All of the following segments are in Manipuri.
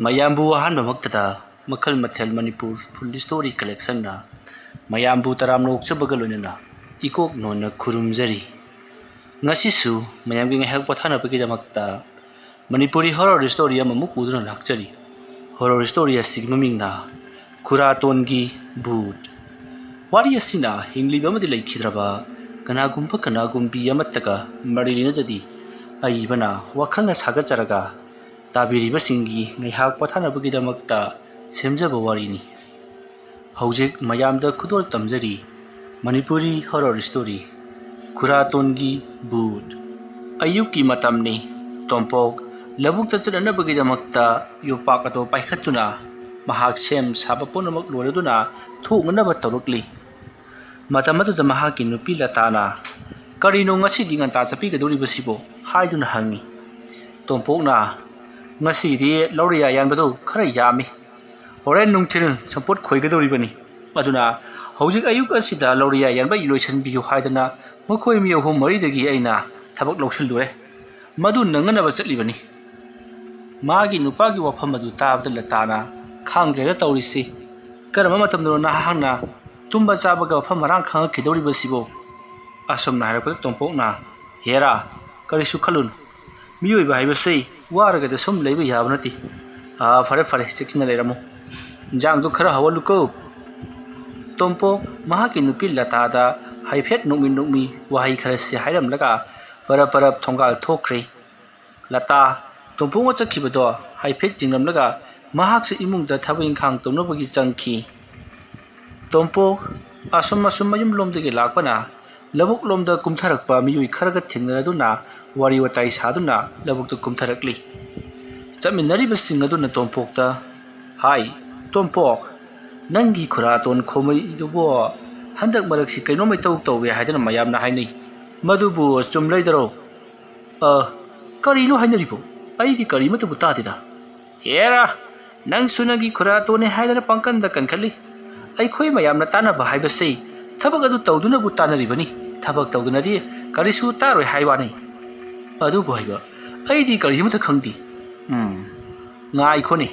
ꯃꯌꯥꯝꯕꯨ ꯑꯍꯥꯟꯕꯃꯛꯇꯗ ꯃꯈꯜ ꯃꯊꯦꯜ ꯃꯅꯤꯄꯨꯔ ꯐꯨꯜ ꯁ꯭ꯇꯣꯔꯤ ꯀꯂꯦꯛꯁꯟꯅ ꯃꯌꯥꯝꯕꯨ ꯇꯔꯥꯝꯅ ꯑꯣꯛꯆꯕꯒ ꯂꯣꯏꯅꯅ ꯏꯀꯣꯛ ꯅꯣꯟꯅ ꯈꯨꯔꯨꯝꯖꯔꯤ꯫ ꯉꯁꯤꯁꯨ ꯃꯌꯥꯝꯒꯤ ꯉꯥꯏꯍꯥꯛ ꯄꯣꯊꯥꯅꯕꯒꯤꯗꯃꯛꯇ ꯃꯅꯤꯄꯨꯔꯤ ꯍꯣꯔꯔ ꯁ꯭ꯇꯣꯔꯤ ꯑꯃꯃꯨꯛ ꯄꯨꯗꯨꯅ ꯂꯥꯛꯆꯔꯤ꯫ ꯍꯣꯔꯔ ꯁ꯭ꯇꯣꯔꯤ ꯑꯁꯤꯒꯤ ꯃꯃꯤꯡꯅ ꯈꯨꯔꯥꯇꯣꯟꯒꯤ ꯚꯨꯠ꯫ ꯋꯥꯔꯤ ꯑꯁꯤꯅ ꯍꯤꯡꯂꯤꯕ ꯑꯃꯗꯤ ꯂꯩꯈꯤꯗ꯭ꯔꯕ ꯀꯅꯥꯒꯨꯝꯕꯤ ꯑꯃꯠꯇꯒ ꯃꯔꯤ ꯂꯩꯅꯖꯗꯤ ꯑꯏꯕꯅ ꯋꯥꯈꯜꯅ ꯁꯥꯒꯠꯆꯔꯒ ꯇꯥꯕꯤꯔꯤꯕꯁꯤꯡꯒꯤ ꯉꯥꯏꯍꯥꯛ ꯄꯣꯊꯥꯅꯕꯒꯤꯗꯃꯛꯇ ꯁꯦꯝꯖꯕ ꯋꯥꯔꯤꯅꯤ꯫ ꯍꯧꯖꯤꯛ ꯃꯌꯥꯝꯗ ꯈꯨꯗꯣꯜ ꯇꯝꯖꯔꯤ ꯃꯅꯤꯄꯨꯔꯤ ꯍꯣꯔꯔ ꯁ꯭ꯇꯣꯔꯤ ꯈꯨꯔꯥꯇꯣꯟꯒꯤ ꯚꯨꯠ꯫ ꯑꯌꯨꯛꯀꯤ ꯃꯇꯝꯅꯤ꯫ ꯇꯣꯝꯄꯣꯛ ꯂꯧꯕꯨꯛꯇ ꯆꯠꯅꯅꯕꯒꯤꯗꯃꯛꯇ ꯌꯣꯄꯥꯛ ꯑꯗꯨ ꯄꯥꯏꯈꯠꯇꯨꯅ ꯃꯍꯥꯛ ꯁꯦꯝ ꯁꯥꯕ ꯄꯨꯝꯅꯃꯛ ꯂꯣꯏꯔꯗꯨꯅ ꯊꯣꯛꯅꯅꯕ ꯇꯧꯔꯛꯂꯤ꯫ ꯃꯇꯝ ꯑꯗꯨꯗ ꯃꯍꯥꯛꯀꯤ ꯅꯨꯄꯤ ꯂꯇꯥꯅ "ꯀꯔꯤꯅꯣ ꯉꯁꯤꯗꯤ ꯉꯟꯇꯥ ꯆꯠꯄꯤꯒꯗꯧꯔꯤꯕꯁꯤꯕꯣ?" ꯍꯥꯏꯗꯨꯅ ꯍꯪꯉꯤ꯫ ꯇꯣꯝꯄꯣꯛꯅ "ꯉꯁꯤꯗꯤ ꯂꯧꯔꯤꯌꯥ ꯌꯥꯟꯕꯗꯨ ꯈꯔ ꯌꯥꯝꯃꯤ. ꯍꯣꯔꯦꯟ ꯅꯨꯡꯊꯤꯜ ꯁꯝꯄꯣꯠ ꯈꯣꯏꯒꯗꯧꯔꯤꯕꯅꯤ. ꯑꯗꯨꯅ ꯍꯧꯖꯤꯛ ꯑꯌꯨꯛ ꯑꯁꯤꯗ ꯂꯧꯔꯤꯌꯥ ꯌꯥꯟꯕ ꯂꯣꯏꯁꯤꯟꯕꯤꯌꯨ ꯍꯥꯏꯗꯅ ꯃꯈꯣꯏ ꯃꯤ ꯑꯍꯨꯝ ꯃꯔꯤꯗꯒꯤ ꯑꯩꯅ ꯊꯕꯛ ꯂꯧꯁꯤꯜꯂꯨꯔꯦ. ꯃꯗꯨ ꯅꯪꯅꯅꯕ ꯆꯠꯂꯤꯕꯅꯤ." ꯃꯥꯒꯤ ꯅꯨꯄꯥꯒꯤ ꯋꯥꯐꯝ ꯑꯗꯨ ꯇꯥꯕꯗ ꯂꯇꯥꯅ "ꯈꯥꯡꯗ꯭ꯔꯦꯗ ꯇꯧꯔꯤꯁꯤ. ꯀꯔꯝꯕ ꯃꯇꯝꯗꯅꯣ ꯅꯍꯥꯛꯅ ꯇꯨꯝꯕ ꯆꯥꯕꯒ ꯃꯐꯝ ꯃꯔꯥꯡ ꯈꯪꯉꯛꯈꯤꯗꯧꯔꯤꯕꯁꯤꯕꯣ?" ꯑꯁꯨꯝꯅ ꯍꯥꯏꯔꯛꯄꯗ ꯇꯣꯝꯄꯣꯛꯅ "ꯍꯦꯔꯥ, ꯀꯔꯤꯁꯨ ꯈꯜꯂꯨꯅꯨ. ꯃꯤꯑꯣꯏꯕ ꯍꯥꯏꯕꯁꯤ ꯋꯥꯔꯒꯗ ꯁꯨꯝ ꯂꯩꯕ ꯌꯥꯕ ꯅꯠꯇꯦ. ꯐꯔꯦ ꯐꯔꯦ, ꯆꯦꯛꯁꯤꯟꯅ ꯂꯩꯔꯝꯃꯨ. ꯏꯟꯖꯥꯡꯗꯨ ꯈꯔ ꯍꯥꯎꯍꯜꯂꯨꯀꯣ." ꯇꯣꯝꯄꯣꯛ ꯃꯍꯥꯛꯀꯤ ꯅꯨꯄꯤ ꯂꯇꯥꯗ ꯍꯥꯏꯐꯦꯠ ꯅꯣꯛꯃꯤ ꯋꯥꯍꯩ ꯈꯔꯁꯤ ꯍꯥꯏꯔꯝꯂꯒ ꯄꯔꯞ ꯊꯣꯡꯒꯥꯜ ꯊꯣꯛꯈ꯭ꯔꯦ꯫ ꯂꯇꯥ ꯇꯣꯝꯄꯣꯛꯅ ꯆꯠꯈꯤꯕꯗꯣ ꯍꯥꯏꯐꯦꯠ ꯌꯦꯡꯂꯝꯂꯒ ꯃꯍꯥꯛꯁꯨ ꯏꯃꯨꯡꯗ ꯊꯕꯛ ꯏꯪꯈꯥꯡ ꯇꯧꯅꯕꯒꯤ ꯆꯪꯈꯤ꯫ ꯇꯣꯝꯄꯣꯛ ꯑꯁꯨꯝ ꯃꯌꯨꯝꯂꯣꯝꯗꯒꯤ ꯂꯥꯛꯄꯅ ꯂꯧꯕꯨꯛꯂꯣꯝꯗ ꯀꯨꯝꯊꯔꯛꯄ ꯃꯤꯑꯣꯏ ꯈꯔꯒ ꯊꯦꯡꯅꯗꯨꯅ ꯋꯥꯔꯤ ꯋꯥꯇꯥꯏ ꯁꯥꯗꯨꯅ ꯂꯧꯕꯨꯛꯇ ꯀꯨꯝꯊꯔꯛꯂꯤ꯫ ꯆꯠꯃꯤꯟꯅꯔꯤꯕꯁꯤꯡ ꯑꯗꯨꯅ ꯇꯣꯝꯄꯣꯛꯇ "ꯍꯥꯏ ꯇꯣꯝꯄꯣꯛ, ꯅꯪꯒꯤ ꯈꯨꯔꯥꯇꯣꯟ ꯈꯣꯃꯩꯗꯨꯕꯨ ꯍꯟꯗꯛ ꯃꯔꯛꯁꯤ ꯀꯩꯅꯣꯝ ꯏꯇꯧ ꯇꯧꯋꯦ ꯍꯥꯏꯗꯅ ꯃꯌꯥꯝꯅ ꯍꯥꯏꯅꯩ. ꯃꯗꯨꯕꯨ ꯆꯨꯝꯂꯩꯗꯔꯣ?" "ꯀꯔꯤꯅꯣ ꯍꯥꯏꯅꯔꯤꯕꯣ? ꯑꯩꯗꯤ ꯀꯔꯤꯃꯠꯇꯕꯨ ꯇꯥꯗꯦꯗ." "ꯍꯦꯔꯥ, ꯅꯪꯁꯨ ꯅꯪꯒꯤ ꯈꯨꯔꯥꯇꯣꯟꯅꯦ ꯍꯥꯏꯗꯅ ꯄꯪꯀꯟꯗ ꯀꯟꯈꯠꯂꯤ. ꯑꯩꯈꯣꯏ ꯃꯌꯥꯝꯅ ꯇꯥꯟꯅꯕ ꯍꯥꯏꯕꯁꯤ ꯊꯕꯛ ꯑꯗꯨ ꯇꯧꯗꯨꯅꯕꯨ ꯇꯥꯟꯅꯔꯤꯕꯅꯤ. ꯊꯕꯛ ꯇꯧꯗꯅꯗꯤ ꯀꯔꯤꯁꯨ ꯇꯥꯔꯣꯏ ꯍꯥꯏ ꯋꯥꯅꯤ. ꯑꯗꯨꯕꯨ ꯍꯥꯏꯕ ꯑꯩꯗꯤ ꯀꯔꯤꯃꯠꯇ ꯈꯪꯗꯦ." "ꯉꯥꯏꯈꯣꯅꯦ,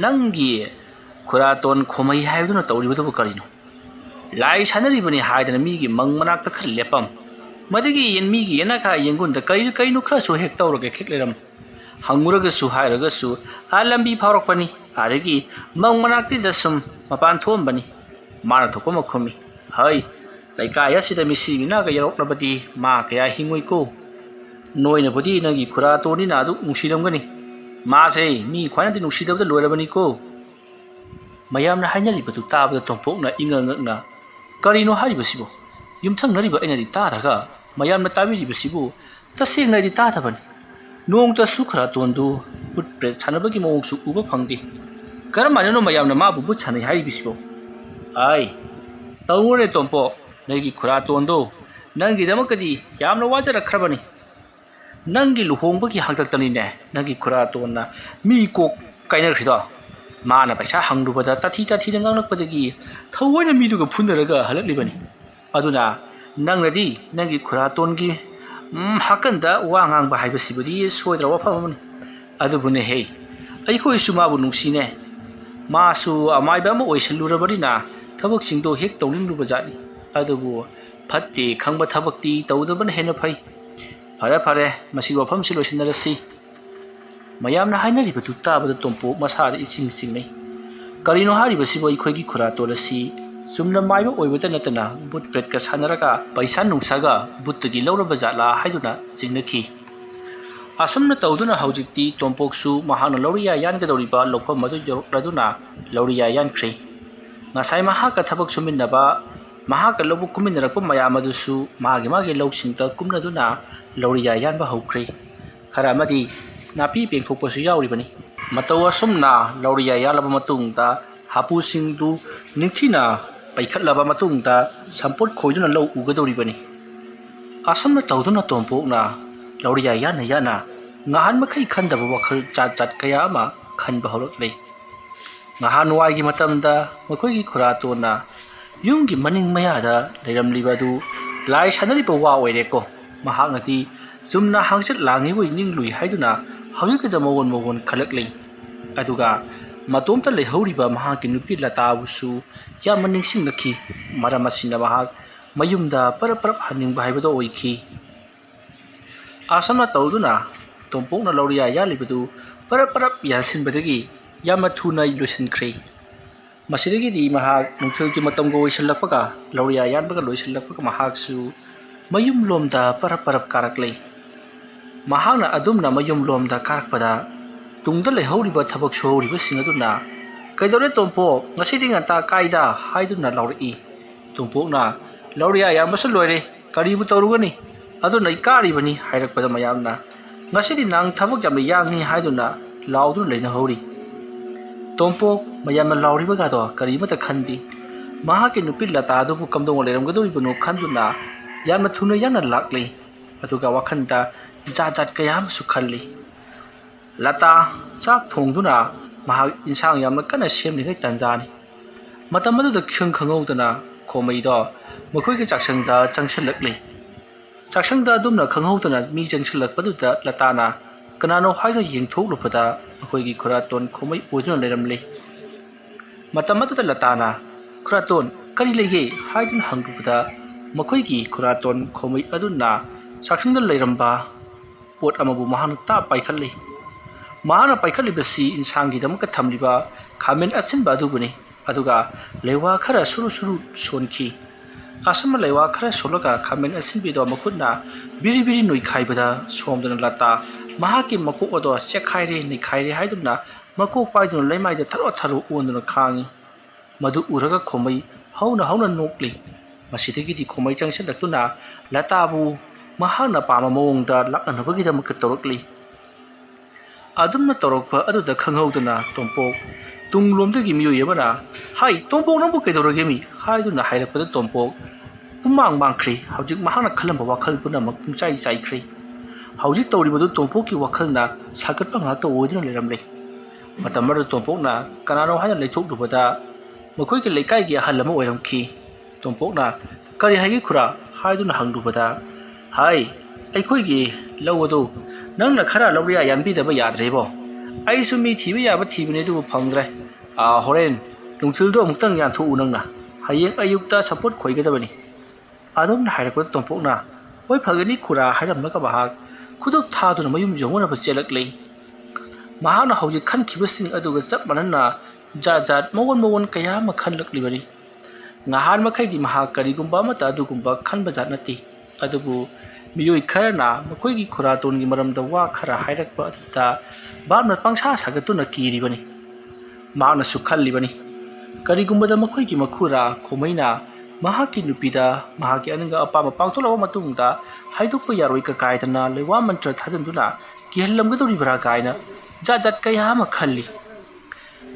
ꯅꯪꯒꯤ ꯈꯨꯔꯥꯇꯣꯟ ꯈꯣꯃꯩ ꯍꯥꯏꯕꯗꯨꯅ ꯇꯧꯔꯤꯕꯗꯨꯕꯨ ꯀꯔꯤꯅꯣ? ꯂꯥꯏ ꯁꯥꯟꯅꯔꯤꯕꯅꯤ ꯍꯥꯏꯗꯅ ꯃꯤꯒꯤ ꯃꯪ ꯃꯅꯥꯛꯇ ꯈꯔ ꯂꯦꯞꯄꯝ. ꯃꯗꯨꯒꯤ ꯃꯤꯒꯤ ꯌꯦꯅꯈꯥ ꯌꯦꯡꯒꯨꯟꯗ ꯀꯔꯤꯅꯣ ꯈꯔꯁꯨ ꯍꯦꯛ ꯇꯧꯔꯒ ꯈꯤꯛ ꯂꯩꯔꯝ. ꯍꯪꯉꯨꯔꯒꯁꯨ ꯍꯥꯏꯔꯒꯁꯨ ꯂꯝꯕꯤ ꯐꯥꯎꯔꯛꯄꯅꯤ. ꯑꯗꯒꯤ ꯃꯪ ꯃꯅꯥꯛꯇꯨꯗ ꯁꯨꯝ ꯃꯄꯥꯟ ꯊꯣꯛꯑꯝꯕꯅꯤ." ꯃꯥꯅ ꯊꯣꯛꯄ ꯃꯈꯨꯝꯃꯤ꯫ "ꯍꯩ, ꯂꯩꯀꯥꯏ ꯑꯁꯤꯗ ꯃꯤꯁꯤ ꯃꯤꯅꯥꯒ ꯌꯥꯎꯔꯛꯂꯕꯗꯤ ꯃꯥ ꯀꯌꯥ ꯍꯤꯡꯉꯣꯏꯀꯣ. ꯅꯣꯏꯅꯕꯨꯗꯤ ꯅꯪꯒꯤ ꯈꯨꯔꯥꯇꯣꯟꯅꯤꯅ ꯑꯗꯨ ꯅꯨꯡꯁꯤꯔꯝꯒꯅꯤ. ꯃꯥꯁꯦ ꯃꯤ ꯈ꯭ꯋꯥꯏꯅꯗꯤ ꯅꯨꯡꯁꯤꯗꯕꯗ ꯂꯣꯏꯔꯕꯅꯤꯀꯣ." ꯃꯌꯥꯝꯅ ꯍꯥꯏꯅꯔꯤꯕꯗꯨ ꯇꯥꯕꯗ ꯇꯣꯝꯄꯣꯛꯅ ꯏꯉꯛ ꯉꯛꯅ "ꯀꯔꯤꯅꯣ ꯍꯥꯏꯔꯤꯕꯁꯤꯕꯣ? ꯌꯨꯝꯊꯪꯅꯔꯤꯕ ꯑꯩꯅꯗꯤ ꯇꯥꯗ꯭ꯔꯒ ꯃꯌꯥꯝꯅ ꯇꯥꯕꯤꯔꯤꯕꯁꯤꯕꯨ ꯇꯁꯦꯡꯅ ꯑꯩꯗꯤ ꯇꯥꯗꯕꯅꯤ. ꯅꯣꯡꯃꯇꯁꯨ ꯈꯨꯔꯥꯇꯣꯟꯗꯨ ꯕꯨꯠ ꯕ꯭ꯔꯦꯗ ꯁꯥꯟꯅꯕꯒꯤ ꯃꯑꯣꯡꯁꯨ ꯎꯕ ꯐꯪꯗꯦ. ꯀꯔꯝꯍꯥꯏꯅꯅꯣ ꯃꯌꯥꯝꯅ ꯃꯥꯕꯨ ꯕꯨꯠ ꯁꯥꯟꯅꯩ ꯍꯥꯏꯔꯤꯕꯁꯤꯕꯣ?" "ꯇꯧꯅꯨꯅꯦ ꯇꯣꯝꯄꯣꯛ. ꯅꯪꯒꯤ ꯈꯨꯔꯥꯇꯣꯟꯗꯣ ꯅꯪꯒꯤꯗꯃꯛꯇꯗꯤ ꯌꯥꯝꯅ ꯋꯥꯖꯔꯛꯈ꯭ꯔꯕꯅꯤ. ꯅꯪꯒꯤ ꯂꯨꯍꯣꯡꯕꯒꯤ ꯍꯥꯛꯇꯛꯇꯅꯤꯅꯦ ꯅꯪꯒꯤ ꯈꯨꯔꯥꯇꯣꯟꯅ ꯃꯤ ꯀꯣꯛ ꯀꯥꯏꯅꯈ꯭ꯔꯤꯗꯣ. ꯃꯥꯅ ꯄꯩꯁా ꯍꯪꯂꯨꯕꯗ ꯇꯥꯊꯤꯗ ꯉꯥꯡꯂꯛꯄꯗꯒꯤ ꯊꯑꯣꯏꯅ ꯃꯤꯗꯨꯒ ꯐꯨꯅꯔꯒ ꯍꯜꯂꯛꯂꯤꯕꯅꯤ. ꯑꯗꯨꯅ ꯅꯪꯅꯗꯤ ꯅꯪꯒꯤ ꯈꯨꯔꯥꯇꯣꯟꯒꯤ ꯍꯥꯀꯟꯗ ꯋꯥ ꯉꯥꯡꯕ ꯍꯥꯏꯕꯁꯤꯕꯨꯗꯤ ꯁꯣꯏꯗ꯭ꯔꯕ ꯋꯥꯐꯝ ꯑꯃꯅꯤ. ꯑꯗꯨꯕꯨꯅꯦꯍꯦ, ꯑꯩꯈꯣꯏꯁꯨ ꯃꯥꯕꯨ ꯅꯨꯡꯁꯤꯅꯦ. ꯃꯥꯁꯨ ꯑꯃꯥꯏꯕ ꯑꯃ ꯑꯣꯏꯁꯜꯂꯨꯔꯕꯅꯤꯅ ꯊꯕꯛꯁꯤꯡꯗꯣ ꯍꯦꯛ ꯇꯧꯅꯤꯡꯂꯨꯕ ꯖꯥꯠꯅꯤ. ꯑꯗꯨꯕꯨ ꯐꯠꯇꯦ ꯈꯪꯕ ꯊꯕꯛꯇꯤ ꯇꯧꯗꯕꯅ ꯍꯦꯟꯅ ꯐꯩ. ꯐꯔꯦ, ꯃꯁꯤꯒꯤ ꯋꯥꯐꯝꯁꯤ ꯂꯣꯏꯁꯤꯟꯅꯔꯁꯤ." ꯃꯌꯥꯝꯅ ꯍꯥꯏꯅꯔꯤꯕꯗꯨ ꯇꯥꯕꯗ ꯇꯣꯝꯄꯣꯛ ꯃꯁꯥꯗ ꯏꯆꯤꯡ ꯆꯤꯡꯅꯩ꯫ ꯀꯔꯤꯅꯣ ꯍꯥꯏꯔꯤꯕꯁꯤꯕꯨ? ꯑꯩꯈꯣꯏꯒꯤ ꯈꯨꯔꯥꯇꯣꯟ ꯑꯁꯤ ꯆꯨꯝꯅ ꯃꯥꯏꯕ ꯑꯣꯏꯕꯇ ꯅꯠꯇꯅ ꯕꯨꯠ ꯕ꯭ꯔꯦꯗꯀ ꯁꯥꯟꯅꯔꯒ ꯄꯩꯁꯥ ꯅꯨꯡꯁꯥꯒ ꯕꯨꯠꯇꯒꯤ ꯂꯧꯔꯕ ꯖꯥꯠꯂꯥ ꯍꯥꯏꯗꯨꯅ ꯆꯤꯡꯅꯈꯤ꯫ ꯑꯁꯨꯝꯅ ꯇꯧꯗꯨꯅ ꯍꯧꯖꯤꯛꯇꯤ ꯇꯣꯝꯄꯣꯛꯁꯨ ꯃꯍꯥꯛꯅ ꯂꯧꯔꯤꯌꯥ ꯌꯥꯟꯒꯗꯧꯔꯤꯕ ꯂꯧꯐꯝ ꯑꯗꯨ ꯌꯧꯔꯛꯂꯗꯨꯅ ꯂꯧꯔꯤꯌꯥ ꯌꯥꯟꯈ꯭ꯔꯦ꯫ ꯉꯁꯥꯏ ꯃꯍꯥꯛꯀ ꯊꯕꯛ ꯁꯨꯃꯤꯟꯅꯕ, ꯃꯍꯥꯛꯀ ꯂꯧꯕꯨꯛ ꯀꯨꯝꯃꯤꯟꯅꯔꯛꯄ ꯃꯌꯥꯝ ꯑꯗꯨꯁꯨ ꯃꯥꯒꯤ ꯂꯧꯁꯤꯡꯗ ꯀꯨꯝꯅꯗꯨꯅ ꯂꯧꯔꯤꯌꯥ ꯌꯥꯟꯕ ꯍꯧꯈ꯭ꯔꯦ꯫ ꯈꯔ ꯑꯃꯗꯤ ꯅꯥꯄꯤ ꯄꯦꯡꯊꯣꯛꯄꯁꯨ ꯌꯥꯎꯔꯤꯕꯅꯤ꯫ ꯃꯇꯧ ꯑꯁꯨꯝꯅ ꯂꯧꯔꯤꯌꯥ ꯌꯥꯜꯂꯕ ꯃꯇꯨꯡꯗ ꯍꯥꯄꯨꯁꯤꯡꯗꯨ ꯅꯤꯡꯊꯤꯅ ꯄꯩꯈꯠꯂꯕ ꯃꯇꯨꯡꯗ ꯁꯝꯄꯣꯠ ꯈꯣꯏꯗꯨꯅ ꯂꯧ ꯎꯒꯗꯧꯔꯤꯕꯅꯤ꯫ ꯑꯁꯨꯝꯅ ꯇꯧꯗꯨꯅ ꯇꯣꯝꯄꯣꯛꯅ ꯂꯧꯔꯤꯌꯥ ꯌꯥꯟꯅ ꯉꯍꯥꯟꯃꯈꯩ ꯈꯟꯗꯕ ꯋꯥꯈꯜ ꯖꯥꯠ ꯀꯌꯥ ꯑꯃ ꯈꯟꯕ ꯍꯧꯔꯛꯂꯦ꯫ ꯅꯍꯥꯟꯋꯥꯏꯒꯤ ꯃꯇꯝꯗ ꯃꯈꯣꯏꯒꯤ ꯈꯨꯔꯥꯇꯣꯟꯅ ꯌꯨꯝꯒꯤ ꯃꯅꯤꯡ ꯃꯌꯥꯗ ꯂꯩꯔꯝꯂꯤꯕ ꯑꯗꯨ ꯂꯥꯏ ꯁꯥꯟꯅꯔꯤꯕ ꯋꯥ ꯑꯣꯏꯔꯦꯀꯣ. ꯃꯍꯥꯛꯅꯗꯤ ꯆꯨꯝꯅ ꯍꯥꯡꯆꯤꯠ ꯂꯥꯡꯉꯤꯕꯣꯏ ꯅꯤꯡꯂꯨꯏ ꯍꯥꯏꯗꯨꯅ ꯍꯧꯖꯤꯛꯇꯗ ꯃꯑꯣꯟ ꯈꯜꯂꯛꯂꯤ꯫ ꯑꯗꯨꯒ ꯃꯇꯣꯝꯇ ꯂꯩꯍꯧꯔꯤꯕ ꯃꯍꯥꯛꯀꯤ ꯅꯨꯄꯤ ꯂꯇꯥꯕꯨꯁꯨ ꯌꯥꯝꯅ ꯅꯤꯡꯁꯤꯡꯂꯛꯈꯤ ꯃꯔꯝ ꯑꯁꯤꯅ ꯃꯍꯥꯛ ꯃꯌꯨꯝꯗ ꯄꯔꯞ ꯄꯔꯞ ꯍꯟꯅꯤꯡꯕ ꯍꯥꯏꯕꯗꯣ ꯑꯣꯏꯈꯤ ꯑꯁꯝꯅ ꯇꯧꯗꯨꯅ ꯇꯣꯝꯄꯣꯛꯅ ꯂꯧꯔꯤꯌꯥ ꯌꯥꯜꯂꯤꯕꯗꯨ ꯄꯔꯞ ꯄꯔꯞ ꯌꯥꯟꯁꯤꯟꯕꯗꯒꯤ ꯌꯥꯝꯅ ꯊꯨꯅ ꯂꯣꯏꯁꯤꯟꯈ꯭ꯔꯦ ꯃꯁꯤꯗꯒꯤꯗꯤ ꯃꯍꯥꯛ ꯅꯨꯡꯊꯤꯜꯒꯤ ꯃꯇꯝꯒ ꯑꯣꯏꯁꯤꯜꯂꯛꯄꯒ ꯂꯧꯔꯤꯌꯥ ꯌꯥꯟꯕꯒ ꯂꯣꯏꯁꯤꯜꯂꯛꯄꯒ ꯃꯍꯥꯛꯁꯨ ꯃꯌꯨꯝꯂꯣꯝꯗ ꯄꯔꯞ ꯄꯔꯞ ꯀꯥꯔꯛꯂꯦ ꯃꯍꯥꯛꯅ ꯑꯗꯨꯝꯅ ꯃꯌꯨꯝꯂꯣꯝꯗ ꯀꯥꯔꯛꯄꯗ ꯇꯨꯡꯗ ꯂꯩꯍꯧꯔꯤꯕ ꯊꯕꯛ ꯁꯨꯍꯧꯔꯤꯕꯁꯤꯡ ꯑꯗꯨꯅ ꯀꯩꯗꯧꯔꯦ ꯇꯣꯝꯄꯣꯛ ꯉꯁꯤꯗꯤ ꯉꯟꯇꯥ ꯀꯥꯏꯗ ꯍꯥꯏꯗꯨꯅ ꯂꯥꯎꯔꯛꯏ ꯇꯣꯝꯄꯣꯛꯅ ꯂꯧꯔꯤꯌꯥ ꯌꯥꯟꯕꯁꯨ ꯂꯣꯏꯔꯦ ꯀꯔꯤꯕꯨ ꯇꯧꯔꯨꯒꯅꯤ ꯑꯗꯨꯅ ꯑꯩ ꯀꯥꯔꯤꯕꯅꯤ ꯍꯥꯏꯔꯛꯄꯗ ꯃꯌꯥꯝꯅ ꯉꯁꯤꯗꯤ ꯅꯪ ꯊꯕꯛ ꯌꯥꯝꯅ ꯌꯥꯡꯉꯤ ꯍꯥꯏꯗꯨꯅ ꯂꯥꯎꯗꯨꯅ ꯂꯩꯅꯍꯧꯔꯤ ꯇꯣꯝꯄꯣꯛ ꯃꯌꯥꯝꯅ ꯂꯥꯎꯔꯤꯕꯒꯗꯣ ꯀꯔꯤꯃꯠꯇ ꯈꯟꯗꯦ ꯃꯍꯥꯛꯀꯤ ꯅꯨꯄꯤ ꯂꯇꯥ ꯑꯗꯨꯕꯨ ꯀꯝꯗꯧꯅ ꯂꯩꯔꯝꯒꯗꯧꯔꯤꯕꯅꯣ ꯈꯟꯗꯨꯅ ꯌꯥꯝꯅ ꯊꯨꯅ ꯌꯥꯡꯅ ꯂꯥꯛꯂꯤ ꯑꯗꯨꯒ ꯋꯥꯈꯜꯗ ꯖꯥꯠ ꯖꯥꯠ ꯀꯌꯥ ꯑꯃꯁꯨ ꯈꯜꯂꯤ ꯂꯇꯥ ꯆꯥꯛ ꯊꯣꯡꯗꯨꯅ ꯃꯍꯥꯛ ꯏꯟꯁꯥꯡ ꯌꯥꯝꯅ ꯀꯟꯅ ꯁꯦꯝꯂꯤꯉꯩ ꯇꯥꯟꯖꯥꯅꯤ ꯃꯇꯝ ꯑꯗꯨꯗ ꯈꯪꯍꯧꯗꯅ ꯈꯣꯃꯩꯗꯣ ꯃꯈꯣꯏꯒꯤ ꯆꯥꯛꯁꯪꯗ ꯆꯪꯁꯤꯜꯂꯛꯂꯤ ꯆꯥꯛꯁꯪꯗ ꯑꯗꯨꯝꯅ ꯈꯪꯍꯧꯗꯅ ꯃꯤ ꯆꯪꯁꯤꯜꯂꯛꯄꯗꯨꯗ ꯂꯇꯥꯅ ꯀꯅꯥꯅꯣ ꯍꯥꯏꯗꯨꯅ ꯌꯦꯡꯊꯣꯛꯂꯨꯕꯗ ꯃꯈꯣꯏꯒꯤ ꯈꯨꯔꯥꯇꯣꯟ ꯈꯣꯃꯩ ꯑꯣꯏꯗꯨꯅ ꯂꯩꯔꯝꯂꯤ ꯃꯇꯝ ꯑꯗꯨꯗ ꯂꯇꯥꯅ ꯈꯨꯔꯥꯇꯣꯟ ꯀꯔꯤ ꯂꯩꯒꯦ ꯍꯥꯏꯗꯨꯅ ꯍꯪꯂꯨꯕꯗ ꯃꯈꯣꯏꯒꯤ ꯈꯨꯔꯥꯇꯣꯟ ꯈꯣꯃꯩ ꯑꯗꯨꯅ ꯆꯥꯛꯁꯪꯗ ꯂꯩꯔꯝꯕ ꯄꯣꯠ ꯑꯃꯕꯨ ꯃꯍꯥꯛꯅ ꯄꯥꯏꯈꯠꯂꯤ ꯃꯍꯥꯛꯅ ꯄꯥꯏꯈꯠꯂꯤꯕꯁꯤ ꯏꯟꯁꯥꯡꯒꯤꯗꯃꯛꯇ ꯊꯝꯂꯤꯕ ꯈꯥꯃꯦꯟ ꯑꯁꯤꯟꯕ ꯑꯗꯨꯕꯨꯅꯤ ꯑꯗꯨꯒ ꯂꯩꯋꯥ ꯈꯔ ꯁꯨꯔꯨ ꯁꯨꯔꯨ ꯁꯣꯟꯈꯤ ꯑꯁꯨꯝꯅ ꯂꯩꯋꯥ ꯈꯔ ꯁꯣꯜꯂꯒ ꯈꯥꯃꯦꯟ ꯑꯁꯤꯟꯕꯤꯗꯣ ꯃꯈꯨꯠꯅ ꯕꯤꯔꯤ ꯕꯤꯔꯤ ꯅꯣꯏꯈꯥꯏꯕꯗ ꯁꯣꯝꯗꯅ ꯂꯇꯥ ꯃꯍꯥꯛꯀꯤ ꯃꯀꯣꯛ ꯑꯗꯣ ꯆꯦꯛꯈꯥꯏꯔꯦ ꯅꯩꯈꯥꯏꯔꯦ ꯍꯥꯏꯗꯨꯅ ꯃꯀꯣꯛ ꯄꯥꯏꯗꯨꯅ ꯂꯩꯃꯥꯏꯗ ꯊꯔꯣ ꯊꯔꯣ ꯑꯣꯟꯗꯨꯅ ꯈꯥꯡꯉꯤ ꯃꯗꯨ ꯎꯔꯒ ꯈꯣꯃꯩ ꯍꯧꯅ ꯍꯧꯅ ꯅꯣꯛꯂꯤ ꯃꯁꯤꯗꯒꯤꯗꯤ ꯈꯣꯃꯩ ꯆꯪꯁꯤꯜꯂꯛꯇꯨꯅ ꯂꯇꯥꯕꯨ ꯃꯍꯥꯛꯅ ꯄꯥꯝꯕ ꯃꯑꯣꯡꯗ ꯂꯥꯛꯅꯅꯕꯒꯤꯗꯃꯛꯇ ꯇꯧꯔꯛꯂꯤ ꯑꯗꯨꯝꯅ ꯇꯧꯔꯛꯄ ꯑꯗꯨꯗ ꯈꯪꯍꯧꯗꯅ ꯇꯣꯝꯄꯣꯛ ꯇꯨꯡꯂꯣꯝꯗꯒꯤ ꯃꯤꯑꯣꯏ ꯑꯃꯅ ꯍꯥꯏ ꯇꯣꯝꯄꯣꯛ ꯅꯪꯕꯨ ꯀꯩꯗꯧꯔꯒꯦ ꯃꯤ ꯍꯥꯏꯗꯨꯅ ꯍꯥꯏꯔꯛꯄꯗ ꯇꯣꯝꯄꯣꯛ ꯄꯨꯡꯃꯥꯡ ꯃꯥꯡꯈ꯭ꯔꯦ ꯍꯧꯖꯤꯛ ꯃꯍꯥꯛꯅ ꯈꯜꯂꯝꯕ ꯋꯥꯈꯜ ꯄꯨꯝꯅꯃꯛ ꯄꯨꯡꯆꯥꯏ ꯆꯥꯏꯈ꯭ꯔꯦ ꯍꯧꯖꯤꯛ ꯇꯧꯔꯤꯕꯗꯨ ꯇꯣꯝꯄꯣꯛꯀꯤ ꯋꯥꯈꯜꯅ ꯁꯥꯒꯠꯄ ꯉꯥꯛꯇ ꯑꯣꯏꯗꯨꯅ ꯂꯩꯔꯝꯂꯦ ꯃꯇꯝ ꯑꯗꯨꯗ ꯇꯣꯝꯄꯣꯛꯅ ꯀꯅꯥꯅꯣ ꯍꯥꯏꯅ ꯂꯩꯊꯣꯛꯂꯨꯕꯗ ꯃꯈꯣꯏꯒꯤ ꯂꯩꯀꯥꯏꯒꯤ ꯑꯍꯜ ꯑꯃ ꯑꯣꯏꯔꯝꯈꯤ ꯇꯣꯝꯄꯣꯛꯅ ꯀꯔꯤ ꯍꯥꯏꯒꯦ ꯈꯨꯔꯥ ꯍꯥꯏꯗꯨꯅ ꯍꯪꯂꯨꯕꯗ ꯍꯥꯏ ꯑꯩꯈꯣꯏꯒꯤ ꯂꯧ ꯑꯗꯨ ꯅꯪꯅ ꯈꯔ ꯂꯧꯔꯤꯌꯥ ꯌꯥꯟꯕꯤꯗꯕ ꯌꯥꯗ꯭ꯔꯦꯕꯣ ꯑꯩꯁꯨ ꯃꯤ ꯊꯤꯕ ꯌꯥꯕ ꯊꯤꯕꯅꯤ ꯑꯗꯨꯕꯨ ꯐꯪꯗ꯭ꯔꯦ ꯍꯣꯔꯦꯟ ꯅꯨꯡꯊꯤꯜꯗꯣ ꯑꯃꯨꯛꯇꯪ ꯌꯥꯟꯊꯣꯛꯎ ꯅꯪꯅ ꯍꯌꯦꯡ ꯑꯌꯨꯛꯇ ꯁꯄꯣꯠ ꯈꯣꯏꯒꯗꯕꯅꯤ ꯑꯗꯨꯝꯅ ꯍꯥꯏꯔꯛꯄꯗ ꯇꯣꯝꯄꯣꯛꯅ ꯍꯣꯏ ꯐꯒꯅꯤ ꯈꯨꯔꯥ ꯍꯥꯏꯔꯝꯂꯒ ꯃꯍꯥꯛ ꯈꯨꯗꯛ ꯊꯥꯗꯨꯅ ꯃꯌꯨꯝ ꯌꯧꯅꯅꯕ ꯆꯦꯜꯂꯛꯂꯤ ꯃꯍꯥꯛꯅ ꯍꯧꯖꯤꯛ ꯈꯟꯈꯤꯕꯁꯤꯡ ꯑꯗꯨꯒ ꯆꯞ ꯃꯥꯟꯅꯅ ꯖꯥꯠ ꯖꯥꯠ ꯃꯑꯣꯟ ꯀꯌꯥ ꯑꯃ ꯈꯜꯂꯛꯂꯤꯕꯅꯤ ꯅꯍꯥꯟ ꯃꯈꯩꯗꯤ ꯃꯍꯥꯛ ꯀꯔꯤꯒꯨꯝꯕ ꯑꯃꯠꯇ ꯑꯗꯨꯒꯨꯝꯕ ꯈꯟꯕ ꯖꯥꯠ ꯅꯠꯇꯦ ꯑꯗꯨꯕꯨ ꯃꯤꯑꯣꯏ ꯈꯔꯅ ꯃꯈꯣꯏꯒꯤ ꯈꯨꯔꯥꯇꯣꯟꯒꯤ ꯃꯔꯝꯗ ꯋꯥ ꯈꯔ ꯍꯥꯏꯔꯛꯄ ꯑꯗꯨꯗ ꯚꯥꯞꯅ ꯄꯪꯁꯥ ꯁꯥꯒꯠꯇꯨꯅ ꯀꯤꯔꯤꯕꯅꯤ ꯃꯍꯥꯛꯅꯁꯨ ꯈꯜꯂꯤꯕꯅꯤ ꯀꯔꯤꯒꯨꯝꯕꯗ ꯃꯈꯣꯏꯒꯤ ꯃꯈꯨꯔꯥ ꯈꯣꯃꯩꯅ ꯃꯍꯥꯛꯀꯤ ꯅꯨꯄꯤꯗ ꯃꯍꯥꯛꯀꯤ ꯑꯅꯤꯡꯕ ꯑꯄꯥꯝꯕ ꯄꯥꯡꯊꯣꯛꯂꯕ ꯃꯇꯨꯡꯗ ꯍꯥꯏꯗꯣꯛꯄ ꯌꯥꯔꯣꯏ ꯀꯥꯏꯗꯅ ꯂꯩꯋꯥ ꯃꯟꯇ꯭ꯔ ꯊꯥꯖꯤꯟꯗꯨꯅ ꯀꯤꯍꯜꯂꯝꯒꯗꯧꯔꯤꯕ꯭ꯔꯥ ꯀꯥꯏꯅ ꯖꯥꯠ ꯖꯥꯠ ꯀꯌꯥ ꯑꯃ ꯈꯜꯂꯤ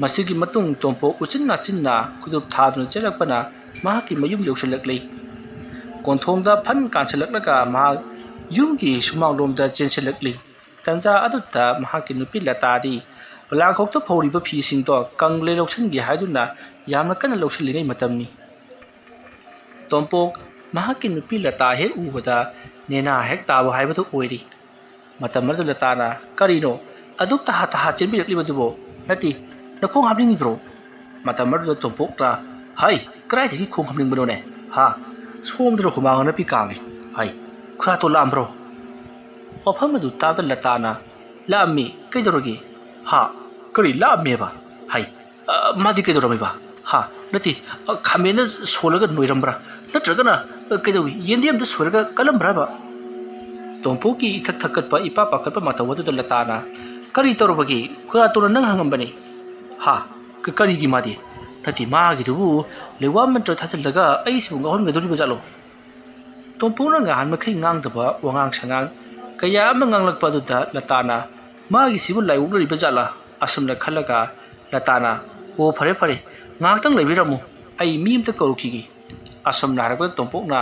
ꯃꯁꯤꯒꯤ ꯃꯇꯨꯡ ꯇꯣꯝꯄꯣꯛ ꯎꯆꯤꯟ ꯅꯥꯆꯤꯟꯅ ꯈꯨꯗꯨꯞ ꯊꯥꯗꯨꯅ ꯆꯦꯜꯂꯛꯄꯅ ꯃꯍꯥꯛꯀꯤ ꯃꯌꯨꯝ ꯌꯧꯁꯤꯜꯂꯛꯂꯤ ꯀꯣꯟꯊꯣꯡꯗ ꯐꯟ ꯀꯥꯟꯁꯤꯜꯂꯛꯂꯒ ꯃꯍꯥꯛ ꯌꯨꯝꯒꯤ ꯁꯨꯃꯥꯡꯂꯣꯝꯗ ꯆꯦꯟꯁꯤꯜꯂꯛꯂꯤ ꯇꯟꯖꯥ ꯑꯗꯨꯗ ꯃꯍꯥꯛꯀꯤ ꯅꯨꯄꯤ ꯂꯇꯥꯗꯤ ꯄꯣꯂꯥꯡꯈꯣꯛꯇ ꯐꯧꯔꯤꯕ ꯐꯤꯁꯤꯡꯗꯣ ꯀꯪꯂꯦ ꯂꯧꯁꯤꯟꯒꯦ ꯍꯥꯏꯗꯨꯅ ꯌꯥꯝꯅ ꯀꯟꯅ ꯂꯧꯁꯤꯜꯂꯤꯉꯩ ꯃꯇꯝꯅꯤ ꯇꯣꯝꯄꯣꯛ ꯃꯍꯥꯛꯀꯤ ꯅꯨꯄꯤ ꯂꯇꯥ ꯍꯦꯛ ꯎꯕꯗ ꯅꯦꯅꯥ ꯍꯦꯛ ꯇꯥꯕ ꯍꯥꯏꯕꯗꯨ ꯑꯣꯏꯔꯤ ꯃꯇꯝ ꯑꯗꯨ ꯂꯇꯥꯅ ꯀꯔꯤꯅꯣ ꯑꯗꯨꯛ ꯇꯍꯥ ꯇꯍꯥ ꯆꯦꯟꯕꯤꯔꯛꯂꯤꯕꯗꯨꯕꯣ ꯅꯠꯇꯦ ꯅꯈꯣꯡ ꯍꯥꯞꯅꯤꯡꯉꯤꯕ꯭ꯔꯣ ꯃꯇꯝ ꯑꯗꯨꯗ ꯇꯣꯝꯄꯣꯛꯅ ꯍꯩ ꯀꯗꯥꯏꯗꯒꯤ ꯈꯣꯡ ꯍꯥꯞꯅꯤꯡꯕꯅꯣꯅꯦ ꯁꯣꯝꯗꯨꯅ ꯍꯨꯃꯥꯡ ꯅꯞꯄꯤ ꯀꯥꯡꯉꯤ ꯍꯩ ꯈꯨꯔꯥꯇꯣꯟ ꯂꯥꯛꯑꯝꯕ꯭ꯔꯣ ꯋꯥꯐꯝ ꯑꯗꯨ ꯇꯥꯕ ꯂꯇꯥꯅ ꯂꯥꯛꯑꯝꯃꯤ ꯀꯩꯗꯧꯔꯒꯦ ꯀꯔꯤ ꯂꯥꯛꯑꯝꯃꯦꯕ ꯍꯩ ꯃꯥꯗꯤ ꯀꯩꯗꯧꯔꯝꯃꯤꯕ ꯅꯠꯇꯦ ꯈꯥꯃꯦꯟꯅ ꯁꯣꯜꯂꯒ ꯅꯣꯏꯔꯝꯕ꯭ꯔꯥ ꯅꯠꯇ꯭ꯔꯒꯅ ꯀꯩꯗꯧꯏ ꯌꯦꯟꯗꯦꯝꯗ ꯁꯣꯏꯔꯒ ꯀꯜꯂꯝꯕ꯭ꯔꯥꯕ ꯇꯣꯝꯄꯣꯛꯀꯤ ꯏꯊꯛ ꯊꯛꯀꯠꯄ ꯏꯄꯥ ꯄꯥꯈꯠꯄ ꯃꯇꯧ ꯑꯗꯨꯗ ꯂꯇꯥꯅ ꯀꯔꯤ ꯇꯧꯔꯕꯒꯦ ꯈꯨꯔꯥꯇꯣꯟꯅ ꯅꯪ ꯍꯪꯉꯝꯕꯅꯤ ꯀꯔꯤꯒꯤ ꯃꯥꯗꯤ ꯅꯠꯇꯦ ꯃꯥꯒꯤꯗꯨꯕꯨ ꯂꯩꯋꯥ ꯃꯟꯇ꯭ꯔ ꯊꯥꯖꯤꯜꯂꯒ ꯑꯩꯁꯤꯕꯨ ꯉꯥꯎꯍꯟꯒꯗꯧꯔꯤꯕ ꯖꯥꯠꯂꯣ ꯇꯣꯝꯄꯣꯛꯅ ꯉꯍꯥꯟ ꯃꯈꯩ ꯉꯥꯡꯗꯕ ꯋꯥꯉꯥꯡ ꯁꯉꯥꯡ ꯀꯌꯥ ꯑꯃ ꯉꯥꯡꯂꯛꯄ ꯑꯗꯨꯗ ꯂꯇꯥꯅ ꯃꯥꯒꯤꯁꯤꯕꯨ ꯂꯥꯏꯑꯣꯛꯅꯔꯤꯕ ꯖꯥꯠꯂꯥ ꯑꯁꯨꯝꯅ ꯈꯜꯂꯒ ꯂꯇꯥꯅ ꯑꯣ ꯐꯔꯦ ꯐꯔꯦ ꯉꯥꯏꯍꯥꯛꯇꯪ ꯂꯩꯕꯤꯔꯝꯃꯨ ꯑꯩ ꯃꯤ ꯑꯃꯇ ꯀꯧꯔꯛꯈꯤꯒꯦ ꯑꯁꯨꯝꯅ ꯍꯥꯏꯔꯛꯄꯗ ꯇꯣꯝꯄꯣꯛꯅ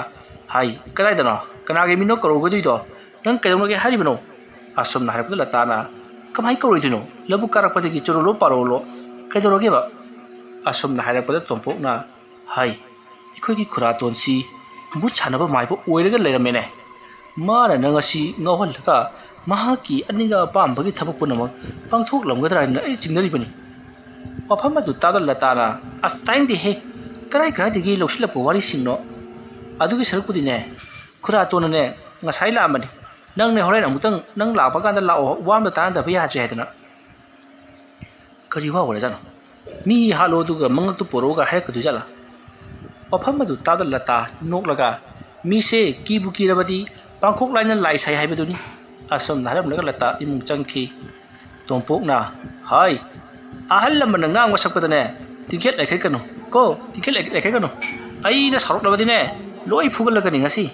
ꯍꯥꯏ ꯀꯗꯥꯏꯗꯅꯣ ꯀꯅꯥꯒꯤ ꯃꯤꯅꯣ ꯀꯧꯔꯛꯀꯗꯣꯏꯗꯣ ꯅꯪ ꯀꯩꯗꯧꯅꯒꯦ ꯍꯥꯏꯔꯤꯕꯅꯣ ꯑꯁꯨꯝꯅ ꯍꯥꯏꯔꯛꯄꯗ ꯂꯇꯥꯅ ꯀꯃꯥꯏꯅ ꯀꯧꯔꯣꯏꯗꯣꯏꯅꯣ ꯂꯧꯕꯨꯛ ꯀꯥꯔꯛꯄꯗꯒꯤ ꯆꯨꯔꯣꯂꯣ ꯄꯥꯔꯣꯂꯣ ꯀꯩꯗꯧꯔꯒꯦꯕ ꯑꯁꯨꯝꯅ ꯍꯥꯏꯔꯛꯄꯗ ꯇꯣꯝꯄꯣꯛꯅ ꯍꯥꯏ ꯑꯩꯈꯣꯏꯒꯤ ꯈꯨꯔꯥꯇꯣꯟꯁꯤ ꯕꯨꯠ ꯁꯥꯟꯅꯕ ꯃꯥꯏꯕ ꯑꯣꯏꯔꯒ ꯂꯩꯔꯝꯃꯦꯅꯦ ꯃꯥꯅ ꯅꯪ ꯑꯁꯤ ꯉꯥꯎꯍꯜꯂꯒ ꯃꯍꯥꯛꯀꯤ ꯑꯅꯤꯡꯕ ꯑꯄꯥꯝꯕꯒꯤ ꯊꯕꯛ ꯄꯨꯝꯅꯃꯛ ꯄꯥꯡꯊꯣꯛꯂꯝꯒꯗ꯭ꯔꯥ ꯍꯥꯏꯅ ꯑꯩ ꯆꯤꯡꯅꯔꯤꯕꯅꯤ꯫ ꯋꯥꯐꯝ ꯑꯗꯨ ꯇꯥꯕ ꯂꯇꯥꯅ ꯑꯁ ꯇꯥꯏꯅꯤꯡꯗꯦꯍꯦ, ꯀꯔꯥꯏꯗꯒꯤ ꯂꯧꯁꯤꯜꯂꯛꯄ ꯋꯥꯔꯤꯁꯤꯡꯅꯣ? ꯑꯗꯨꯒꯤ ꯁꯔꯨꯛꯄꯨꯗꯤꯅꯦ ꯈꯨꯔꯥꯇꯣꯟꯅꯅꯦ ꯉꯁꯥꯏ ꯂꯥꯛꯑꯝꯕꯅꯤ, ꯅꯪꯅꯦ ꯍꯣꯔꯦꯟ ꯑꯃꯨꯛꯇꯪ ꯅꯪ ꯂꯥꯛꯄ ꯀꯥꯟꯗ ꯂꯥꯛꯑꯣ, ꯋꯥ ꯑꯝꯇ ꯇꯥꯟꯅꯗꯕ ꯌꯥꯗ꯭ꯔꯦ ꯍꯥꯏꯗꯅ꯫ ꯀꯔꯤ ꯋꯥ ꯑꯣꯏꯔꯖꯥꯠꯅꯣ? ꯃꯤ ꯍꯥꯠꯂꯣ ꯑꯗꯨꯒ ꯃꯉꯛꯇꯨ ꯄꯣꯔꯛꯑꯣꯒ ꯍꯥꯏꯔꯛꯀꯗꯣꯏꯖꯥꯠꯂꯥ? ꯋꯥꯐꯝ ꯑꯗꯨ ꯇꯥꯕ ꯂꯇꯥ ꯅꯣꯛꯂꯒ ꯃꯤꯁꯦ ꯀꯤꯕꯨ ꯀꯤꯔꯕꯗꯤ ꯄꯥꯡꯈꯣꯛ ꯂꯥꯏꯅ ꯂꯥꯏ ꯁꯥꯏ ꯍꯥꯏꯕꯗꯨꯅꯤ ꯑꯁꯨꯝꯅ ꯍꯥꯏꯔꯝꯂꯒ ꯂꯇꯥ ꯏꯃꯨꯡ ꯆꯪꯈꯤ꯫ ꯇꯣꯝꯄꯣꯛꯅ ꯍꯥꯏ, ꯑꯍꯜ ꯂꯃꯟꯅ ꯉꯥꯡꯕ ꯁꯛꯄꯗꯅꯦ ꯇꯤꯡꯈꯦꯠ ꯂꯩꯈꯠꯀꯅꯨ ꯀꯣ, ꯇꯤꯡꯈꯦꯠ ꯂꯩꯈꯠꯀꯅꯨ, ꯑꯩꯅ ꯁꯥꯎꯔꯛꯂꯕꯗꯤꯅꯦ ꯂꯣꯏ ꯐꯨꯒꯠꯂꯛꯀꯅꯤ ꯉꯁꯤ꯫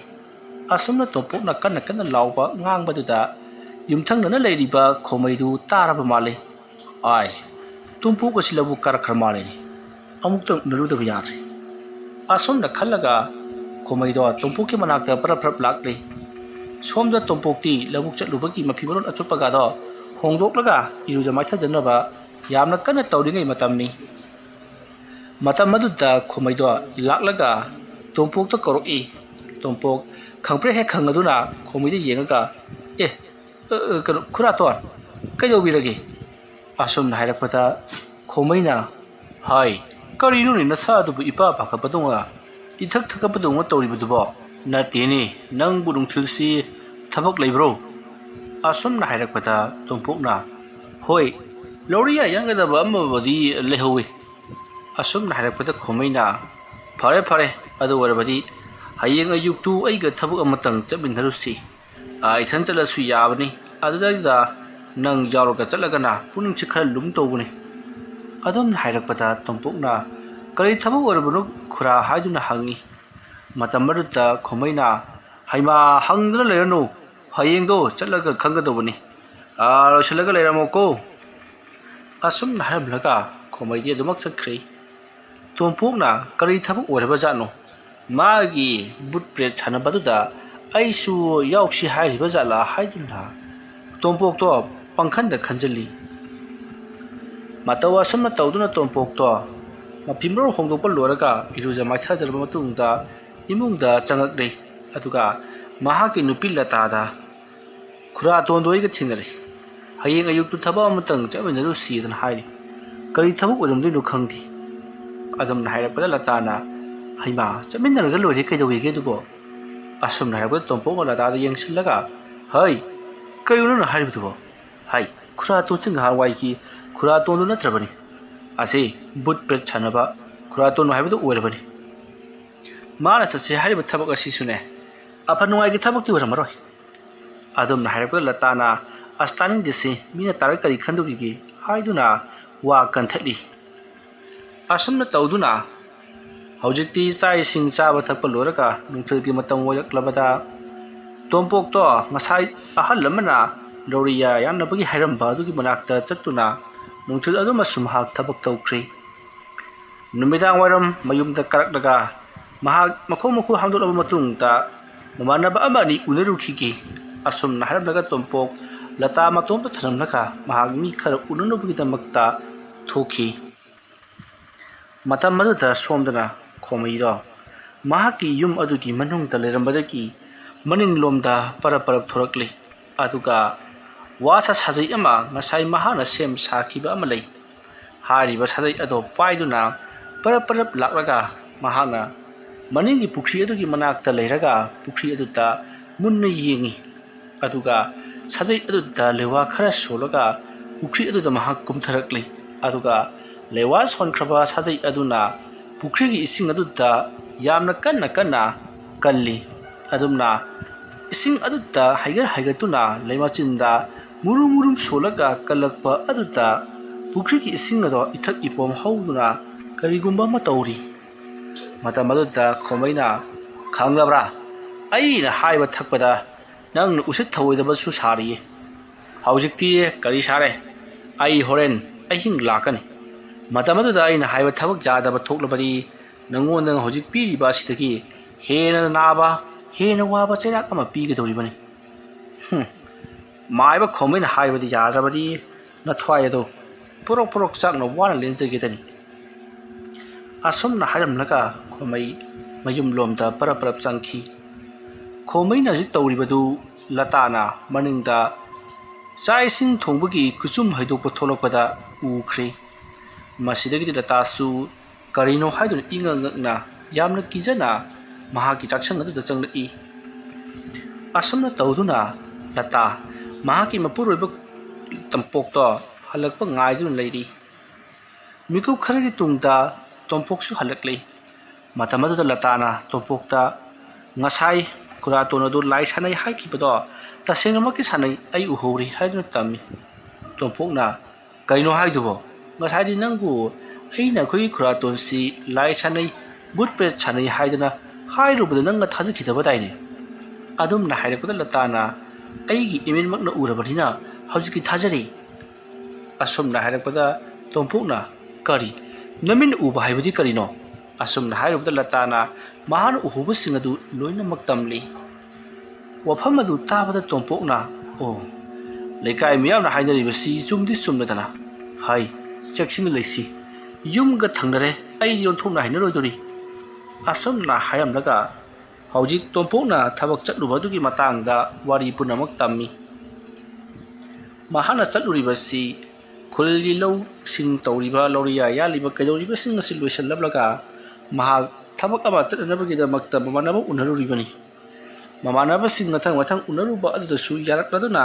ꯑꯁꯨꯝꯅ ꯇꯣꯝꯄꯣꯛꯅ ꯀꯟꯅ ꯂꯥꯎꯕ ꯉꯥꯡꯕꯗꯨꯗ ꯌꯨꯝꯊꯪꯅꯅ ꯂꯩꯔꯤꯕ ꯈꯣꯃꯩꯗꯨ ꯇꯥꯔꯕ ꯃꯥꯜꯂꯤ꯫ ꯑꯥꯏ, ꯇꯣꯝꯄꯣꯛ ꯑꯁꯤ ꯂꯧꯕꯨꯛ ꯀꯥꯔꯛꯈ꯭ꯔ ꯃꯥꯜꯂꯦꯅꯦ, ꯑꯃꯨꯛꯇꯪ ꯎꯅꯔꯨꯗꯕ ꯌꯥꯗ꯭ꯔꯦ꯫ ꯑꯁꯨꯝꯅ ꯈꯜꯂꯒ ꯈꯣꯃꯩꯗꯣ ꯇꯣꯝꯄꯣꯛꯀꯤ ꯃꯅꯥꯛꯇ ꯄꯔꯞ ꯂꯥꯛꯂꯤ꯫ ꯁꯣꯝꯗ ꯇꯣꯝꯄꯣꯛꯇꯤ ꯂꯧꯕꯨꯛ ꯆꯠꯂꯨꯕꯒꯤ ꯃꯐꯤ ꯃꯔꯣꯟ ꯑꯆꯣꯠꯄꯒꯗꯣ ꯍꯣꯡꯗꯣꯛꯂꯒ ꯏꯔꯨꯖ ꯃꯥꯏꯊꯖꯅꯕ ꯌꯥꯝꯅ ꯀꯟꯅ ꯇꯧꯔꯤꯉꯩ ꯃꯇꯝꯅꯤ꯫ ꯃꯇꯝ ꯑꯗꯨꯗ ꯈꯣꯃꯩꯗꯣ ꯂꯥꯛꯂꯒ ꯇꯣꯝꯄꯣꯛꯇ ꯀꯧꯔꯛꯏ꯫ ꯇꯣꯝꯄꯣꯛ ꯈꯪꯄ꯭ꯔꯦꯛ ꯍꯦꯛ ꯈꯪꯉꯗꯨꯅ ꯈꯣꯃꯩꯗ ꯌꯦꯡꯉꯒ ꯀꯩꯅꯣ ꯈꯨꯔꯥꯇꯣꯟ ꯀꯩꯗꯧꯕꯤꯔꯒꯦ? ꯑꯁꯨꯝꯅ ꯍꯥꯏꯔꯛꯄꯗ ꯈꯣꯃꯩꯅ ꯍꯥꯏ, ꯀꯔꯤꯅꯣꯅꯦ ꯅꯁꯥ ꯑꯗꯨꯕꯨ ꯏꯄꯥ ꯄꯥꯈꯠꯄꯗꯧꯅ ꯏꯊꯛ ꯊꯛꯀꯠꯄꯗꯧꯅ ꯇꯧꯔꯤꯕꯗꯨꯕꯣ? ꯅꯠꯇꯦꯅꯦ, ꯅꯪꯕꯨ ꯅꯨꯡꯊꯤꯜꯁꯤ ꯊꯕꯛ ꯂꯩꯕ꯭ꯔꯣ? ꯑꯁꯨꯝꯅ ꯍꯥꯏꯔꯛꯄꯗ ꯇꯣꯝꯄꯣꯛꯅ ꯍꯣꯏ, ꯂꯧꯔꯤꯌꯥ ꯌꯥꯟꯒꯗꯕ ꯑꯃꯕꯨꯗꯤ ꯂꯩꯍꯧꯏ꯫ ꯑꯁꯨꯝꯅ ꯍꯥꯏꯔꯛꯄꯗ ꯈꯣꯃꯩꯅ ꯐꯔꯦ, ꯑꯗꯨ ꯑꯣꯏꯔꯕꯗꯤ ꯍꯌꯦꯡ ꯑꯌꯨꯛꯇꯨ ꯑꯩꯒ ꯊꯕꯛ ꯑꯃꯇꯪ ꯆꯠꯃꯤꯟꯅꯔꯨꯁꯤ꯫ ꯏꯊꯟ ꯆꯠꯂꯁꯨ ꯌꯥꯕꯅꯤ, ꯑꯗꯨꯗꯩꯗ ꯅꯪ ꯌꯥꯎꯔꯒ ꯆꯠꯂꯒꯅ ꯄꯨꯛꯅꯤꯡꯁꯤ ꯈꯔ ꯂꯨꯝ ꯇꯧꯕꯅꯤ꯫ ꯑꯗꯨꯝꯅ ꯍꯥꯏꯔꯛꯄꯗ ꯇꯣꯝꯄꯣꯛꯅ ꯀꯔꯤ ꯊꯕꯛ ꯑꯣꯏꯔꯕꯅꯣ ꯈꯨꯔꯥ ꯍꯥꯏꯗꯨꯅ ꯍꯪꯉꯤ꯫ ꯃꯇꯝ ꯑꯗꯨꯗ ꯈꯣꯃꯩꯅ ꯍꯩꯃꯥ, ꯍꯪꯗꯨꯅ ꯂꯩꯔꯅꯨ, ꯍꯌꯦꯡꯗꯣ ꯆꯠꯂꯒ ꯈꯪꯒꯗꯧꯕꯅꯤ, ꯂꯣꯏꯁꯤꯜꯂꯒ ꯂꯩꯔꯝꯃꯣꯀꯣ꯫ ꯑꯁꯨꯝꯅ ꯍꯥꯏꯔꯝꯂꯒ ꯈꯣꯃꯩꯗꯤ ꯑꯗꯨꯃꯛ ꯆꯠꯈ꯭ꯔꯦ꯫ ꯇꯣꯝꯄꯣꯛꯅ ꯀꯔꯤ ꯊꯕꯛ ꯑꯣꯏꯔꯕ ꯖꯥꯠꯅꯣ? ꯃꯥꯒꯤ ꯕꯨꯠ ꯕ꯭ꯔꯦꯗ ꯁꯥꯟꯅꯕꯗꯨꯗ ꯑꯩꯁꯨ ꯌꯥꯎꯁꯤ ꯍꯥꯏꯔꯤꯕ ꯖꯥꯠꯂꯥ ꯍꯥꯏꯗꯨꯅ ꯇꯣꯝꯄꯣꯛꯇꯣ ꯄꯪꯈꯟꯗ ꯈꯟꯖꯤꯜꯂꯤ꯫ ꯃꯇꯧ ꯑꯁꯨꯝꯅ ꯇꯧꯗꯨꯅ ꯇꯣꯝꯄꯣꯛꯇꯣ ꯃꯐꯤ ꯃꯔꯣꯟ ꯍꯣꯡꯗꯣꯛꯄ ꯂꯣꯏꯔꯒ ꯏꯔꯨꯖ ꯃꯥꯏꯊꯖꯔꯕ ꯃꯇꯨꯡꯗ ꯏꯃꯨꯡꯗ ꯆꯪꯉꯛꯂꯤ꯫ ꯑꯗꯨꯒ ꯃꯍꯥꯛꯀꯤ ꯅꯨꯄꯤ ꯂꯇꯥꯗ ꯈꯨꯔꯥꯇꯣꯟꯗꯣ ꯑꯩꯒ ꯊꯦꯡꯅꯔꯦ, ꯍꯌꯦꯡ ꯑꯌꯨꯛꯇꯨ ꯊꯕꯛ ꯑꯃꯇꯪ ꯆꯠꯃꯤꯟꯅꯔꯨꯁꯤꯗꯅ ꯍꯥꯏꯔꯤ꯫ ꯀꯔꯤ ꯊꯕꯛ ꯑꯣꯏꯔꯝꯗꯣꯏꯅꯣ ꯈꯪꯗꯦ꯫ ꯑꯗꯨꯝꯅ ꯍꯥꯏꯔꯛꯄꯗ ꯂꯇꯥꯅ ꯍꯩꯃꯥ, ꯆꯠꯃꯤꯟꯅꯔꯒ ꯂꯣꯏꯔꯦ, ꯀꯩꯗꯧꯋꯦꯒꯦ ꯑꯗꯨꯕꯣ? ꯑꯁꯨꯝꯅ ꯍꯥꯏꯔꯛꯄꯗ ꯇꯣꯝꯄꯣꯛꯅ ꯂꯇꯥꯗ ꯌꯦꯡꯁꯤꯜꯂꯒ ꯍꯩ, ꯀꯔꯤꯅꯣ ꯅꯪꯅ ꯍꯥꯏꯔꯤꯕꯗꯨꯕꯣ? ꯍꯩ, ꯈꯨꯔꯥꯇꯣꯟꯁꯤ ꯉꯍꯥꯟꯋꯥꯏꯒꯤ ꯈꯨꯔꯥꯇꯣꯟꯗꯨ ꯅꯠꯇ꯭ꯔꯕꯅꯤ, ꯑꯁꯤ ꯕꯨꯠ ꯕ꯭ꯔꯦꯗ ꯁꯥꯟꯅꯕ ꯈꯨꯔꯥꯇꯣꯟ ꯍꯥꯏꯕꯗꯨ ꯑꯣꯏꯔꯕꯅꯤ꯫ ꯃꯥꯅ ꯆꯠꯁꯦ ꯍꯥꯏꯔꯤꯕ ꯊꯕꯛ ꯑꯁꯤꯁꯨꯅꯦ ꯑꯐ ꯅꯨꯡꯉꯥꯏꯒꯤ ꯊꯕꯛꯇꯤ ꯑꯣꯏꯔꯝꯃꯔꯣꯏ꯫ ꯑꯗꯨꯝꯅ ꯍꯥꯏꯔꯛꯄꯗ ꯂꯇꯥꯅ ꯑꯁ ꯇꯥꯅꯤꯡꯗꯦꯁꯤ, ꯃꯤꯅ ꯇꯥꯔꯒ ꯀꯔꯤ ꯈꯟꯗꯧꯔꯤꯒꯦ ꯍꯥꯏꯗꯨꯅ ꯋꯥ ꯀꯟꯊꯠꯂꯤ꯫ ꯑꯁꯨꯝꯅ ꯇꯧꯗꯨꯅ ꯍꯧꯖꯤꯛꯇꯤ ꯆꯥꯛ ꯏꯁꯤꯡ ꯆꯥꯕ ꯊꯛꯄ ꯂꯣꯏꯔꯒ ꯅꯨꯡꯊꯤꯜꯒꯤ ꯃꯇꯝ ꯑꯣꯏꯔꯛꯂꯕꯗ ꯇꯣꯝꯄꯣꯛꯇꯣ ꯉꯁꯥꯏ ꯑꯍꯜ ꯑꯃꯅ ꯂꯧꯔꯤꯌꯥ ꯌꯥꯟꯅꯕꯒꯤ ꯍꯥꯏꯔꯝꯕ ꯑꯗꯨꯒꯤ ꯃꯅꯥꯛꯇ ꯆꯠꯇꯨꯅ ꯅꯨꯡꯊꯤꯜ ꯑꯗꯨꯃꯁꯨ ꯃꯍꯥꯛ ꯊꯕꯛ ꯇꯧꯈ꯭ꯔꯤ꯫ ꯅꯨꯃꯤꯗꯥꯡ ꯋꯥꯏꯔꯝ ꯃꯌꯨꯝꯗ ꯀꯥꯔꯛꯂꯒ ꯃꯍꯥꯛ ꯃꯈꯣꯡ ꯃꯈꯨ ꯍꯥꯝꯗꯣꯛꯂꯕ ꯃꯇꯨꯡꯗ ꯃꯃꯥꯟꯅꯕ ꯑꯃ ꯑꯅꯤ ꯎꯅꯔꯨꯈꯤꯒꯦ꯫ ꯑꯁꯨꯝꯅ ꯍꯥꯏꯔꯝꯂꯒ ꯇꯣꯝꯄꯣꯛ ꯂꯇꯥ ꯃꯇꯣꯝꯇ ꯊꯅꯝꯂꯒ ꯃꯍꯥꯛ ꯃꯤ ꯈꯔ ꯎꯅꯅꯕꯒꯤꯗꯃꯛꯇ ꯊꯣꯛꯈꯤ꯫ ꯃꯇꯝ ꯑꯗꯨꯗ ꯁꯣꯝꯗꯅ ꯈꯣꯃꯩꯗꯣ ꯃꯍꯥꯛꯀꯤ ꯌꯨꯝ ꯑꯗꯨꯒꯤ ꯃꯅꯨꯡꯗ ꯂꯩꯔꯝꯕꯗꯒꯤ ꯃꯅꯤꯡꯂꯣꯝꯗ ꯄꯔꯞ ꯊꯣꯔꯛꯂꯤ꯫ ꯑꯗꯨꯒ ꯋꯥꯁꯥ ꯁꯥꯖꯩ ꯑꯃ ꯉꯁꯥꯏ ꯃꯍꯥꯛꯅ ꯁꯦꯝ ꯁꯥꯈꯤꯕ ꯑꯃ ꯂꯩ꯫ ꯍꯥꯏꯔꯤꯕ ꯁꯥꯖꯩ ꯑꯗꯣ ꯄꯥꯏꯗꯨꯅ ꯄꯔꯞ ꯂꯥꯛꯂꯒ ꯃꯍꯥꯛꯅ ꯃꯅꯤꯡꯒꯤ ꯄꯨꯈ꯭ꯔꯤ ꯑꯗꯨꯒꯤ ꯃꯅꯥꯛꯇ ꯂꯩꯔꯒ ꯄꯨꯈ꯭ꯔꯤ ꯑꯗꯨꯗ ꯃꯨꯟꯅ ꯌꯦꯡꯉꯤ꯫ ꯑꯗꯨꯒ ꯁꯥꯖꯩ ꯑꯗꯨꯗ ꯂꯩꯋꯥ ꯈꯔ ꯁꯣꯜꯂꯒ ꯄꯨꯈ꯭ꯔꯤ ꯑꯗꯨꯗ ꯃꯍꯥꯛ ꯀꯨꯝꯊꯔꯛꯂꯤ꯫ ꯑꯗꯨꯒ ꯂꯩꯋꯥ ꯁꯣꯟꯈ꯭ꯔꯕ ꯁꯥꯖꯩ ꯑꯗꯨꯅ ꯄꯨꯈ꯭ꯔꯤꯒꯤ ꯏꯁꯤꯡ ꯑꯗꯨꯗ ꯌꯥꯝꯅ ꯀꯟꯅ ꯀꯜꯂꯤ꯫ ꯑꯗꯨꯝꯅ ꯏꯁꯤꯡ ꯑꯗꯨꯗ ꯍꯥꯏꯒꯠꯇꯨꯅ ꯂꯩꯃꯆꯤꯟꯗ ꯃꯨꯔꯨꯝ ꯁꯣꯜꯂꯒ ꯀꯜꯂꯛꯄ ꯑꯗꯨꯗ ꯄꯨꯈ꯭ꯔꯤꯒꯤ ꯏꯁꯤꯡ ꯑꯗꯣ ꯏꯊꯛ ꯏꯄꯣꯝ ꯍꯧꯗꯨꯅ ꯀꯔꯤꯒꯨꯝꯕ ꯑꯃ ꯇꯧꯔꯤ꯫ ꯃꯇꯝ ꯑꯗꯨꯗ ꯈꯣꯃꯩꯅ ꯈꯪꯂꯕ꯭ꯔꯥ, ꯑꯩꯅ ꯍꯥꯏꯕ ꯊꯛꯄꯗ ꯅꯪꯅ ꯎꯁꯤꯠ ꯊꯑꯣꯏꯗꯕꯁꯨ ꯁꯥꯔꯤꯌꯦ꯫ ꯍꯧꯖꯤꯛꯇꯤ ꯀꯔꯤ ꯁꯥꯔꯦ, ꯑꯩ ꯍꯣꯔꯦꯟ ꯑꯍꯤꯡ ꯂꯥꯛꯀꯅꯤ꯫ ꯃꯇꯝ ꯑꯗꯨꯗ ꯑꯩꯅ ꯍꯥꯏꯕ ꯊꯕꯛ ꯌꯥꯗꯕ ꯊꯣꯛꯂꯕꯗꯤ ꯅꯪꯉꯣꯟꯗ ꯍꯧꯖꯤꯛ ꯄꯤꯔꯤꯕ ꯑꯁꯤꯗꯒꯤ ꯍꯦꯟꯅ ꯅꯥꯕ ꯍꯦꯟꯅ ꯋꯥꯕ ꯆꯩꯔꯥꯛ ꯑꯃ ꯄꯤꯒꯗꯧꯔꯤꯕꯅꯤ꯫ ꯃꯥꯏꯕ ꯈꯣꯃꯩꯅ ꯍꯥꯏꯕꯗꯤ ꯌꯥꯗ꯭ꯔꯕꯗꯤ ꯅꯊ꯭ꯋꯥꯏ ꯑꯗꯣ ꯄꯣꯔꯣꯛ ꯆꯥꯛꯅ ꯋꯥꯅ ꯂꯦꯟꯖꯒꯦꯗꯅꯤ꯫ ꯑꯁꯨꯝꯅ ꯍꯥꯏꯔꯝꯂꯒ ꯈꯣꯃꯩ ꯃꯌꯨꯝꯂꯣꯝꯗ ꯄꯔꯞ ꯆꯪꯈꯤ꯫ ꯈꯣꯃꯩꯅ ꯍꯧꯖꯤꯛ ꯇꯧꯔꯤꯕꯗꯨ ꯂꯇꯥꯅ ꯃꯅꯤꯡꯗ ꯆꯥꯛ ꯏꯁꯤꯡ ꯊꯣꯡꯕꯒꯤ ꯈꯨꯆꯨꯝ ꯍꯩꯗꯣꯛꯄ ꯊꯣꯛꯂꯛꯄꯗ ꯎꯈ꯭ꯔꯦ꯫ ꯃꯁꯤꯗꯒꯤꯗꯤ ꯂꯇꯥꯁꯨ ꯀꯔꯤꯅꯣ ꯍꯥꯏꯗꯨꯅ ꯏꯉꯛ ꯉꯛꯅ ꯌꯥꯝꯅ ꯀꯤꯖꯅ ꯃꯍꯥꯛꯀꯤ ꯆꯥꯛꯁꯪ ꯑꯗꯨꯗ ꯆꯪꯂꯛꯏ꯫ ꯑꯁꯨꯝꯅ ꯇꯧꯗꯨꯅ ꯂꯇꯥ ꯃꯍꯥꯛꯀꯤ ꯃꯄꯨꯔꯣꯏꯕ ꯇꯣꯝꯄꯣꯛꯇꯣ ꯍꯜꯂꯛꯄ ꯉꯥꯏꯗꯨꯅ ꯂꯩꯔꯤ꯫ ꯃꯤꯀꯨꯞ ꯈꯔꯒꯤ ꯇꯨꯡꯗ ꯇꯣꯝꯄꯣꯛꯁꯨ ꯍꯜꯂꯛꯂꯤ꯫ ꯃꯇꯝ ꯑꯗꯨꯗ ꯂꯇꯥꯅ ꯇꯣꯝꯄꯣꯛꯇ ꯉꯁꯥꯏ ꯈꯨꯔꯥꯇꯣꯟ ꯑꯗꯨ ꯂꯥꯏ ꯁꯥꯟꯅꯩ ꯍꯥꯏꯈꯤꯕꯗꯣ ꯇꯁꯦꯡꯅꯃꯛꯀꯤ ꯁꯥꯟꯅꯩ ꯑꯩ ꯎꯍꯧꯔꯤ ꯍꯥꯏꯗꯨꯅ ꯇꯝꯃꯤ꯫ ꯇꯣꯝꯄꯣꯛꯅ ꯀꯩꯅꯣ ꯍꯥꯏꯗꯨꯕꯣ? ꯉꯁꯥꯏꯗꯤ ꯅꯪꯕꯨ ꯑꯩꯅ ꯑꯩꯈꯣꯏꯒꯤ ꯈꯨꯔꯥꯇꯣꯟꯁꯤ ꯂꯥꯏ ꯁꯥꯟꯅꯩ ꯕꯨꯠ ꯄ꯭ꯔꯦꯠ ꯁꯥꯟꯅꯩ ꯍꯥꯏꯗꯅ ꯍꯥꯏꯔꯨꯕꯗ ꯅꯪꯅ ꯊꯥꯖꯈꯤꯗꯕꯗꯥꯏꯅꯦ꯫ ꯑꯗꯨꯝꯅ ꯍꯥꯏꯔꯛꯄꯗ ꯂꯇꯥꯅ ꯑꯩꯒꯤ ꯏꯃꯤꯠꯃꯛꯅ ꯎꯔꯕꯅꯤꯅ ꯍꯧꯖꯤꯛꯇꯤ ꯊꯥꯖꯔꯦ꯫ ꯑꯁꯨꯝꯅ ꯍꯥꯏꯔꯛꯄꯗ ꯇꯣꯝꯄꯣꯛꯅ ꯀꯔꯤ ꯅꯃꯤꯠꯅ ꯎꯕ ꯍꯥꯏꯕꯗꯤ ꯀꯔꯤꯅꯣ? ꯑꯁꯨꯝꯅ ꯍꯥꯏꯔꯨꯕꯗ ꯂꯇꯥꯅ ꯃꯍꯥꯛꯅ ꯎꯍꯧꯕꯁꯤꯡ ꯑꯗꯨ ꯂꯣꯏꯅꯃꯛ ꯇꯝꯂꯤ꯫ ꯋꯥꯐꯝ ꯑꯗꯨ ꯇꯥꯕꯗ ꯇꯣꯝꯄꯣꯛꯅ ꯑꯣ ꯂꯩꯀꯥꯏ ꯃꯤꯌꯥꯝꯅ ꯍꯥꯏꯅꯔꯤꯕꯁꯤ ꯆꯨꯝꯗꯤ ꯆꯨꯝꯂꯗꯅ ꯍꯥꯏ ꯆꯦꯛꯁꯤꯟꯅ ꯂꯩꯁꯤ ꯌꯨꯝꯒ ꯊꯪꯅꯔꯦ ꯑꯩꯗꯤ ꯑꯣꯟꯊꯣꯛꯅ ꯍꯩꯅꯔꯣꯏꯗꯣꯔꯤ꯫ ꯑꯁꯨꯝꯅ ꯍꯥꯏꯔꯝꯂꯒ ꯍꯧꯖꯤꯛ ꯇꯣꯝꯄꯣꯛꯅ ꯊꯕꯛ ꯆꯠꯂꯨꯕ ꯑꯗꯨꯒꯤ ꯃꯇꯥꯡꯗ ꯋꯥꯔꯤ ꯄꯨꯝꯅꯃꯛ ꯇꯝꯃꯤ꯫ ꯃꯍꯥꯛꯅ ꯆꯠꯂꯨꯔꯤꯕꯁꯤ ꯈꯨꯜꯒꯤ ꯂꯧꯁꯤꯡ ꯇꯧꯔꯤꯕ ꯂꯧꯔꯤꯌꯥ ꯌꯥꯜꯂꯤꯕ ꯀꯩꯗꯧꯔꯤꯕꯁꯤꯡ ꯑꯁꯤ ꯂꯣꯏꯁꯤꯜꯂꯛꯂꯒ ꯃꯍꯥꯛ ꯊꯕꯛ ꯑꯃ ꯆꯠꯅꯅꯕꯒꯤꯗꯃꯛꯇ ꯃꯃꯥꯟꯅꯕ ꯎꯅꯔꯨꯔꯤꯕꯅꯤ꯫ ꯃꯃꯥꯟꯅꯕꯁꯤꯡ ꯃꯊꯪ ꯃꯊꯪ ꯎꯅꯔꯨꯕ ꯑꯗꯨꯗꯁꯨ ꯌꯥꯔꯛꯂꯗꯨꯅ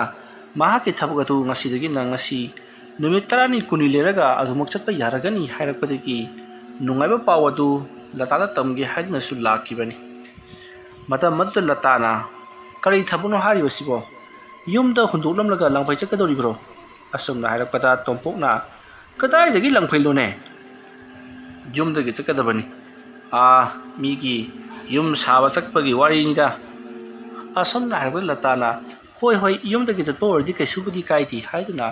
ꯃꯍꯥꯛꯀꯤ ꯊꯕꯛ ꯑꯗꯨ ꯉꯁꯤꯗꯒꯤꯅ ꯉꯁꯤ ꯅꯨꯃꯤꯠ 10ꯅꯤ 10ꯅꯤ ꯂꯩꯔꯒ ꯑꯗꯨꯃꯛ ꯆꯠꯄ ꯌꯥꯔꯒꯅꯤ ꯍꯥꯏꯔꯛꯄꯗꯒꯤ ꯅꯨꯡꯉꯥꯏꯕ ꯄꯥꯎ ꯑꯗꯨ ꯂꯇꯥꯗ ꯇꯝꯒꯦ ꯍꯥꯏꯗꯨꯅꯁꯨ ꯂꯥꯛꯈꯤꯕꯅꯤ꯫ ꯃꯇꯝ ꯑꯗꯨꯗ ꯂꯇꯥꯅ ꯀꯔꯤ ꯊꯕꯛꯅꯣ ꯍꯥꯏꯔꯤꯕꯁꯤꯕꯣ? ꯌꯨꯝꯗ ꯍꯨꯟꯗꯣꯛꯂꯝꯂꯒ ꯂꯪꯐꯩ ꯆꯠꯀꯗꯧꯔꯤꯕ꯭ꯔꯣ? ꯑꯁꯨꯝꯅ ꯍꯥꯏꯔꯛꯄꯗ ꯇꯣꯝꯄꯣꯛꯅ ꯀꯗꯥꯏꯗꯒꯤ ꯂꯪꯐꯩꯂꯣꯅꯦ? ꯌꯨꯝꯗꯒꯤ ꯆꯠꯀꯗꯕꯅꯤ꯫ ꯃꯤꯒꯤ ꯌꯨꯝ ꯁꯥꯕ ꯆꯠꯄꯒꯤ ꯋꯥꯔꯤꯅꯤꯗ꯫ ꯑꯁꯨꯝꯅ ꯍꯥꯏꯔꯛꯄꯗ ꯂꯇꯥꯅ ꯍꯣꯏ ꯍꯣꯏ ꯌꯨꯝꯗꯒꯤ ꯆꯠꯄ ꯑꯣꯏꯔꯗꯤ ꯀꯩꯁꯨꯕꯨꯗꯤ ꯀꯥꯏꯗꯦ ꯍꯥꯏꯗꯨꯅ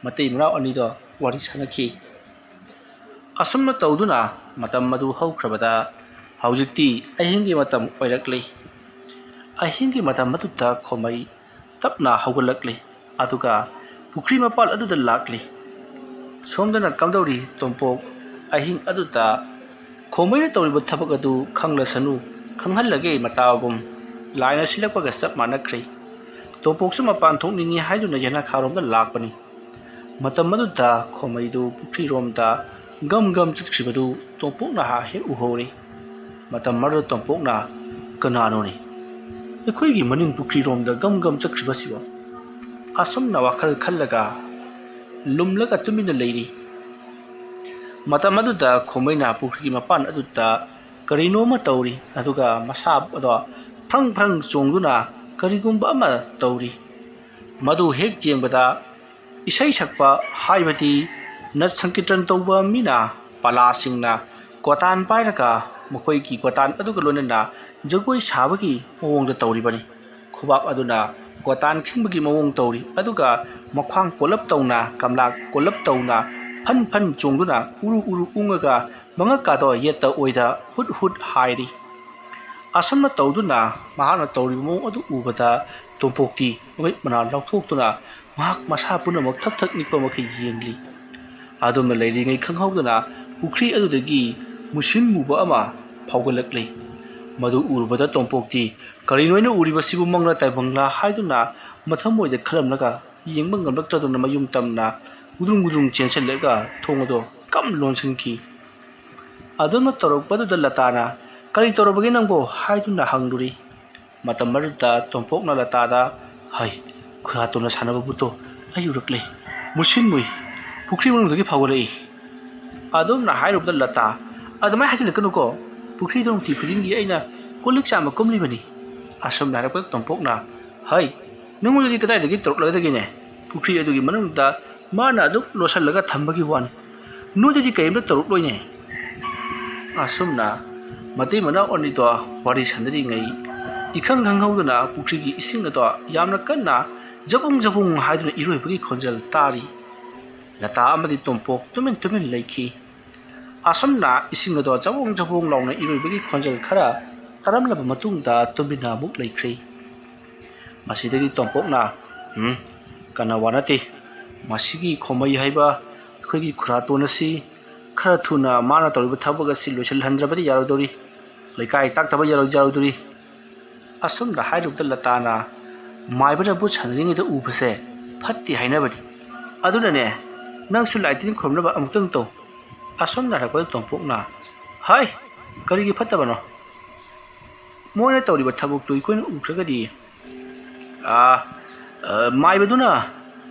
ꯃꯇꯩ ꯃꯅꯥꯎ ꯑꯅꯤꯗꯣ ꯋꯥꯔꯤ ꯁꯥꯟꯅꯈꯤ꯫ ꯑꯁꯨꯝꯅ ꯇꯧꯗꯨꯅ ꯃꯇꯝ ꯑꯗꯨ ꯍꯧꯈ꯭ꯔꯕꯗ ꯍꯧꯖꯤꯛꯇꯤ ꯑꯍꯤꯡꯒꯤ ꯃꯇꯝ ꯑꯣꯏꯔꯛꯂꯤ꯫ ꯑꯍꯤꯡꯒꯤ ꯃꯇꯝ ꯑꯗꯨꯗ ꯈꯣꯃꯩ ꯇꯞꯅ ꯍꯧꯒꯠꯂꯛꯂꯤ ꯑꯗꯨꯒ ꯄꯨꯈ꯭ꯔꯤ ꯃꯄꯥꯜ ꯑꯗꯨꯗ ꯂꯥꯛꯂꯤ꯫ ꯁꯣꯝꯗꯅ ꯀꯝꯗꯧꯔꯤ ꯇꯣꯝꯄꯣꯛ? ꯑꯍꯤꯡ ꯑꯗꯨꯗ ꯈꯣꯃꯩꯅ ꯇꯧꯔꯤꯕ ꯊꯕꯛ ꯑꯗꯨ ꯈꯪꯂꯁꯅꯨ ꯈꯪꯍꯜꯂꯒꯦ ꯃꯇꯥꯒꯨꯝ ꯂꯥꯏꯅ ꯁꯤꯜꯂꯛꯄꯒ ꯆꯞ ꯃꯥꯟꯅꯈ꯭ꯔꯦ꯫ ꯇꯣꯝꯄꯣꯛꯁꯨ ꯃꯄꯥꯟ ꯊꯣꯛꯅꯤꯡꯉꯤ ꯍꯥꯏꯗꯨꯅ ꯌꯦꯅꯈꯥꯔꯣꯝꯗ ꯂꯥꯛꯄꯅꯤ꯫ ꯃꯇꯝ ꯑꯗꯨꯗ ꯈꯣꯃꯩꯗꯨ ꯄꯨꯈ꯭ꯔꯤꯔꯣꯝꯗ ꯒꯝ ꯒꯝ ꯆꯠꯈ꯭ꯔꯤꯕꯗꯨ ꯇꯣꯝꯄꯣꯛꯅ ꯍꯦꯛ ꯎꯍꯧꯔꯤ꯫ ꯃꯇꯝ ꯑꯗꯨꯗ ꯇꯣꯝꯄꯣꯛꯅ ꯀꯅꯥꯅꯣꯅꯦ ꯑꯩꯈꯣꯏꯒꯤ ꯃꯅꯤꯡ ꯄꯨꯈ꯭ꯔꯤꯔꯣꯝꯗ ꯒꯝ ꯒꯝ ꯆꯠꯈ꯭ꯔꯤꯕꯁꯤꯕꯣ? ꯑꯁꯨꯝꯅ ꯋꯥꯈꯜ ꯈꯜꯂꯒ lumlaga tumina leiri. Matam aduda khomaina pukri mapan aduda karinoma tauri aduga masab ado prang prang chongduna karigumba ama tauri. Madu hek jengbada isai sakpa haibati nat sankirtan tauba mina pala singna kotan pairaka mokoi ki kotan aduga lonena jagoi sabagi mawongda tauri bani. Khubab aduna kotan khingbagi mawong tauri aduga makhwang kolap tauna kamlak kolap tauna phan phan chongduna uru uru ungaga mangaka do yeta oida hut hut hairi. Asamna tauduna mahana tauri mo adu ubada tompokti mai mana lauthokduna mahak masa punamak thak thak nikpa makhi yengli. Adumna leiri ngai khanghauduna pukri adudagi musin muba ama phaugalakli. Madu urbada tompokti karinoina uribasibu mangla taibangla haiduna mathamoida khalamnaga yengba ngamlaktaduna mayum tamna udrung udrung chensellega thongado kam lonsinki. Adumna torokpaduda latana kari torobagi nangbo haiduna hangduri. Matam maruta tompokna latada hai khuratuna sanababuto ayurakle musin mui pukri manungdagi phaugalai. Adumna hairubda lata adamai hajilakanuko pukri dong ti khudingi aina kolik sama komli bani. Asam narapad tompokna hai nunguli kadai dagi torokladagi ne pukri adugi manungda mana aduk losalaga thambagi wan nudadi kayimda torokloi ne. Asumna matai mana oni to wari sandari ngai ikhang khanghauduna pukri gi ising ado yamna kanna jabung jabung haiduna iroibagi khonjal tari. Lata amadi tompok tumin tumin laiki. Asamna ising ado jabung jabung launa iroibagi khonjal khara taramlaba matungda tumina muk laikri. Masidagi tompokna kana wanati masigi khomai haiba khoi khuraton asi khara thuna mana toriba thabaga si loisal handrabadi yarodori laikai tak thaba yarodori. Asumda hairubda latana maibara bu chanringi da ubase ꯐꯠꯇꯦ ꯍꯥꯏꯅꯕꯅꯤ ꯑꯗꯨꯅꯅꯦ ꯅꯪꯁꯨ ꯂꯥꯏ ꯇꯤꯟ ꯈꯨꯔꯨꯝꯅꯕ ꯑꯃꯨꯛꯇꯪ ꯇꯧ ꯑꯁꯣꯝꯅ ꯍꯥꯏꯔꯛꯄꯗ ꯇꯣꯝꯄꯣꯛꯅ ꯍꯥꯏ ꯀꯔꯤꯒꯤ ꯐꯠꯇꯕꯅꯣ ꯃꯣꯏꯅ ꯇꯧꯔꯤꯕ ꯊꯕꯛꯇꯨ ꯑꯩꯈꯣꯏꯅ ꯎꯈ꯭ꯔꯒꯗꯤ ꯃꯥꯏꯕꯗꯨꯅ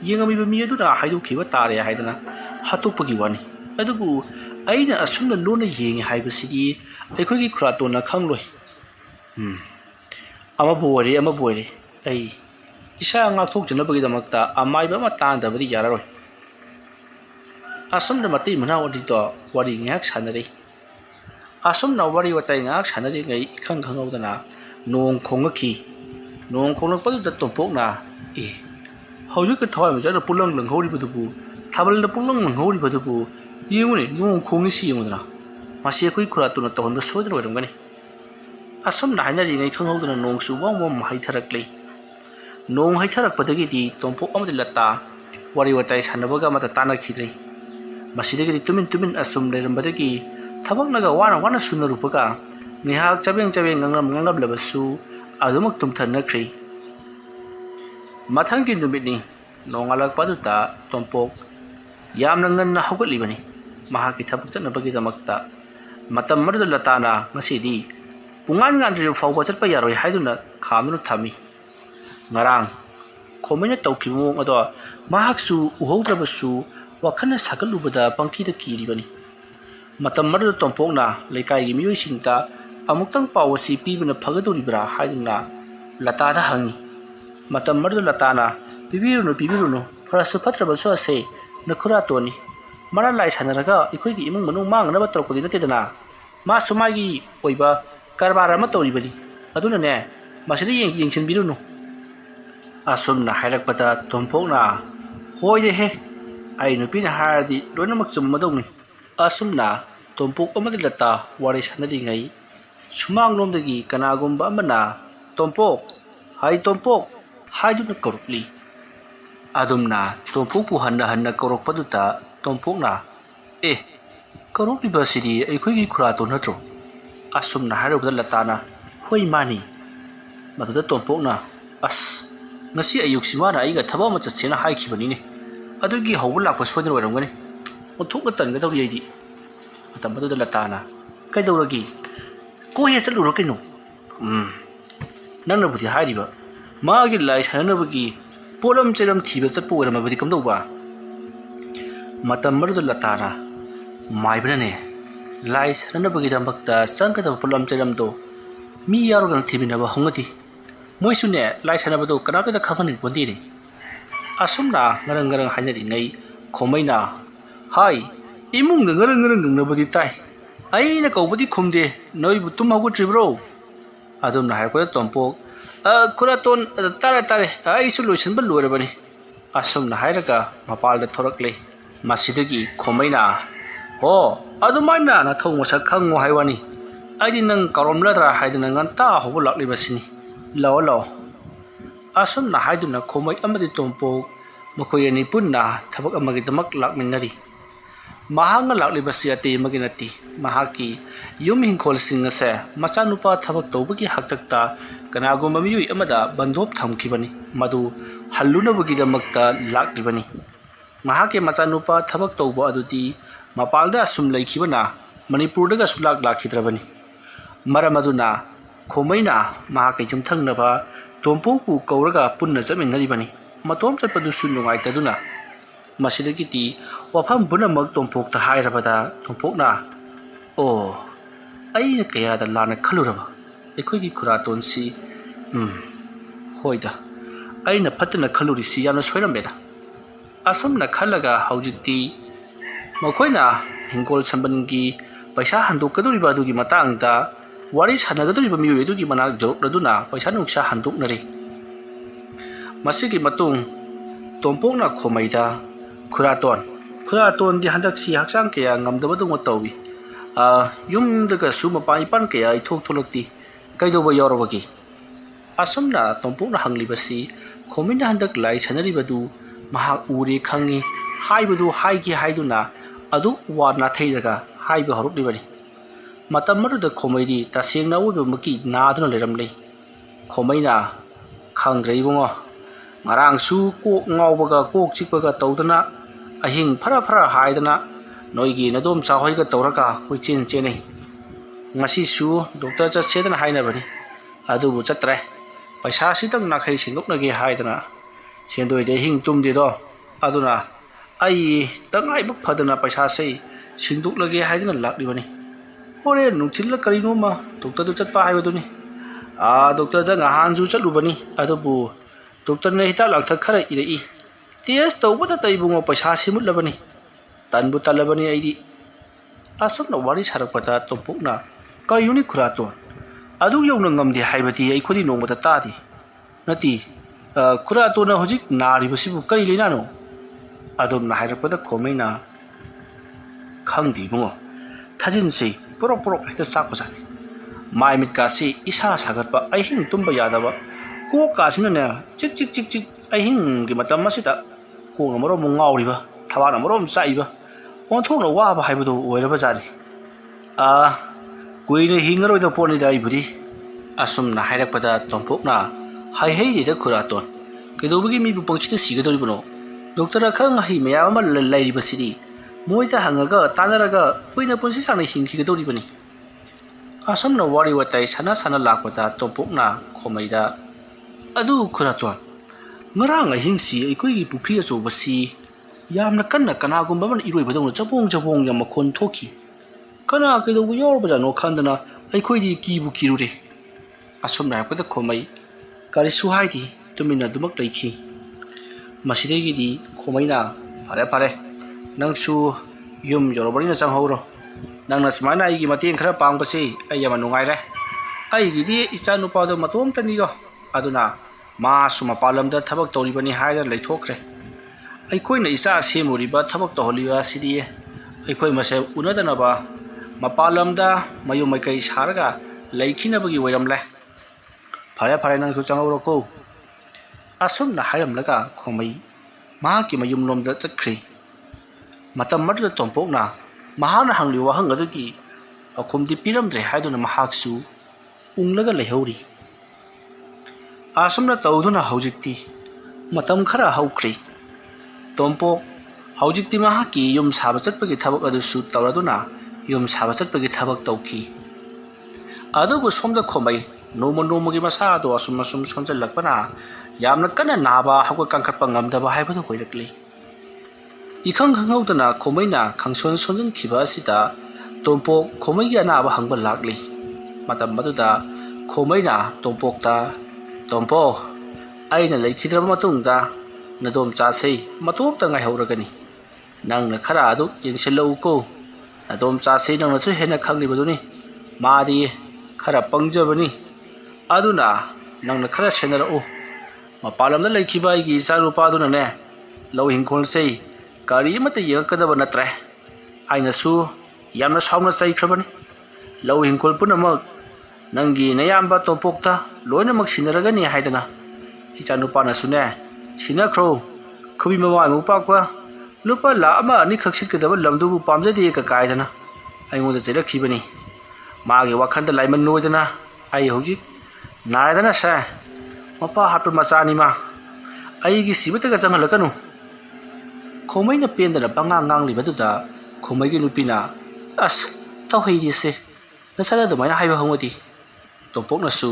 ꯌꯦꯡꯉꯝꯃꯤꯕ ꯃꯤ ꯑꯗꯨꯅ ꯍꯥꯏꯗꯣꯛꯈꯤꯕ ꯇꯥꯔꯦ ꯍꯥꯏꯗꯅ ꯍꯥꯠꯇꯣꯛꯄꯒꯤ ꯋꯥꯅꯤ ꯑꯗꯨꯕꯨ ꯑꯩꯅ ꯑꯁꯨꯝꯅ ꯂꯣꯟꯅ ꯌꯦꯡꯉꯦ ꯍꯥꯏꯕꯁꯤꯗꯤ ꯑꯩꯈꯣꯏꯒꯤ ꯈꯨꯔꯥꯇꯣꯟꯅ ꯈꯪꯂꯣꯏ ꯑꯃꯕꯨ ꯑꯣꯏꯔꯦ ꯑꯩ ꯏꯁꯥ ꯉꯥꯛꯊꯣꯛꯆꯅꯕꯒꯤꯗꯃꯛꯇ ꯑꯃꯥꯏꯕ ꯑꯃ ꯇꯥꯟꯗꯕꯗꯤ ꯌꯥꯔꯔꯣꯏ ꯑꯁꯨꯝꯅ ꯃꯇꯩ ꯃꯅꯥꯎ ꯑꯅꯤꯗꯣ ꯋꯥꯔꯤ ꯉꯥꯏꯍꯥꯛ ꯁꯥꯟꯅꯔꯤ ꯑꯁꯨꯝꯅ ꯋꯥꯔꯤ ꯋꯥꯇꯥꯏ ꯉꯥꯏꯍꯥꯛ ꯁꯥꯟꯅꯔꯤꯉꯩ 이khꯪ ꯈꯪꯍꯧꯗꯅ ꯅꯣꯡ ꯈꯣꯡꯂꯛꯈꯤ ꯅꯣꯡ ꯈꯣꯡꯂꯛꯄꯗꯨꯗ ꯇꯣꯝꯄꯣꯛꯅ ꯍꯧꯖꯤꯛꯀ ꯊꯋꯥꯏꯃꯤꯆꯥꯛꯅ ꯄꯨꯛꯂꯪ ꯂꯪꯍꯧꯔꯤꯕꯗꯨꯕꯨ ꯊꯥꯕꯜꯗ ꯄꯨꯛꯂꯪ ꯂꯪꯍꯧꯔꯤꯕꯗꯨꯕꯨ ꯌꯦꯡꯉꯨꯅꯦ ꯅꯣꯡ ꯈꯣꯡꯉꯤꯁꯤ ꯌꯦꯡꯉꯨꯗꯅ ꯃꯁꯤ ꯑꯩꯈꯣꯏ ꯈꯨꯔꯥꯇꯣꯟꯅ ꯇꯧꯍꯟꯕ ꯁꯣꯏꯗꯅ ꯑꯣꯏꯔꯝꯒꯅꯤ ꯑꯁꯨꯝꯅ ꯍꯥꯏꯅꯔꯤꯉꯩ ꯈꯪꯍꯧꯗꯅ ꯅꯣꯡꯁꯨ ꯋꯝ ꯍꯩꯊꯔꯛꯂꯤ ꯅꯣꯡ ꯍꯩꯊꯔꯛꯄꯗꯒꯤꯗꯤ ꯇꯣꯝꯄꯣꯛ ꯑꯃꯗꯤ ꯂꯇꯥ ꯋꯥꯔꯤ ꯋꯥꯇꯥꯏ ꯁꯥꯟꯅꯕꯒ ꯑꯃꯠꯇ ꯇꯥꯟꯅꯈꯤꯗ꯭ꯔꯦ ꯃꯁꯤꯗꯒꯤꯗꯤ ꯇꯨꯃꯤꯟ ꯑꯁꯨꯝ ꯂꯩꯔꯝꯕꯗꯒꯤ ꯊꯕꯛꯅꯒ ꯋꯥꯅ ꯁꯨꯅꯔꯨꯕꯒ ꯉꯥꯏꯍꯥꯛ ꯆꯕꯦꯡ ꯉꯥꯡꯂꯝꯂꯕꯁꯨ ꯑꯗꯨꯃꯛ ꯇꯨꯝꯊꯅꯈ꯭ꯔꯦ ꯃꯊꯪꯒꯤ ꯅꯨꯃꯤꯠꯅꯤ ꯅꯣꯡꯉꯥꯜꯂꯛꯄ ꯑꯗꯨꯗ ꯇꯣꯝꯄꯣꯛ ꯌꯥꯝꯅ ꯉꯟꯅ ꯍꯧꯒꯠꯂꯤꯕꯅꯤ ꯃꯍꯥꯛꯀꯤ ꯊꯕꯛ ꯆꯠꯅꯕꯒꯤꯗꯃꯛꯇ ꯃꯇꯝ ꯑꯗꯨꯗ ꯂꯇꯥꯅ ꯉꯁꯤꯗꯤ ꯉꯥꯟꯗ꯭ꯔꯤꯕ ꯐꯥꯎꯕ ꯆꯠꯄ ꯌꯥꯔꯣꯏ ꯍꯥꯏꯗꯨꯅ ꯈꯥꯝꯗꯨꯅ ꯊꯝꯃꯤ ꯉꯔꯥꯡ ꯈꯣꯃꯩꯅ ꯇꯧꯈꯤꯕ ꯃꯑꯣꯡ ꯑꯗꯣ ꯃꯍꯥꯛꯁꯨ ꯎꯍꯧꯗ꯭ꯔꯕꯁꯨ ꯋꯥꯈꯜꯅ ꯁꯥꯒꯠꯂꯨꯕꯗ ꯄꯪꯀꯤꯗ ꯀꯤꯔꯤꯕꯅꯤ ꯃꯇꯝ ꯑꯗꯨꯗ ꯇꯣꯝꯄꯣꯛꯅ ꯂꯩꯀꯥꯏꯒꯤ ꯃꯤꯑꯣꯏꯁꯤꯡꯗ ꯑꯃꯨꯛꯇꯪ ꯄꯥꯎ ꯑꯁꯤ ꯄꯤꯕꯅ ꯐꯒꯗꯧꯔꯤꯕ꯭ꯔꯥ ꯍꯥꯏꯗꯨꯅ ꯂꯇꯥꯗ ꯍꯪꯉꯤ ꯃꯇꯝ ꯑꯗꯨꯗ ꯂꯇꯥꯅ ꯄꯤꯕꯤꯔꯨꯅꯨ ꯐꯔꯁꯨ ꯐꯠꯇ꯭ꯔꯕꯁꯨ ꯑꯁꯦ ꯅꯈꯨꯔꯥꯇꯣꯟꯅꯤ ꯃꯔꯥ ꯂꯥꯏ ꯁꯥꯟꯅꯔꯒ ꯑꯩꯈꯣꯏꯒꯤ ꯏꯃꯨꯡ ꯃꯅꯨꯡ ꯃꯥꯡꯅꯕ ꯇꯧꯔꯛꯄꯗꯤ ꯅꯠꯇꯦꯗꯅ ꯃꯥꯁꯨ ꯃꯥꯒꯤ ꯑꯣꯏꯕ ꯀꯔꯕꯥꯔ ꯑꯃ ꯇꯧꯔꯤꯕꯅꯤ ꯑꯗꯨꯅꯅꯦ ꯃꯁꯤꯗ ꯌꯦꯡꯁꯤꯟꯕꯤꯔꯨꯅꯨ ꯑꯁꯨꯝꯅ ꯍꯥꯏꯔꯛꯄꯗ ꯇꯣꯝꯄꯣꯛꯅ ꯍꯣꯏꯗꯦꯍꯦ ꯑꯩ ꯅꯨꯄꯤꯅ ꯍꯥꯏꯔꯗꯤ ꯂꯣꯏꯅꯃꯛ ꯆꯨꯝꯃꯗꯧꯅꯤ ꯑꯁꯨꯝꯅ ꯇꯣꯝꯄꯣꯛ ꯑꯃꯗꯤ ꯂꯇꯥ ꯋꯥꯔꯤ ꯁꯥꯟꯅꯔꯤꯉꯩ ꯁꯨꯃꯥꯡꯂꯣꯝꯗꯒꯤ ꯀꯅꯥꯒꯨꯝꯕ ꯑꯃꯅ ꯇꯣꯝꯄꯣꯛ ꯍꯥꯏꯗꯨꯅ ꯀꯧꯔꯛꯂꯤ ꯑꯗꯨꯝꯅ ꯇꯣꯝꯄꯣꯛꯄꯨ ꯍꯟꯅ ꯀꯧꯔꯛꯄꯗꯨꯗ ꯇꯣꯝꯄꯣꯛꯅ ꯀꯧꯔꯛꯂꯤꯕ ꯑꯁꯤꯗꯤ ꯑꯩꯈꯣꯏꯒꯤ ꯈꯨꯔꯥꯇꯣꯟ ꯅꯠꯇ꯭ꯔꯣ ꯑꯁꯨꯝꯅ ꯍꯥꯏꯔꯨꯕꯗ ꯂꯇꯥꯅ ꯍꯣꯏ ꯃꯥꯅꯤ ꯃꯗꯨꯗ ꯇꯣꯝꯄꯣꯛꯅ ꯉꯁꯤ ꯑꯌꯨꯛꯁꯤ ꯃꯥꯅ ꯑꯩꯒ ꯊꯕꯛ ꯑꯃ ꯆꯠꯁꯦꯅ ꯍꯥꯏꯈꯤꯕꯅꯤꯅꯦ ꯑꯗꯨꯒꯤ ꯍꯧꯕ ꯂꯥꯛꯄ ꯁꯣꯏꯗꯅ ꯑꯣꯏꯔꯝꯒꯅꯤ ꯑꯣꯟꯊꯣꯛꯅ ꯇꯟꯒꯗꯧꯔꯤ ꯑꯩꯗꯤ ꯃꯇꯝ ꯑꯗꯨꯗ ꯂꯇꯥꯅ ꯀꯩꯗꯧꯔꯒꯦ ꯀꯣꯏꯍꯦ ꯆꯠꯂꯨꯔꯣ ꯀꯩꯅꯣ ꯅꯪꯅꯕꯨꯗꯤ ꯍꯥꯏꯔꯤꯕ ꯃꯥꯒꯤ ꯂꯥꯏ ꯁꯥꯟꯅꯅꯕꯒꯤ ꯄꯣꯠꯂꯝ ꯆꯩꯔꯝ ꯊꯤꯕ ꯆꯠꯄ ꯑꯣꯏꯔꯝꯃꯕꯗꯤ ꯀꯝꯗꯧꯕ ꯃꯇꯝ ꯑꯗꯨꯗ ꯂꯇꯥꯅ ꯃꯥꯏꯕꯅꯅꯦ ꯂꯥꯏ ꯁꯥꯟꯅꯅꯕꯒꯤꯗꯃꯛꯇ ꯆꯪꯒꯗꯕ ꯄꯣꯠꯂꯝ ꯆꯩꯔꯝꯗꯣ ꯃꯤ ꯌꯥꯎꯔꯒ ꯊꯤꯃꯤꯟꯅꯕ ꯍꯧꯅꯗꯦ ꯃꯣꯏꯁꯨꯅꯦ ꯂꯥꯏ ꯁꯥꯟꯅꯕꯗꯣ ꯀꯅꯥꯝꯇꯗ ꯈꯪꯍꯟꯅꯤꯡꯄꯣꯟꯇꯦꯅꯦ ꯑꯁꯨꯝꯅ ꯉꯔꯪ ꯍꯥꯏꯅꯔꯤꯉꯩ ꯈꯣꯃꯩꯅ ꯍꯥꯏ ꯏꯃꯨꯡꯗ ꯉꯔꯪ ꯉꯪꯅꯕꯗꯤ ताई ꯑꯩꯅ ꯀꯧꯕꯗꯤ ꯈꯨꯝꯗꯦ ꯅꯣꯏꯕꯨ ꯇꯨꯝ ꯍꯧꯒꯠꯇ꯭ꯔꯤꯕ꯭ꯔꯣ ꯑꯗꯨꯝꯅ ꯍꯥꯏꯔꯛꯄꯗ ꯇꯣꯝꯄꯣꯛ ꯈꯨꯔꯥꯇꯣꯟ ꯇꯥꯔꯦ ꯑꯩꯁꯨ ꯂꯣꯏꯁꯤꯟꯕ ꯂꯣꯏꯔꯕꯅꯤ ꯑꯁꯨꯝꯅ ꯍꯥꯏꯔꯒ ꯃꯄꯥꯜꯗ ꯊꯣꯔꯛꯂꯦ ꯃꯁꯤꯗꯒꯤ ꯈꯣꯃꯩꯅ ꯑꯗꯨꯃꯥꯏꯅ ꯅꯊꯧ ꯃꯁꯛ ꯈꯪꯉꯣ ꯍꯥꯏꯋꯥꯅꯤ ꯑꯩꯗꯤ ꯅꯪ ꯀꯧꯔꯝꯂꯗ꯭ꯔꯥ ꯍꯥꯏꯗꯨꯅ ꯉꯟꯇꯥ ꯍꯧꯕ ꯂꯥꯛꯂꯤꯕꯁꯤꯅꯤ ꯂꯥꯛꯑꯣ ꯑꯁꯨꯝꯅ ꯍꯥꯏꯗꯨꯅ ꯈꯣꯃꯩ ꯑꯃꯗꯤ ꯇꯣꯝꯄꯣꯛ ꯃꯈꯣꯏ ꯑꯅꯤ ꯄꯨꯟꯅ ꯊꯕꯛ ꯑꯃꯒꯤꯗꯃꯛ ꯂꯥꯛꯃꯤꯟꯅꯔꯤ ꯃꯍꯥꯛꯅ ꯂꯥꯛꯂꯤꯕꯁꯤ ꯑꯇꯩ ꯑꯃꯒꯤ ꯅꯠꯇꯦ ꯃꯍꯥꯛꯀꯤ ꯌꯨꯝ ꯍꯤꯡꯈꯣꯜꯁꯤꯡ ꯑꯁꯦ ꯃꯆꯥꯅꯨꯄꯥ ꯊꯕꯛ ꯇꯧꯕꯒꯤ ꯍꯥꯛꯇꯛꯇ ꯀꯅꯥꯒꯨꯝꯕ ꯃꯤꯑꯣꯏ ꯑꯃꯗ ꯕꯟꯗꯣꯞ ꯊꯝꯈꯤꯕꯅꯤ ꯃꯗꯨ ꯍꯜꯂꯨꯅꯕꯒꯤꯗꯃꯛꯇ ꯂꯥꯛꯂꯤꯕꯅꯤ ꯃꯍꯥꯛꯀꯤ ꯃꯆꯥꯅꯨꯄꯥ ꯊꯕꯛ ꯇꯧꯕ ꯑꯗꯨꯗꯤ ꯃꯄꯥꯟꯗ ꯑꯁꯨꯝ ꯂꯩꯈꯤꯕꯅ ꯃꯅꯤꯄꯨꯔꯗꯒ ꯂꯥꯛꯈꯤꯗ꯭ꯔꯕꯅꯤ ꯃꯔꯝ ꯑꯗꯨꯅ ꯈꯣꯃꯩꯅ ꯃꯍꯥꯛꯀꯤ ꯌꯨꯝꯊꯪꯅꯕ ꯇꯣꯝꯄꯣꯛꯄꯨ ꯀꯧꯔꯒ ꯄꯨꯟꯅ ꯆꯠꯃꯤꯟꯅꯔꯤꯕꯅꯤ ꯃꯇꯣꯝ ꯆꯠꯄꯗꯨꯁꯨ ꯅꯨꯡꯉꯥꯏꯇꯗꯨꯅ ꯃꯁꯤꯗꯒꯤꯗꯤ ꯋꯥꯐꯝ ꯄꯨꯝꯅꯃꯛ ꯇꯣꯝꯄꯣꯛꯇ ꯍꯥꯏꯔꯕꯗ ꯇꯣꯝꯄꯣꯛꯅ ꯑꯩꯅ ꯀꯌꯥꯗ ꯂꯥꯟꯅ ꯈꯜꯂꯨꯔꯕ ꯑꯩꯈꯣꯏꯒꯤ ꯈꯨꯔꯥꯇꯣꯟꯁꯤ ꯍꯣꯏꯗ ꯑꯩꯅ ꯐꯠꯇꯅ ꯈꯜꯂꯨꯔꯤꯁꯤ ꯌꯥꯝꯅ ꯁꯣꯏꯔꯝꯃꯦꯗ ꯑꯁꯨꯝꯅ ꯈꯜꯂꯒ ꯍꯧꯖꯤꯛꯇꯤ ꯃꯈꯣꯏꯅ ꯍꯤꯡꯒꯣꯜ ꯁꯝꯕꯟꯒꯤ ꯄꯩꯁꯥ ꯍꯟꯗꯣꯛꯀꯗꯧꯔꯤꯕ ꯑꯗꯨꯒꯤ ꯃꯇꯥꯡꯗ ꯋꯥꯔꯤ ꯁꯥꯟꯅꯒꯗꯧꯔꯤꯕ ꯃꯤꯑꯣꯏ ꯑꯗꯨꯒꯤ ꯃꯅꯥꯛ ꯌꯧꯔꯛꯂꯗꯨꯅ ꯄꯩꯁꯥ ꯅꯨꯡꯁꯥ ꯍꯟꯗꯣꯛꯅꯔꯤ ꯃꯁꯤꯒꯤ ꯃꯇꯨꯡ ꯇꯣꯝꯄꯣꯛꯅ ꯈꯣꯃꯩꯗ ꯈꯨꯔꯥꯇꯣꯟꯗꯤ ꯍꯟꯗꯛꯁꯤ ꯍꯛꯆꯥꯡ ꯀꯌꯥ ꯉꯝꯗꯕꯗꯧꯅ ꯇꯧꯏ ꯌꯨꯝꯗꯒꯁꯨ ꯃꯄꯥꯟ ꯏꯄꯥꯟꯀꯌꯥ ꯏꯊꯣꯛ ꯊꯣꯛꯂꯛꯇꯦ ꯀꯩꯗꯧꯕ ꯌꯥꯎꯔꯕꯒꯦ ꯑꯁꯨꯝꯅ ꯇꯣꯝꯄꯣꯛꯅ ꯍꯪꯂꯤꯕꯁꯤ ꯈꯣꯃꯩꯅ ꯍꯟꯗꯛ ꯂꯥꯏ ꯁꯥꯟꯅꯔꯤꯕꯗꯨ ꯃꯍꯥꯛ ꯎꯔꯦ ꯈꯪꯉꯤ ꯍꯥꯏꯕꯗꯨ ꯍꯥꯏꯒꯦ ꯍꯥꯏꯗꯨꯅ ꯑꯗꯨ ꯋꯥ ꯅꯥꯊꯩꯔꯒ ꯍꯥꯏꯕ ꯍꯧꯔꯛꯂꯤꯕꯅꯤ ꯃꯇꯝ ꯑꯗꯨꯗ ꯈꯣꯃꯩꯗꯤ ꯇꯁꯦꯡꯅ ꯑꯋꯣꯏꯕꯃꯛꯀꯤ ꯅꯥꯗꯨꯅ ꯂꯩꯔꯝꯂꯦ ꯈꯣꯃꯩꯅ ꯈꯪꯗ꯭ꯔꯦ ꯏꯕꯨꯡꯉꯣ ngarangsu kok ngawbaga kok chikpaga tawdana ahing phara haidana noigi nadom chahoiga tawraga kuichin chenei ngasi su doctor cha sedana haina bani adubu chatre paisa sitang nakhai sindoknage haidana sendoi de hing tumdi do aduna ai tangai buk phadana paisa sei sindok lage haidana lakli bani ore nuthil karino ma doctor du chatpa haibaduni doctor da ngahan ju chatlu bani adubu doctor ne hita lakthak khara irei test tawbata taibungo paisa simut labani tanbu talabani aidi asukna wari sarakpata tompukna kayuni khurato adu yongna ngamdi haibati ai khodi nongmata tadi nati khurato na hojik nari basibu kari leina no adom na hairapata khomeina khangdi bungo thajin sei porok hita sakpajani mai mit kasi isa sagatpa ai hing tumba yadaba ko kasina ne chik ai hing gi matam masita ko ngoro mungawriba thawara morom saiba onthokna waba haibado oiraba jari kuine hingaroi da poni dai buri asumna hairakpada tompokna hai da khuraton kedobugi mi bu pangchina sigadori bano doctor akhang hi meya ma lairi basiri moita hangaga tanaraga kuina punsi sangna hingki gadori bani asumna wari watai sana lakpada tompokna khomaida adu khuraton ngarang ahingsi aikoi pukri achobasi yamna kanna kanagumba man iroi badong chapong yam makhon thoki kana kedobu yor bajano khandana aikoi di kibu kirure asomna pada khomai kari suhaidi tumina dumak laiki masidegi di khomaina pare nangsu yum jorobani na changhoro nangna smana aigi mateng khara pangbasi ayama nungai re aigi di icha nupa do matom tani do aduna ma suma palamda thabak toribani haida leithokre aikoi isa semuriba thabak toholiba sidi aikoi mase unadanaba mapalamda mayu maikai sarga laikhinabagi wairamle pare nang su changoro ko asumna hairamlaga khomai ma ki mayum lomda chakri matam madla tompokna mahana hangli wahang adugi akhomdi piramdre haiduna mahaksu unglaga leihori asumna tawduna haujikti matam khara haukri tompok haujikti mahaki yum saba chatpagi thabak adu su tawraduna yum saba chatpagi thabak tawki adubu somda khomai nomogi masado asum sonjalakpana yamna kana naba hakwa kangkhatpa ngamdaba haibadu hoirakli ikhang khanghaudana khomaina khangson sonjan khiba sida tompok khomai ya naba hangba lakli matam maduda khomaina tompokta tompo aina leikhidra matungda nadom chasei matomta ngai hauragani nangna khara adu yengselau ko nadom chasei nangna chu hena khangli baduni madi khara pangjabani aduna nangna khara senara o mapalamda leikhiba gi sarupa aduna ne lau hingkhol sei kari mata yengkadaba natre aina su yamna sauna sai khrabani lau hingkhol punamak nangi nayamba tompokta loinamak sinaragani haidana ichanupa na sune sinakro khubi mama mu pakwa lupa la ama ani khaksit kadaba lamdubu pamjadi ka kaidana aingoda cherakhibani magi wakhanda laiman noidana ai hoji naidana sa mapa hatu masani ma ai gi sibata ga changalakanu khomaina pendana pangang ngangli baduda khomai gi nupina as tawhei di se nasala domaina haiba hongodi tompokna su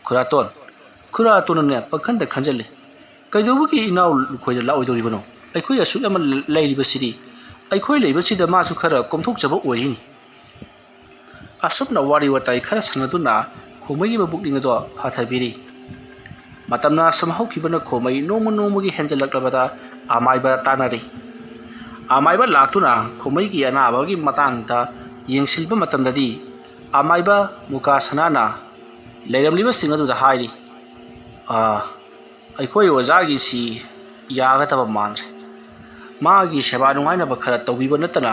khuraton ne pakhanda khanjali kaidobuki inaw khoida la oidori bano aikhoi asu ama lairiba sidi aikhoi leiba sida ma su khara komthok jaba orini asupna wari watai khara sanaduna khomai gi babukling do phathabiri matamna samhau kibana khomai nomogi henjalaklabada amaiba tanari amaiba laktuna khomai gi anaba gi matangta yengsilba matamdadi amaiba muka sanana leiramliba singadu da hairi aikhoi wajagi si yaga taba manse magi seba nungaina ba khara tawbiba natana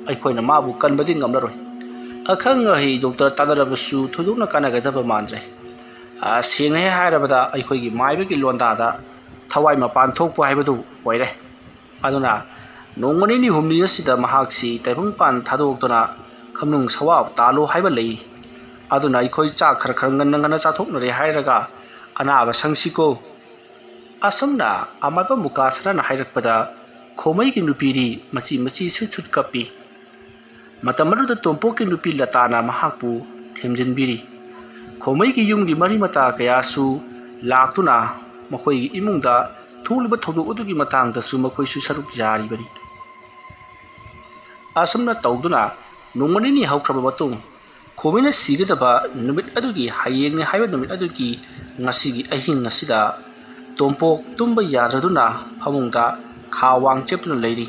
aikhoina mabu kanbadi ngamlaroi akhang hi doctor tanarabasu thudukna kanaga taba manse senghe hairabada aikhoi gi maiba gi londa da thawai mapan thokpa haibadu oire aduna nongmani ni humni asida mahaksi taibung pan thadoktona khamnung sawab talo haiba lei aduna aikhoi cha khar ngan cha thoknare hairaga anaba sangsiko ꯑꯁꯨꯝꯅ ꯑꯃꯥꯏꯕ ꯃꯨꯀꯥꯁꯔꯥꯅ ꯍꯥꯏꯔꯛꯄꯗ ꯈꯣꯃꯩꯒꯤ ꯅꯨꯄꯤꯗꯤ ꯃꯆꯤ ꯁꯨꯠ ꯀꯞꯄꯤ꯫ ꯃꯇꯝ ꯑꯗꯨꯗ ꯇꯣꯝꯄꯣꯛꯀꯤ ꯅꯨꯄꯤ ꯂꯇꯥꯅ ꯃꯍꯥꯛꯄꯨ ꯊꯦꯝꯖꯤꯟꯕꯤꯔꯤ꯫ ꯈꯣꯃꯩꯒꯤ ꯌꯨꯝꯒꯤ ꯃꯔꯤ ꯃꯇꯥ ꯀꯌꯥꯁꯨ ꯂꯥꯛꯇꯨꯅ ꯃꯈꯣꯏꯒꯤ ꯏꯃꯨꯡꯗ ꯊꯣꯛꯂꯤꯕ ꯊꯧꯗꯣꯛ ꯑꯗꯨꯒꯤ ꯃꯇꯥꯡꯗꯁꯨ ꯃꯈꯣꯏꯁꯨ ꯁꯔꯨꯛ ꯌꯥꯔꯤꯕꯅꯤ꯫ ꯑꯁꯨꯝꯅ ꯇꯧꯗꯨꯅ ꯅꯣꯡꯃ ꯅꯤꯅꯤ ꯍꯧꯈ꯭ꯔꯕ ꯃꯇꯨꯡ ꯈꯣꯃꯩꯅ ꯁꯤꯒꯗꯕ ꯅꯨꯃꯤꯠ ꯑꯗꯨꯒꯤ ꯍꯌꯦꯡꯅꯤ ꯍꯥꯏꯕ ꯅꯨꯃꯤꯠ ꯑꯗꯨꯒꯤ ꯉꯁꯤꯒꯤ ꯑꯍꯤꯡ ꯑꯁꯤꯗ ꯇꯣꯝꯄꯣꯛ ꯇꯨꯝꯕ ꯌꯥꯗ꯭ꯔꯗꯨꯅ ꯐꯃꯨꯡꯗ ꯈꯥ ꯋꯥꯡ ꯆꯦꯞꯇꯨꯅ ꯂꯩꯔꯤ꯫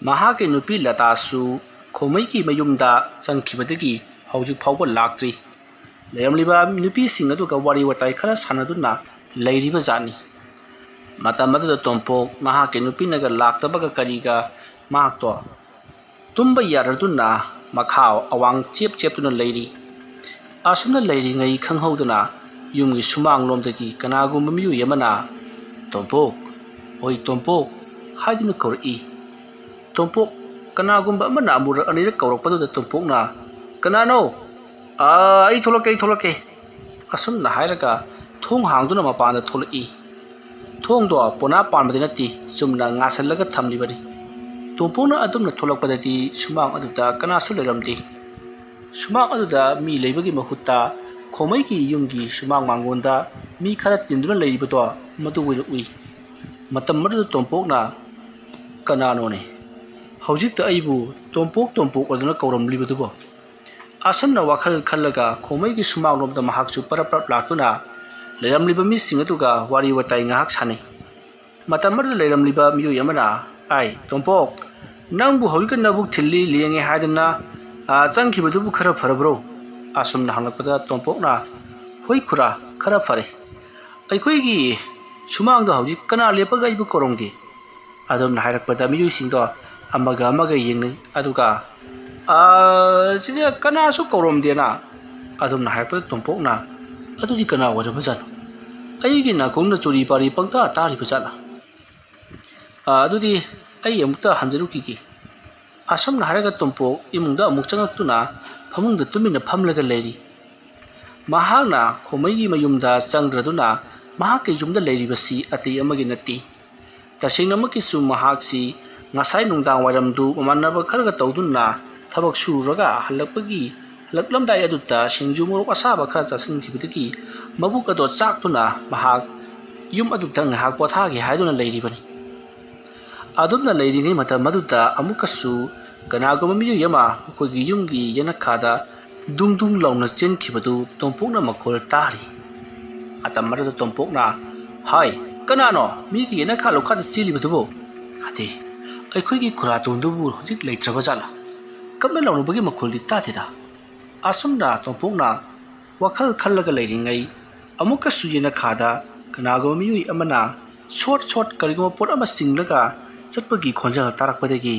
ꯃꯍꯥꯛꯀꯤ ꯅꯨꯄꯤ ꯂꯇꯥꯁꯨ ꯈꯣꯃꯩꯒꯤ ꯃꯌꯨꯝꯗ ꯆꯪꯈꯤꯕꯗꯒꯤ ꯍꯧꯖꯤꯛ ꯐꯥꯎꯕ ꯂꯥꯛꯇ꯭ꯔꯤ꯫ ꯂꯩꯔꯝꯂꯤꯕ ꯅꯨꯄꯤꯁꯤꯡ ꯑꯗꯨꯒ ꯋꯥꯔꯤ ꯋꯥꯇꯥꯏ ꯈꯔ ꯁꯥꯟꯅꯗꯨꯅ ꯂꯩꯔꯤꯕ ꯖꯥꯠꯅꯤ꯫ ꯃꯇꯝ ꯑꯗꯨꯗ ꯇꯣꯝꯄꯣꯛ ꯃꯍꯥꯛꯀꯤ ꯅꯨꯄꯤꯅꯒ ꯂꯥꯛꯇꯕꯒ ꯀꯔꯤꯒ ꯃꯍꯥꯛꯇꯣ ꯇꯨꯝꯕ ꯌꯥꯗ꯭ꯔꯗꯨꯅ ꯃꯈꯥ ꯑꯋꯥꯡ ꯆꯦꯞꯇꯨꯅ ꯂꯩꯔꯤ꯫ ꯑꯁꯨꯝꯅ ꯂꯩꯔꯤꯉꯩ ꯈꯪꯍꯧꯗꯅ ꯌꯨꯝꯒꯤ ꯁꯨꯃꯥꯡꯂꯣꯝꯗꯒꯤ ꯀꯅꯥꯒꯨꯝꯕ ꯃꯤꯑꯣꯏ ꯑꯃꯅ ꯇꯣꯝꯄꯣꯛ, ꯍꯣꯏ ꯇꯣꯝꯄꯣꯛ ꯍꯥꯏꯗꯨꯅ ꯀꯧꯔꯛꯏ꯫ ꯇꯣꯝꯄꯣꯛ ꯀꯅꯥꯒꯨꯝꯕ ꯑꯃꯅ ꯑꯃꯨꯔꯛ ꯑꯅꯤꯔꯛ ꯀꯧꯔꯛꯄꯗꯨꯗ ꯇꯣꯝꯄꯣꯛꯅ "ꯀꯅꯥꯅꯣ? ꯑꯩ ꯊꯣꯛꯂꯛꯀꯦ ꯑꯁꯨꯝꯅ ꯍꯥꯏꯔꯒ ꯊꯣꯡ ꯍꯥꯡꯗꯨꯅ ꯃꯄꯥꯟꯗ ꯊꯣꯛꯂꯛꯏ꯫ ꯊꯣꯡꯗꯣ ꯄꯣꯅꯥ ꯄꯥꯟꯕꯗꯤ ꯅꯠꯇꯦ, ꯆꯨꯝꯅ ꯉꯥꯁꯜꯂꯒ ꯊꯝꯂꯤꯕꯅꯤ꯫ ꯇꯣꯝꯄꯣꯛꯅ ꯑꯗꯨꯝꯅ ꯊꯣꯛꯂꯛꯄꯗꯗꯤ ꯁꯨꯃꯥꯡ ꯑꯗꯨꯗ ꯀꯅꯥꯁꯨ ꯂꯩꯔꯝꯗꯦ꯫ ꯁꯨꯃꯥꯡ ꯑꯗꯨꯗ ꯃꯤ ꯂꯩꯕꯒꯤ ꯃꯍꯨꯠꯇ ꯈꯣꯃꯩꯒꯤ ꯌꯨꯝꯒꯤ ꯁꯨꯃꯥꯡ ꯃꯥꯡꯒꯣꯟꯗ ꯃꯤ ꯈꯔ ꯇꯤꯟꯗꯨꯅ ꯂꯩꯔꯤꯕꯗꯣ ꯃꯗꯨ ꯑꯣꯏꯅ ꯎꯏ꯫ ꯃꯇꯝ ꯑꯗꯨꯗ ꯇꯣꯝꯄꯣꯛꯅ "ꯀꯅꯥꯅꯣꯅꯦ? ꯍꯧꯖꯤꯛꯇ ꯑꯩꯕꯨ ꯇꯣꯝꯄꯣꯛ ꯑꯗꯨꯅ ꯀꯧꯔꯝꯂꯤꯕꯗꯨꯕꯣ?" ꯑꯁꯨꯝꯅ ꯋꯥꯈꯜ ꯈꯜꯂꯒ ꯈꯣꯃꯩꯒꯤ ꯁꯨꯃꯥꯡꯂꯣꯝꯗ ꯃꯍꯥꯛꯁꯨ ꯄꯔꯞ ꯂꯥꯛꯇꯨꯅ ꯂꯩꯔꯝꯂꯤꯕ ꯃꯤꯁꯤꯡ ꯑꯗꯨꯒ ꯋꯥꯔꯤ ꯋꯥꯇꯥꯏ ꯉꯥꯏꯍꯥꯛ ꯁꯥꯟꯅꯩ꯫ ꯃꯇꯝ ꯑꯗꯨꯗ ꯂꯩꯔꯝꯂꯤꯕ ꯃꯤꯑꯣꯏ ꯑꯃꯅ "ꯑꯩ ꯇꯣꯝꯄꯣꯛ, ꯅꯪꯕꯨ ꯍꯧꯖꯤꯛꯇ ꯅꯕꯨꯛ ꯊꯤꯜꯂꯤ ꯂꯦꯡꯉꯦ ꯍꯥꯏꯗꯅ ꯆꯪꯈꯤꯕꯗꯨꯕꯨ ꯈꯔ ꯐꯔꯕ꯭ꯔꯣ?" ꯑꯁꯨꯝꯅ ꯍꯪꯂꯛꯄꯗ ꯇꯣꯝꯄꯣꯛꯅ "ꯍꯣꯏ ꯈꯨꯔꯥ, ꯈꯔ ꯐꯔꯦ꯫ ꯑꯩꯈꯣꯏꯒꯤ ꯁꯨꯃꯥꯡꯗ ꯍꯧꯖꯤꯛ ꯀꯅꯥ ꯂꯦꯞꯄꯒ ꯑꯩꯕꯨ ꯀꯧꯔꯝꯒꯦ?" ꯑꯗꯨꯝꯅ ꯍꯥꯏꯔꯛꯄꯗ ꯃꯤꯑꯣꯏꯁꯤꯡꯗꯣ ꯑꯃꯒ ꯌꯦꯡꯅꯩ ꯑꯗꯨꯒ "ꯁꯤꯗ ꯀꯅꯥꯁꯨ ꯀꯧꯔꯝꯗꯦꯅ." ꯑꯗꯨꯝꯅ ꯍꯥꯏꯔꯛꯄꯗ ꯇꯣꯝꯄꯣꯛꯅ "ꯑꯗꯨꯗꯤ ꯀꯅꯥ ꯑꯣꯏꯔꯕꯖꯥꯠꯅꯣ? ꯑꯩꯒꯤ ꯅꯥꯀꯣꯡꯗ ꯆꯣꯔꯤ ꯄꯥꯔꯤ ꯄꯪꯇꯥ ꯇꯥꯔꯤꯕ ꯖꯥꯠꯂꯥ? ꯑꯗꯨꯗꯤ ꯑꯩ ꯑꯃꯨꯛꯇ ꯍꯟꯖꯔꯨꯈꯤꯒꯦ." ꯑꯁꯨꯝꯅ ꯍꯥꯏꯔꯒ ꯇꯣꯝꯄꯣꯛ ꯏꯃꯨꯡꯗ ꯑꯃꯨꯛ ꯆꯪꯉꯛꯇꯨꯅ ꯐꯃꯨꯡꯗ ꯇꯨꯃꯤꯟꯅ ꯐꯝꯂꯒ ꯂꯩꯔꯤ꯫ ꯃꯍꯥꯛꯅ ꯈꯣꯃꯩꯒꯤ ꯃꯌꯨꯝꯗ ꯆꯪꯗ꯭ꯔꯗꯨꯅ ꯃꯍꯥꯛꯀꯤ ꯌꯨꯝꯗ ꯂꯩꯔꯤꯕꯁꯤ ꯑꯇꯩ ꯑꯃꯒꯤ ꯅꯠꯇꯦ꯫ ꯇꯁꯦꯡꯅꯃꯛꯀꯤꯁꯨ ꯃꯍꯥꯛꯁꯤ ꯉꯁꯥꯏ ꯅꯨꯡꯗꯥꯡ ꯋꯥꯏꯔꯝꯗꯨ ꯃꯃꯥꯟꯅꯕ ꯈꯔꯒ ꯇꯧꯗꯨꯅ ꯊꯕꯛ ꯁꯨꯔꯨꯔꯒ ꯍꯜꯂꯛꯂꯝꯗꯥꯏ ꯑꯗꯨꯗ ꯁꯤꯡꯖꯨ ꯃꯣꯔꯣꯛ ꯑꯁꯥꯕ ꯈꯔ ꯆꯥꯁꯤꯟꯈꯤꯕꯗꯒꯤ ꯃꯕꯨꯛ ꯑꯗꯣ ꯆꯥꯛꯇꯨꯅ ꯃꯍꯥꯛ ꯌꯨꯝ ꯑꯗꯨꯗ ꯉꯥꯏꯍꯥꯛ ꯄꯣꯊꯥꯒꯦ ꯍꯥꯏꯗꯨꯅ ꯂꯩꯔꯤꯕꯅꯤ꯫ ꯑꯗꯨꯝꯅ ꯂꯩꯔꯤꯉꯩ ꯃꯇꯝ ꯑꯗꯨꯗ ꯑꯃꯨꯛꯀꯁꯨ ꯀꯅꯥꯒꯨꯝꯕ ꯃꯤꯑꯣꯏ ꯑꯃ ꯃꯈꯣꯏꯒꯤ ꯌꯨꯝꯒꯤ ꯌꯦꯅꯈꯥꯗ ꯗꯨꯡ ꯂꯥꯎꯅ ꯆꯦꯟꯈꯤꯕꯗꯨ ꯇꯣꯝꯄꯣꯛꯅ ꯃꯈꯣꯜ ꯇꯥꯔꯤ꯫ ꯃꯇꯝ ꯑꯗꯨꯗ ꯇꯣꯝꯄꯣꯛꯅ "ꯍꯥꯏ, ꯀꯅꯥꯅꯣ ꯃꯤꯒꯤ ꯌꯦꯅꯈꯥ ꯂꯧꯈꯥꯗ ꯆꯦꯜꯂꯤꯕꯗꯨꯕꯨ? ꯑꯗꯦ, ꯑꯩꯈꯣꯏꯒꯤ ꯈꯨꯔꯥꯇꯣꯟꯗꯨꯕꯨ ꯍꯧꯖꯤꯛ ꯂꯩꯇ꯭ꯔꯕ ꯖꯥꯠꯂꯥ? ꯀꯞꯅ ꯂꯥꯎꯅꯕꯒꯤ ꯃꯈꯣꯜꯗꯤ ꯇꯥꯗꯦꯗ." ꯑꯁꯨꯝꯅ ꯇꯣꯝꯄꯣꯛꯅ ꯋꯥꯈꯜ ꯈꯜꯂꯒ ꯂꯩꯔꯤꯉꯩ ꯑꯃꯨꯛꯀꯁꯨ ꯌꯦꯅꯈꯥꯗ ꯀꯅꯥꯒꯨꯝꯕ ꯃꯤꯑꯣꯏ ꯑꯃꯅ ꯁꯣꯠ ꯀꯔꯤꯒꯨꯝꯕ ꯄꯣꯠ ꯑꯃ ꯆꯤꯡꯂꯒ ꯆꯠꯄꯒꯤ ꯈꯣꯟꯖꯦꯜ ꯇꯥꯔꯛꯄꯗꯒꯤ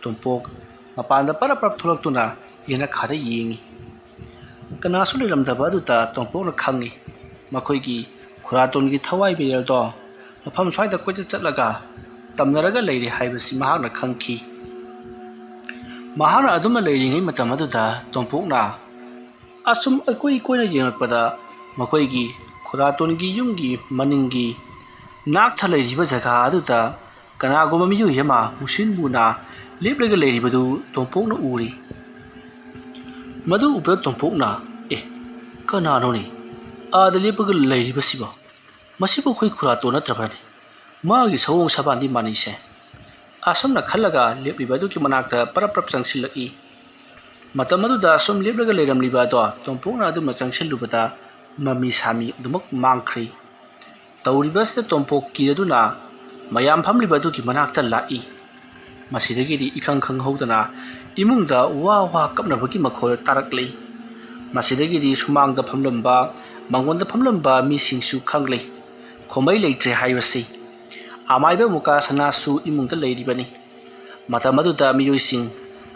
ꯇꯣꯝꯄꯣꯛ ꯃꯄꯥꯟꯗ ꯄꯔꯞ ꯊꯣꯛꯂꯛꯇꯨꯅ ꯌꯦꯅꯈꯥꯗ ꯌꯦꯡꯉꯤ꯫ ꯀꯅꯥꯁꯨ ꯂꯩꯔꯝꯗꯕ ꯑꯗꯨꯗ ꯇꯣꯝꯄꯣꯛꯅ ꯈꯪꯉꯤ ꯃꯈꯣꯏꯒꯤ ꯈꯨꯔꯥꯇꯣꯟꯒꯤ ꯊꯋꯥꯏ ꯕꯤꯔꯦꯜꯗꯣ ꯃꯐꯝ ꯁ꯭ꯋꯥꯏꯗ ꯀꯣꯏꯆꯠ ꯆꯠꯂꯒ ꯇꯝꯅꯔꯒ ꯂꯩꯔꯤ ꯍꯥꯏꯕꯁꯤ ꯃꯍꯥꯛꯅ ꯈꯪꯈꯤ꯫ ꯃꯍꯥꯛꯅ ꯑꯗꯨꯝꯅ ꯂꯩꯔꯤꯉꯩ ꯃꯇꯝ ꯑꯗꯨꯗ ꯇꯣꯝꯄꯣꯛꯅ ꯑꯁꯨꯝ ꯀꯣꯏꯅ ꯌꯦꯡꯂꯛꯄꯗ ꯃꯈꯣꯏꯒꯤ ꯈꯨꯔꯥꯇꯣꯟꯒꯤ ꯌꯨꯝꯒꯤ ꯃꯅꯤꯡꯒꯤ ꯅꯥꯛꯊ ꯂꯩꯔꯤꯕ ꯖꯒꯥ ꯑꯗꯨꯗ ꯀꯅꯥꯒꯨꯝꯕ ꯃꯤꯑꯣꯏ ꯑꯃ ꯃꯨꯁꯤꯟ ꯃꯨꯅ ꯂꯦꯞꯂꯒ ꯂꯩꯔꯤꯕꯗꯨ ꯇꯣꯝꯄꯣꯛꯅ ꯎꯔꯤ꯫ ꯃꯗꯨ ꯎꯕꯗ ꯇꯣꯝꯄꯣꯛꯅ "ꯀꯅꯥꯅꯣꯅꯦ ꯑꯥꯗ ꯂꯦꯞꯄꯒ ꯂꯩꯔꯤꯕꯁꯤꯕꯣ? ꯃꯁꯤꯕꯨ ꯑꯩꯈꯣꯏ ꯈꯨꯔꯥꯇꯣꯟ ꯅꯠꯇ꯭ꯔꯕꯅꯦ? ꯃꯥꯒꯤ ꯁꯑꯣꯡ ꯁꯕꯥꯟꯗꯤ ꯃꯥꯟꯅꯩꯁꯦ." ꯑꯁꯨꯝꯅ ꯈꯜꯂꯒ ꯂꯦꯞꯂꯤꯕ ꯑꯗꯨꯒꯤ ꯃꯅꯥꯛꯇ ꯄꯔꯞ ꯆꯪꯁꯤꯜꯂꯛꯏ꯫ ꯃꯇꯝ ꯑꯗꯨꯗ ꯑꯁꯨꯝ ꯂꯦꯞꯂꯒ ꯂꯩꯔꯝꯂꯤꯕ ꯑꯗꯣ ꯇꯣꯝꯄꯣꯛꯅ ꯑꯗꯨꯝꯅ ꯆꯪꯁꯤꯜꯂꯨꯕꯗ ꯃꯃꯤ ꯁꯥꯃꯤ ꯑꯗꯨꯃꯛ ꯃꯥꯡꯈ꯭ꯔꯤ꯫ ꯇꯧꯔꯤꯕꯁꯤꯗ ꯇꯣꯝꯄꯣꯛ ꯀꯤꯔꯗꯨꯅ ꯃꯌꯥꯝ ꯐꯝꯂꯤꯕ ꯑꯗꯨꯒꯤ ꯃꯅꯥꯛꯇ ꯂꯥꯛꯏ꯫ ꯃꯁꯤꯗꯒꯤꯗꯤ ꯏꯈꯪ ꯈꯪꯍꯧꯗꯅ ꯏꯃꯨꯡꯗ ꯋꯥ ꯀꯞꯅꯕꯒꯤ ꯃꯈꯣꯜ ꯇꯥꯔꯛꯂꯤ꯫ ꯃꯁꯤꯗꯒꯤꯗꯤ ꯁꯨꯃꯥꯡꯗ ꯐꯝꯂꯝꯕ ꯃꯥꯡꯒꯣꯟꯗ ꯐꯝꯂꯝꯕ ꯃꯤꯁꯤꯡꯁꯨ ꯈꯪꯂꯦ ꯈꯣꯃꯩ ꯂꯩꯇ꯭ꯔꯦ ꯍꯥꯏꯕꯁꯤ꯫ ꯑꯃꯥꯏꯕ ꯃꯨꯀꯥ ꯁꯅꯥꯁꯨ ꯏꯃꯨꯡꯗ ꯂꯩꯔꯤꯕꯅꯤ꯫ ꯃꯇꯝ ꯑꯗꯨꯗ ꯃꯤꯑꯣꯏꯁꯤꯡ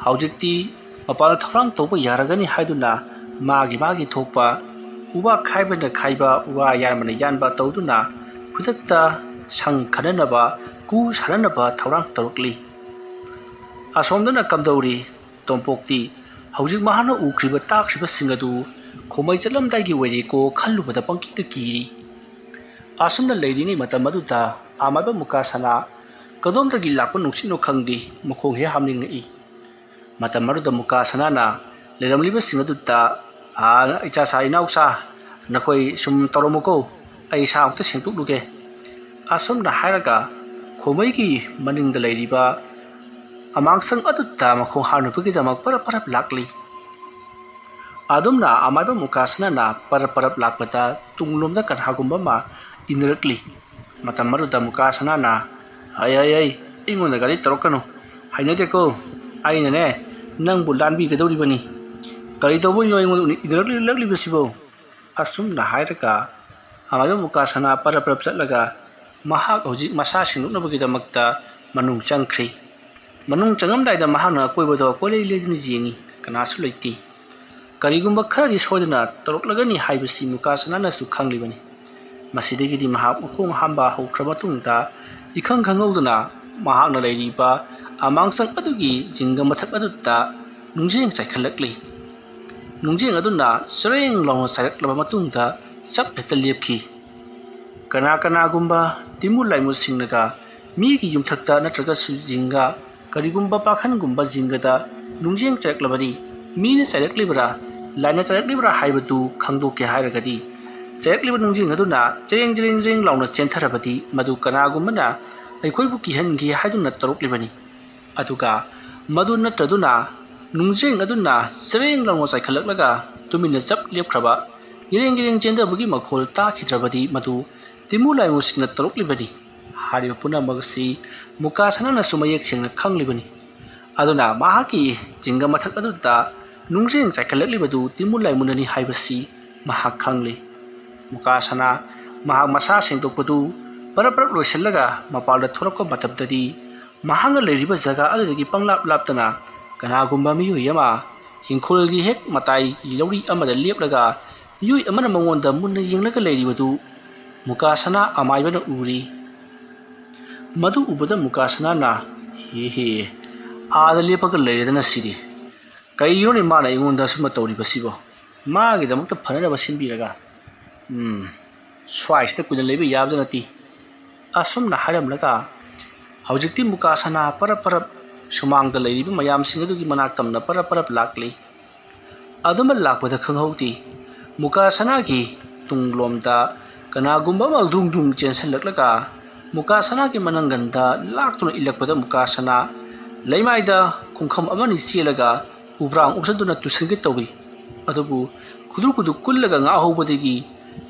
ꯍꯧꯖꯤꯛꯇꯤ ꯃꯄꯥꯟꯗ ꯊꯧꯔꯥꯡ ꯇꯧꯕ ꯌꯥꯔꯒꯅꯤ ꯍꯥꯏꯗꯨꯅ ꯃꯥꯒꯤ ꯊꯣꯛꯄ ꯎꯕ ꯈꯥꯏꯕꯅ ꯈꯥꯏꯕ ꯎꯕ ꯌꯥꯟꯕꯅ ꯌꯥꯟꯕ ꯇꯧꯗꯨꯅ ꯈꯨꯗꯛꯇ ꯁꯪ ꯈꯟꯅꯅꯕ ꯀꯨ ꯁꯥꯟꯅꯅꯕ ꯊꯧꯔꯥꯡ ꯇꯧꯔꯛꯂꯤ꯫ ꯑꯁꯣꯝꯗꯅ ꯀꯝꯗꯧꯔꯤ? ꯇꯣꯝꯄꯣꯛꯇꯤ ꯍꯧꯖꯤꯛ ꯃꯍꯥꯛꯅ ꯎꯈ꯭ꯔꯤꯕ ꯇꯥꯈ꯭ꯔꯤꯕꯁꯤꯡ ꯑꯗꯨ ꯈꯣꯃꯩ ꯆꯠꯂꯝꯗꯥꯏꯒꯤ ꯑꯣꯏꯔꯦꯀꯣ ꯈꯜꯂꯨꯕꯗ ꯄꯪꯀꯤꯗ ꯀꯤꯔꯤ꯫ asumna leidingi matam aduda amaiba mukasana kadomdagi lakpa nungsino khangdi mukhong he hamning i matam aduda mukasana na leramliba sing aduda icha sa inausa nakoi sum toromuko ai sa okta sengtuk luke asumna hairaga khomai ki maningda leiriba amangsang aduda mukhong harnu pagi damak parap lakli adumna amaiba mukasana na parap lakpata tunglomda kanhagumba ma inrakli matam aduda mukasana na ai ingonda gari torokano hainade ko aina ne nang bulan bi gadori bani kari to boy no ingon idrakli lakli besibo asumna hairaka amaiba mukasana parap chatlaga mahak hojik masa sinukna bagi damakta manung changkhri manung changamdai da mahana koibodo kolei ledini jingi kanasu leiti karigumba khari sodna toroklagani haibasi mukasana na su khanglibani masidegi di mahak mukhong hamba hokraba tungta ikhang khangowduna mahak na leiriba amangsang adugi jinga mathak adutta nungjeng chaikhalakli nungjeng aduna sereng long sailaklaba matungta chap hetallepki kana gumba timul laimu singnaga mi gi yumthakta natraga su jinga karigumba pakhan gumba jinga da nungjeng chaiklabadi mi ne chailaklibra laina chailaklibra haibatu khangdoke hairagadi chailaklibra nungjeng aduna jeng launa chentharabadi madu kana gumbana aikoi bu kihangi haiduna taroklibani aduga madu natraduna nungjeng aduna sereng launa chaikhalaklaga tumina chap lepkhraba gireng chenda bugi makhol ta khidrabadi madu timulai musina taroklibani hariba puna magasi mukasana na sumayek sengna khanglibani aduna mahaki jinga mathak aduta nungjeng chaikhalakliबadu timulai munani haibasi mahak khangli mukasana mahak masa sengtokpadu parap loisellaga mapalda thorakko matabdadi mahanga leiriba jaga adudagi panglap laptana kanagumba miyui ama hingkhulgi hek matai lori amada leplaga miyui amana mangonda munna yenglaga leiribadu mukasana amaibana uri madu ubada mukasana na he aada lepaga leiredana sidi kaiyoni mana ingonda suma tawribasibo magi damakta phanana basimbiraga swaista kuna leiba yabjanati asumna haramlaga hawjikti mukasana parap sumangda leiriba mayam singadugi manaktamna parap lakli aduma lakpada khanghauti mukasana gi tunglomda kanagumba magdung chensallaklaga mukasana ki mananganda laktuna ilakpada mukasana leimaida khungkham amani chelaga ubrang upsaduna tusinge tawi adubu kudu kullaga nga hobadegi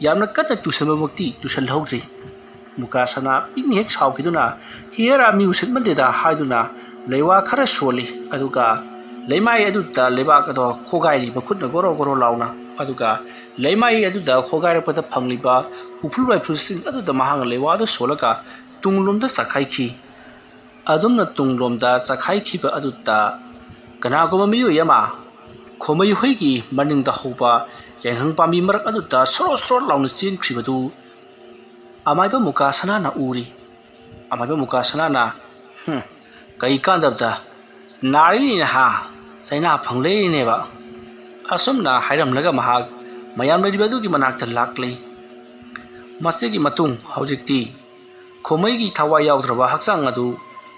yamna kanna tusamamukti tusalhawri mukasana pini hek sawkiduna hera mi usit mandeda haiduna leiwa khara soli aduga leimai aduta lebak ado khogai ba khutna goro launa aduga leimai aduda khogai pada phangliba upulbai phusin aduda mahang lewa do solaka tunglomda sakhaiki adumna tunglomda sakhaiki ba aduta kana goma miyo yama khomai hoigi maningda hoba yanghang pami marak aduta sro launa chin khribadu amaiba mukasana na uri amaiba mukasana na kai kandabda nari na ha saina phangle ne ba asumna hairamlaga mahak mayam leibadu gi manakta lakli masigi matung haujikti khomai gi thawa yaudraba haksang adu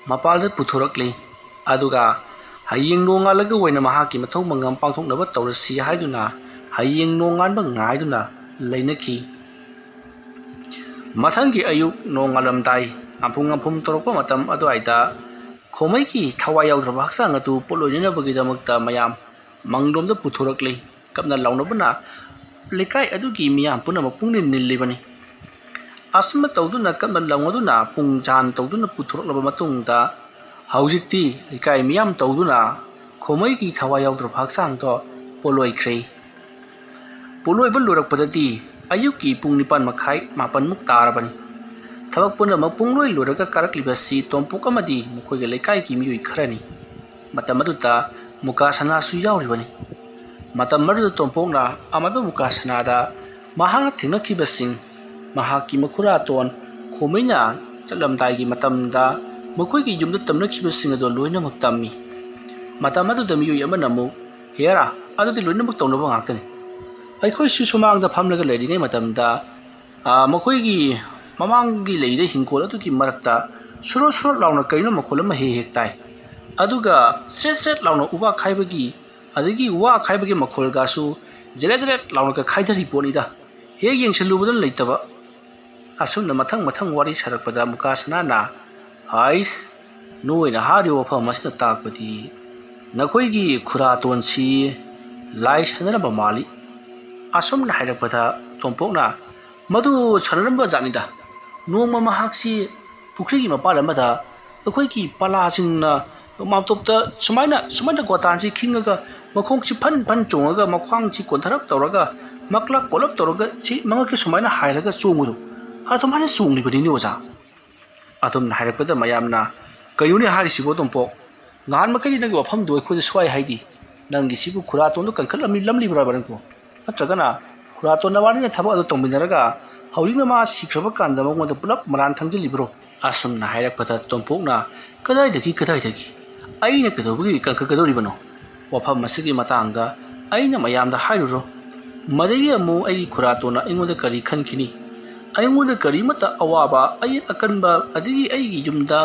mapalda puthorakli aduga hayeng nongalaga waina mahaki mathau mangam pangthoknaba tawrasi haiduna hayeng nonganba ngaiduna leinaki mathangi ayuk nongalamdai ampung torokpa matam aduaida khomai gi thawa yaudraba haksang adu polojina bagi damakta mayam manglomda puthorakli kapna launabana lekai adugi miyam puna mapungni nillibani asma tawduna kapna laungaduna pungjan tawduna puthoraklaba matungda haujikti lekai miyam tawduna khomai gi thawa yaudraba haksang to poloikhre poloi balurakpadati ayuki pung 9 makhai 4 muk tarabani thabak puna mapungloi luraga karaklibasi tompuk amadi mukhoiga lekai gi miyoi kharani matamaduta mukasana su yauribani matam mardu tompokna amaba mukasana da mahanga thinakibasing mahaki makhura ton khomaina chalamdai gi matamda mukoi gi yumda tamnakibasing ado loina maktammi matamadu da miyoi amana mu hera adu di loina maktawnaba ngakani aikhoi su sumangda phamlaga leidingai matamda mukoi gi ꯃꯃꯥꯡꯒꯤ ꯂꯩꯔꯤꯕ ꯍꯤꯡꯒꯣꯜ ꯑꯗꯨꯒꯤ ꯃꯔꯛꯇ ꯁꯨꯔꯣꯠ ꯁꯨꯔꯣꯠ ꯂꯥꯎꯅ ꯀꯔꯤꯅꯣ ꯃꯈꯣꯜ ꯑꯃ ꯍꯦꯛ ꯍꯦꯛ ꯇꯥꯏ ꯑꯗꯨꯒ ꯁ꯭ꯔꯦꯠ ꯁ꯭ꯔꯦꯠ ꯂꯥꯎꯅ ꯎꯕꯥꯛ ꯈꯥꯏꯕꯒꯤ ꯑꯗꯒꯤ ꯋꯥ ꯈꯥꯏꯕꯒꯤ ꯃꯈꯣꯜꯒꯁꯨ ꯖꯦꯔꯦꯠ ꯖꯦꯔꯦꯠ ꯂꯥꯎꯅꯒ ꯈꯥꯏꯊꯔꯤ ꯄꯣꯠꯅꯤꯗ ꯍꯦꯛ ꯌꯦꯡꯁꯤꯜꯂꯨꯕꯗ ꯂꯩꯇꯕ ꯑꯁꯨꯝꯅ ꯃꯊꯪ ꯃꯊꯪ ꯋꯥꯔꯤ ꯁꯥꯔꯛꯄꯗ ꯃꯨꯀꯥꯁꯅꯥꯅ ꯍꯥꯏꯁ ꯅꯣꯏꯅ ꯍꯥꯏꯔꯤꯕ ꯋꯥꯐꯝ ꯑꯁꯤꯅ ꯇꯥꯛꯄꯗꯤ ꯅꯈꯣꯏꯒꯤ ꯈꯨꯔꯥꯇꯣꯟꯁꯤ ꯂꯥꯏ ꯁꯥꯟꯅꯔꯝꯕ ꯃꯥꯜꯂꯤ ꯑꯁꯨꯝꯅ ꯍꯥꯏꯔꯛꯄꯗ ꯇꯣꯝꯄꯣꯛꯅ ꯃꯗꯨ ꯁꯥꯟꯅꯔꯝꯕ ꯖꯥꯠꯅꯤꯗ ꯅꯣꯡꯃ ꯃꯍꯥꯛꯁꯤ ꯄꯨꯈ꯭ꯔꯤꯒꯤ ꯃꯄꯥꯟ ꯑꯃꯗ ꯑꯩꯈꯣꯏꯒꯤ ꯄꯂꯥꯁꯤꯡꯅ ꯃꯥꯝꯇꯣꯞꯇ ꯁꯨꯃꯥꯏꯅ ꯒꯣꯇꯥꯟꯁꯤ ꯈꯤꯡꯉꯒ ꯃꯈꯣꯡꯁꯤ ꯐꯟ ꯐꯟ ꯆꯣꯡꯉꯒ ꯃꯈ꯭ꯋꯥꯡꯁꯤ ꯀꯣꯟꯊꯔꯞ ꯇꯧꯔꯒ ꯃꯛꯂꯛ ꯀꯣꯜꯂꯞ ꯇꯧꯔꯒ ꯁꯤ ꯃꯉꯛꯀꯤ ꯁꯨꯃꯥꯏꯅ ꯍꯥꯏꯔꯒ ꯆꯣꯡꯕꯗꯣ ꯑꯗꯨꯃꯥꯏꯅ ꯆꯣꯡꯂꯤꯕꯅꯤꯅꯦ ꯑꯣꯖꯥ ꯑꯗꯨꯝꯅ ꯍꯥꯏꯔꯛꯄꯗ ꯃꯌꯥꯝꯅ ꯀꯩꯅꯣꯅꯦ ꯍꯥꯏꯔꯤꯁꯤꯕꯣ ꯇꯣꯝꯄꯣꯛ ꯉꯍꯥꯟ ꯃꯈꯩꯗꯤ ꯅꯪꯒꯤ ꯋꯥꯐꯝꯗꯣ ꯑꯩꯈꯣꯏꯗ ꯁ꯭ꯋꯥꯏ ꯍꯥꯏꯗꯤ ꯅꯪꯒꯤꯁꯤꯕꯨ ꯈꯨꯔꯥꯇꯣꯟꯗꯣ ꯀꯟꯈꯠꯂꯝꯂꯤꯕ꯭ꯔꯥꯕ ꯅꯪꯕꯣ ꯅꯠꯇ꯭ꯔꯒꯅ ꯈꯨꯔꯥꯇꯣꯟ ꯅꯕꯥꯅꯤꯅ ꯊꯕꯛ ꯑꯗꯨ ꯇꯧꯃꯤꯟꯅꯔꯒ ꯍꯧꯖꯤꯛꯅ ꯃꯥ ꯁꯤꯈ꯭ꯔꯕ ꯀꯥꯟꯗ ꯃꯉꯣꯟꯗ ꯄꯨꯂꯞ ꯃꯔꯥꯟ ꯊꯪꯖꯤꯜꯂꯤꯕ꯭ꯔꯣ ꯑꯁꯨꯝꯅ ꯍꯥꯏꯔꯛꯄꯗ ꯇꯣꯝꯄꯣꯛꯅ ꯀꯗꯥꯏꯗꯒꯤ ꯑꯩꯅ ꯀꯩꯗꯧꯕꯒꯤ ꯀꯟꯈꯠꯀꯗꯧꯔꯤꯕꯅꯣ ꯋꯥꯐꯝ ꯑꯁꯤꯒꯤ ꯃꯇꯥꯡꯗ ꯑꯩꯅ ꯃꯌꯥꯝꯗ ꯍꯥꯏꯔꯨꯔꯣ ꯃꯗꯒꯤ ꯑꯃꯨꯛ ꯑꯩꯒꯤ ꯈꯨꯔꯥꯇꯣꯟꯅ ꯑꯩꯉꯣꯟꯗ ꯀꯔꯤ ꯈꯟꯈꯤꯅꯤ ꯑꯩꯉꯣꯟꯗ ꯀꯔꯤꯃꯠꯇ ꯑꯋꯥꯕ ꯑꯌꯦꯠ ꯑꯀꯟꯕ ꯑꯗꯒꯤ ꯑꯩꯒꯤ ꯌꯨꯝꯗ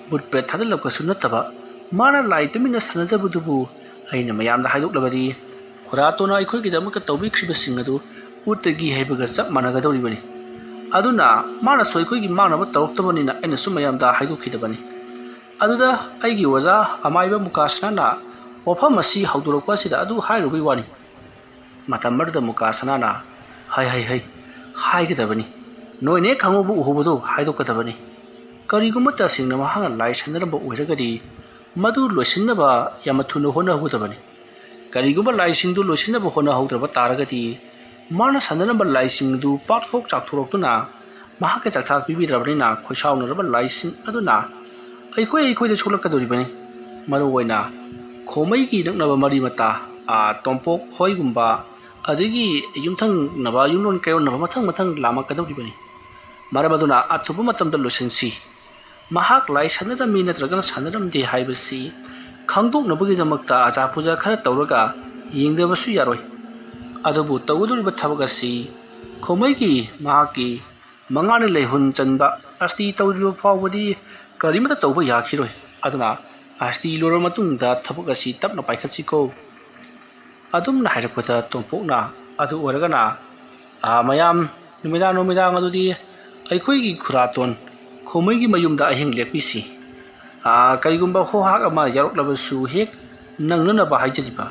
ꯕꯨꯠ ꯄ꯭ꯔꯦꯠ ꯊꯥꯗꯜꯂꯛꯄꯁꯨ ꯅꯠꯇꯕ ꯃꯥꯅ ꯂꯥꯏ ꯇꯨꯃꯤꯟꯅ ꯁꯥꯟꯅꯖꯕꯗꯨꯕు ꯑꯩꯅ ꯃꯌꯥꯝꯗ ꯍꯥꯏꯗꯣꯛꯂꯕꯗꯤ ꯈꯨꯔꯥꯇꯣꯟꯅ ꯑꯩꯈꯣꯏꯒꯤꯗꯃꯛꯇ ꯇꯧꯕꯤꯈ꯭ꯔꯤꯕꯁꯤꯡ ꯑꯗꯨ ꯎꯠꯇꯒꯤ ꯍꯩꯕꯒ ꯆꯞ ꯃꯥꯟꯅꯒꯗꯧꯔꯤꯕꯅꯤ ꯑꯗꯨꯅ ꯃꯥꯅꯁꯨ ꯑꯩꯈꯣꯏꯒꯤ ꯃꯥꯡꯅꯕ ꯇꯧꯔꯛꯇꯕꯅꯤꯅ ꯑꯩꯅꯁꯨ ꯃꯌꯥꯝꯗ ꯍꯥꯏꯗꯣꯛꯈꯤꯗꯕꯅꯤ ꯑꯗꯨꯗ ꯑꯩꯒꯤ ꯑꯣꯖꯥ ꯑꯃꯥꯏꯕ ꯃꯨꯀꯥꯁꯅꯥꯅ ꯋꯥꯐꯝ ꯑꯁꯤ ꯍꯧꯗꯣꯔꯛꯄ ꯑꯁꯤꯗ ꯑꯗꯨ ꯍꯥꯏꯔꯨꯕꯒꯤ ꯋꯥꯅꯤ ꯃꯇꯝ ꯑꯗꯨꯗ ꯃꯨꯀꯥꯁꯅꯥꯅ ꯍꯥꯏꯒꯗꯕꯅꯤ ꯅꯣꯏꯅ ꯍꯦꯛ ꯈꯪꯍꯧꯕ ꯎꯍꯧꯕꯗꯨ ꯍꯥꯏꯗꯣꯛꯀꯗꯕꯅꯤ ꯀꯔꯤꯒꯨꯝꯕ ꯇꯁꯦꯡꯅ ꯃꯍꯥꯛꯅ ꯂꯥꯏ ꯁꯥꯟꯅꯔꯝꯕ ꯑꯣꯏꯔꯒꯗꯤ ꯃꯗꯨ ꯂꯣꯏꯁꯤꯟꯅꯕ ꯌꯥꯝꯅ ꯊꯨꯅ ꯍꯣꯠꯅꯍꯧꯒꯗꯕꯅꯤ ꯀꯔꯤꯒꯨꯝꯕ ꯂꯥꯏꯁꯤꯡꯗꯨ ꯂꯣꯏꯁꯤꯟꯅꯕ ꯍꯣꯠꯅꯍꯧꯗ꯭ꯔꯕ ꯇꯥꯔꯒꯗꯤ ꯃꯥꯅ ꯁꯥꯟꯅꯔꯝꯕ ꯂꯥꯏꯁꯤꯡꯗꯨ ꯄꯥꯛꯊꯣꯛ ꯆꯥꯛꯊꯣꯔꯛꯇꯨꯅ ꯃꯍꯥꯛꯀ ꯆꯥꯛꯊꯥꯛ ꯄꯤꯕꯤꯗ꯭ꯔꯕꯅꯤꯅ ꯈꯣꯏꯁꯥꯎꯅꯔꯕ ꯂꯥꯏꯁꯤꯡ ꯑꯗꯨꯅ ꯑꯩꯈꯣꯏꯗ ꯁꯣꯛꯂꯛꯀꯗꯧꯔꯤꯕꯅꯤ ꯃꯔꯨꯑꯣꯏꯅ ꯈꯣꯃꯩꯒꯤ ꯅꯛꯅꯕ ꯃꯔꯤ ꯃꯇꯥ ꯇꯣꯝꯄꯣꯛ ꯍꯣꯏꯒꯨꯝꯕ ꯑꯗꯒꯤ ꯌꯨꯝꯊꯪꯅꯕ ꯌꯨꯝꯂꯣꯟ ꯀꯩꯔꯣꯟꯅꯕ ꯃꯊꯪ ꯂꯥꯝꯃꯛꯀꯗꯧꯔꯤꯕꯅꯤ ꯃꯔꯝ ꯑꯗꯨꯅ ꯑꯊꯨꯕ ꯃꯇꯝꯗ ꯂꯣꯏꯁꯤꯟꯁꯤ ꯃꯍꯥꯛ ꯂꯥꯏ ꯁꯥꯟꯅꯔꯝꯃꯤ ꯅꯠꯇ꯭ꯔꯒꯅ ꯁꯥꯟꯅꯔꯝꯗꯦ ꯍꯥꯏꯕꯁꯤ ꯈꯪꯗꯣꯛꯅꯕꯒꯤꯗꯃꯛꯇ ꯑꯖꯥ ꯄꯨꯖꯥ ꯈꯔ ꯇꯧꯔꯒ ꯌꯦꯡꯗꯕꯁꯨ ꯌꯥꯔꯣꯏ ꯑꯗꯨꯕꯨ ꯇꯧꯒꯗꯧꯔꯤꯕ ꯊꯕꯛ ꯑꯁꯤ ꯈꯣꯃꯩꯒꯤ ꯃꯍꯥꯛꯀꯤ ꯃꯉꯥꯅꯤ ꯂꯩꯍꯨꯟ ꯆꯟꯕ ꯑꯁꯇꯤ ꯇꯧꯗ꯭ꯔꯤꯕ ꯐꯥꯎꯕꯗꯤ ꯀꯔꯤꯃꯠꯇ ꯇꯧꯕ ꯌꯥꯈꯤꯔꯣꯏ ꯑꯗꯨꯅ ꯑꯁꯇꯤ ꯂꯣꯏꯔꯕ ꯃꯇꯨꯡꯗ ꯊꯕꯛ ꯑꯁꯤ ꯇꯞꯅ ꯄꯥꯏꯈꯠꯁꯤꯀꯣ ꯑꯗꯨꯝꯅ ꯍꯥꯏꯔꯛꯄꯗ ꯇꯣꯝꯄꯣꯛꯅ ꯑꯗꯨ ꯑꯣꯏꯔꯒꯅ ꯃꯌꯥꯝ ꯅꯨꯃꯤꯗꯥꯡ ꯑꯗꯨꯗꯤ ꯑꯩꯈꯣꯏꯒꯤ ꯈꯨꯔꯥꯇꯣꯟ ꯈꯣꯃꯩꯒꯤ ꯃꯌꯨꯝꯗ ꯑꯍꯤꯡ ꯂꯦꯛꯄꯤꯁꯤ ꯀꯔꯤꯒꯨꯝꯕ ꯍꯣꯍꯥꯛ ꯑꯃ ꯌꯥꯎꯔꯛꯂꯕꯁꯨ ꯍꯦꯛ ꯅꯪꯅꯅꯕ ꯍꯥꯏꯖꯔꯤꯕ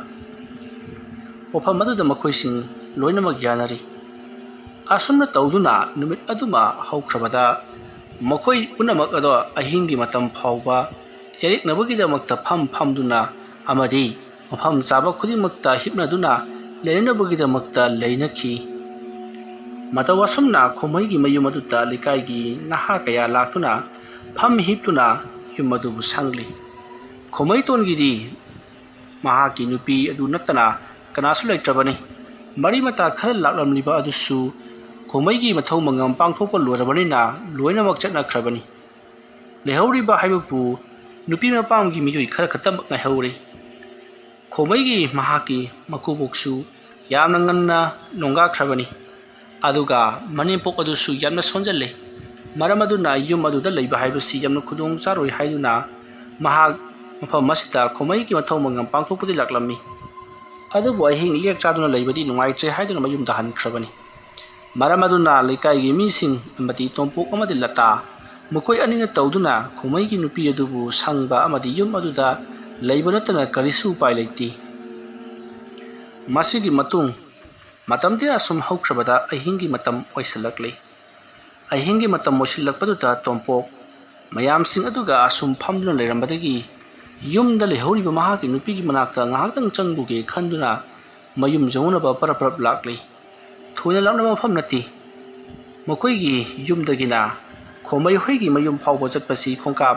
ꯋꯥꯐꯝ ꯑꯗꯨꯗ ꯃꯈꯣꯏꯁꯤꯡ ꯂꯣꯏꯅꯃꯛ ꯌꯥꯅꯔꯤ ꯑꯁꯨꯝꯅ ꯇꯧꯗꯨꯅ ꯅꯨꯃꯤꯠ ꯑꯗꯨꯃ ꯍꯧꯈ꯭ꯔꯕꯗ ꯃꯈꯣꯏ ꯄꯨꯝꯅꯃꯛ ꯑꯗꯣ ꯑꯍꯤꯡꯒꯤ ꯃꯇꯝ ꯐꯥꯎꯕ ꯌꯦꯔꯦꯛꯅꯕꯒꯤꯗꯃꯛꯇ ꯐꯝꯗꯨꯅ ꯑꯃꯗꯤ ꯃꯐꯝ ꯆꯥꯕ ꯈꯨꯗꯤꯡꯃꯛꯇ ꯍꯤꯞꯅꯗꯨꯅ ꯂꯩꯅꯅꯕꯒꯤꯗꯃꯛꯇ ꯂꯩꯅꯈꯤ ꯃꯇꯧ ꯑꯁꯨꯝꯅ ꯈꯣꯃꯩꯒꯤ ꯃꯌꯨꯝ ꯑꯗꯨꯗ ꯂꯩꯀꯥꯏꯒꯤ ꯅꯍꯥ ꯀꯌꯥ ꯂꯥꯛꯇꯨꯅ ꯐꯝ ꯍꯤꯞꯇꯨꯅ ꯌꯨꯝ ꯑꯗꯨꯕꯨ ꯁꯪꯂꯤ ꯈꯣꯃꯩꯇꯣꯟꯒꯤꯗꯤ ꯃꯍꯥꯛꯀꯤ ꯅꯨꯄꯤ ꯑꯗꯨ ꯅꯠꯇꯅ ꯀꯅꯥꯁꯨ ꯂꯩꯇ꯭ꯔꯕꯅꯤ ꯃꯔꯤ ꯃꯇꯥ ꯈꯔ ꯂꯥꯛꯂꯝꯂꯤꯕ ꯑꯗꯨꯁꯨ ꯈꯣꯃꯩꯒꯤ ꯃꯊꯧ ꯃꯉꯝ ꯄꯥꯡꯊꯣꯛꯄ ꯂꯣꯏꯔꯕꯅꯤꯅ ꯂꯣꯏꯅꯃꯛ ꯆꯠꯅꯈ꯭ꯔꯕꯅꯤ ꯂꯩꯍꯧꯔꯤꯕ ꯍꯥꯏꯕꯕꯨ ꯅꯨꯄꯤ ꯃꯄꯥꯝꯒꯤ ꯃꯤꯑꯣꯏ ꯈꯔ ꯈꯛꯇꯃꯛ ꯉꯥꯏꯍꯧꯔꯤ ꯈꯣꯃꯩꯒꯤ ꯃꯍꯥꯛꯀꯤ ꯃꯀꯨꯕꯣꯛꯁꯨ ꯌꯥꯝꯅ ꯉꯟꯅ ꯅꯣꯡꯒꯥꯈ꯭ꯔꯕꯅꯤ ꯑꯗꯨꯒ ꯃꯅꯦꯝꯄꯣꯛ ꯑꯗꯨꯁꯨ ꯌꯥꯝꯅ ꯁꯣꯟꯖꯜꯂꯦ ꯃꯔꯝ ꯑꯗꯨꯅ ꯌꯨꯝ ꯑꯗꯨꯗ ꯂꯩꯕ ꯍꯥꯏꯕꯁꯤ ꯌꯥꯝꯅ ꯈꯨꯗꯣꯡ ꯆꯥꯔꯣꯏ ꯍꯥꯏꯗꯨꯅ ꯃꯍꯥꯛ ꯃꯐꯝ ꯑꯁꯤꯗ ꯈꯣꯃꯩꯒꯤ ꯃꯊꯧ ꯃꯉꯝ ꯄꯥꯡꯊꯣꯛꯄꯗꯤ ꯂꯥꯛꯂꯝꯃꯤ ꯑꯗꯨꯕꯨ ꯑꯍꯤꯡ ꯂꯦꯛ ꯆꯥꯗꯨꯅ ꯂꯩꯕꯗꯤ ꯅꯨꯡꯉꯥꯏꯇ꯭ꯔꯦ ꯍꯥꯏꯗꯨꯅ ꯃꯌꯨꯝꯗ ꯍꯟꯈ꯭ꯔꯕꯅꯤ ꯃꯔꯝ ꯑꯗꯨꯅ ꯂꯩꯀꯥꯏꯒꯤ ꯃꯤꯁꯤꯡ ꯑꯃꯗꯤ ꯇꯣꯝꯄꯣꯛ ꯑꯃꯗꯤ ꯂꯇꯥ ꯃꯈꯣꯏ ꯑꯅꯤꯅ ꯇꯧꯗꯨꯅ ꯈꯣꯃꯩꯒꯤ ꯅꯨꯄꯤ ꯑꯗꯨꯕꯨ ꯁꯪꯕ ꯑꯃꯗꯤ ꯌꯨꯝ ꯑꯗꯨꯗ ꯂꯩꯕ ꯅꯠꯇꯅ ꯀꯔꯤꯁꯨ ꯎꯄꯥꯏ ꯂꯩꯇꯦ ꯃꯁꯤꯒꯤ ꯃꯇꯨꯡ ꯃꯇꯝꯗꯤ ꯑꯁꯨꯝ ꯍꯧꯈ꯭ꯔꯕꯗ ꯑꯍꯤꯡꯒꯤ ꯃꯇꯝ ꯑꯣꯏꯁꯤꯜꯂꯛꯂꯤ ꯑꯍꯤꯡꯒꯤ ꯃꯇꯝ ꯑꯣꯏꯁꯤꯜꯂꯛꯄꯗꯨꯗ ꯇꯣꯝꯄꯣꯛ ꯃꯌꯥꯝꯁꯤꯡ ꯑꯗꯨꯒ ꯑꯁꯨꯝ ꯐꯝꯗꯨꯅ ꯂꯩꯔꯝꯕꯗꯒꯤ ꯌꯨꯝꯗ ꯂꯩꯍꯧꯔꯤꯕ ꯃꯍꯥꯛꯀꯤ ꯅꯨꯄꯤꯒꯤ ꯃꯅꯥꯛꯇ ꯉꯥꯏꯍꯥꯛꯇꯪ ꯆꯪꯂꯨꯒꯦ ꯈꯟꯗꯨꯅ ꯃꯌꯨꯝ ꯌꯧꯅꯕ ꯄꯔꯞ ꯂꯥꯛꯂꯤ ꯊꯨꯅ ꯂꯥꯛꯅꯕ ꯃꯐꯝ ꯅꯠꯇꯦ ꯃꯈꯣꯏꯒꯤ ꯌꯨꯝꯗꯒꯤꯅ ꯈꯣꯃꯩ ꯍꯣꯏꯒꯤ ꯃꯌꯨꯝ ꯐꯥꯎꯕ ꯆꯠꯄꯁꯤ ꯈꯣꯡꯀꯥꯞ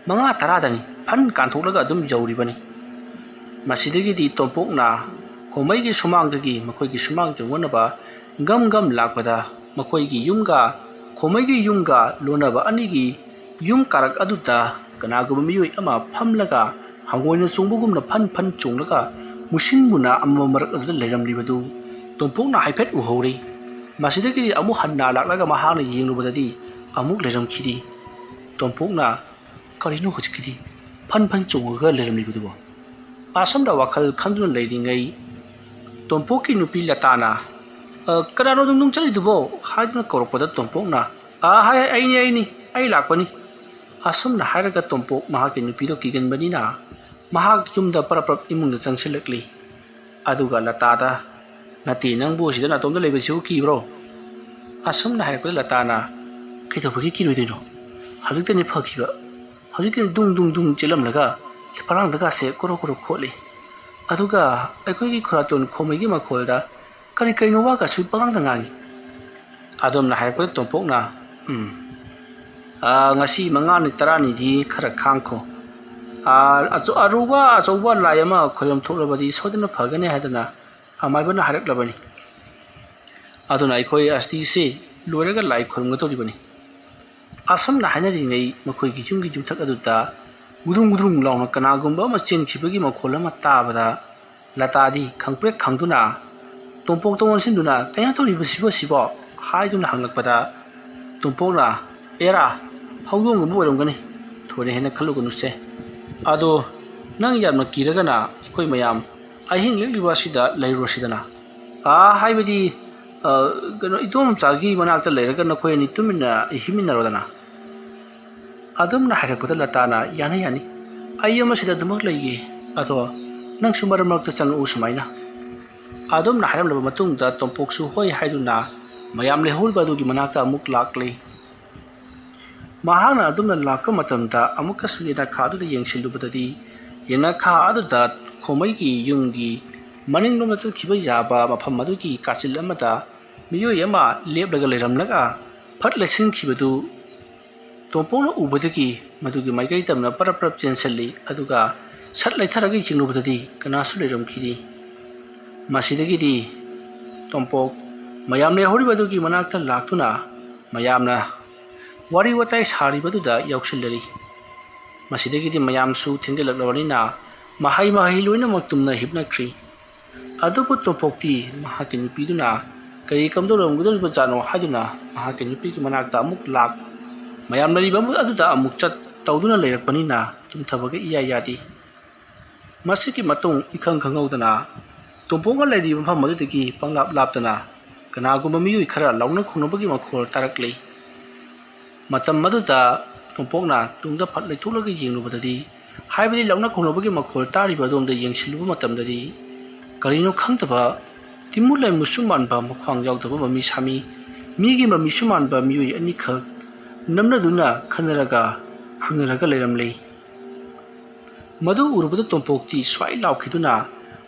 5-10ꯗꯅꯤ ꯐꯟ ꯀꯥꯟꯊꯣꯛꯂꯒ ꯑꯗꯨꯝ ꯌꯧꯔꯤꯕꯅꯤ ꯃꯁꯤꯗꯒꯤꯗꯤ ꯇꯣꯝꯄꯣꯛꯅ ꯈꯣꯃꯩꯒꯤ ꯁꯨꯃꯥꯡꯗꯒꯤ ꯃꯈꯣꯏꯒꯤ ꯁꯨꯃꯥꯡ ꯌꯧꯅꯕ ꯒꯝ ꯂꯥꯛꯄꯗ ꯃꯈꯣꯏꯒꯤ ꯌꯨꯝꯒ ꯈꯣꯃꯩꯒꯤ ꯌꯨꯝꯒ ꯂꯣꯟꯅꯕ ꯑꯅꯤꯒꯤ ꯌꯨꯝ ꯀꯥꯔꯛ ꯑꯗꯨꯗ ꯀꯅꯥꯒꯨꯝꯕ ꯃꯤꯑꯣꯏ ꯑꯃ ꯐꯝꯂꯒ ꯍꯪꯒꯣꯏꯅ ꯆꯣꯡꯕꯒꯨꯝꯅ ꯐꯟ ꯆꯣꯡꯂꯒ ꯃꯨꯁꯤꯟꯃꯨꯅ ꯑꯃꯝꯕ ꯃꯔꯛ ꯑꯗꯨꯗ ꯂꯩꯔꯝꯂꯤꯕꯗꯨ ꯇꯣꯝꯄꯣꯛꯅ ꯍꯥꯏꯐꯦꯠ ꯎꯍꯧꯔꯤ ꯃꯁꯤꯗꯒꯤꯗꯤ ꯑꯃꯨꯛ ꯍꯟꯅ ꯂꯥꯛꯂꯒ ꯃꯍꯥꯛꯅ ꯌꯦꯡꯂꯨꯕꯗꯗꯤ amuk leramkhidi tompokna karino hojkidi phan phan chongaga leramlibudubo asomda wakhal khanduna leiringai tompokki nupi latana karano dum chalidubo haiduna korokpada tompokna hai aini ai lakpani asomna hairaga tompok mahaki nupido kiganbanina mahak yumda paraprap imungda changsilakli aduga latada nati nangbu sida natomda leibasiu kibro asomna hairaga latana kaitobagi kiroidino hazikani phakiba hazikani dung chelamlaga parangdaga se koro kholi aduga aikogi khuraton khomaigi makholda kari kaino waga sui parangda ngangi adomna hairaga tompokna ngasi mangani tarani di khara khangko aruba layama kholam tholabadi sodana phagane hadana amaibana haraklabani aduna ikoi asti se loiraga lai khorumga toribani asomna hanari ngai makoi gijungi jumthak aduta gudung launa kanagumba ma chenkhibagi makholama tabada latadi khangprek khangduna tompok tawon sinduna kaya toribu sibo haiduna hanglakpada tompokna era hawdong bu oramgani thore hena khalugunu se ado nang yamna kiragana ikoi mayam ahing liba sida lairo sidana haibadi gano idom chagi manakta leiraga na khoi ni tumina himina rodana adumna harakota latana yani ayama sida dumak laiye ado nang sumaramrak ta chang usmaina adumna haram laba matung da tompok su hoi haiduna mayam le hol badu gi manakta amuk lakle mahana adumna lakka matamda amuka suyena khadu da yengsilubadadi yena kha adu da khomai gi yumgi maning lomna tu khiba yaba mafam madu gi kachil amada miyo yama leblaga leramlaga phat lesin khibadu tompona ubadagi madugi maigai tamna paraprap chenselli aduga sat laitharaga jinglubadadi kanasu leramkhidi masidagi di tompok mayamne horibadugi manakta laktuna mayamna wari watai saribaduda yauksilleri masidagi di mayamsu thindilaklabanina mahai loina maktumna hipnakri adubu tompokti mahaki nupiduna kari kamdoramgudoliba jano haiduna mahaki nupigi manakta amuk lak mayam lariba aduda amuk chat tawduna leirakpanina tumthabaga iyayadi masiki matung ikhang khangaudana tomponga leidi mafam madudagi panglap laptana kanagumba miyui khara launa khunobagi makhol tarakle matam maduda tompokna tungda phatlai thulaga yenglubadadi haibadi launa khunobagi makhol tariba domda yengsiluba matamdadi karino khangtaba timulai musuman ba makhwang yaudaba mami sami migi mami suman ba miyui ani khak namna duna khanaraga phunaraga leiramle madu urubada tompokti swai laukhiduna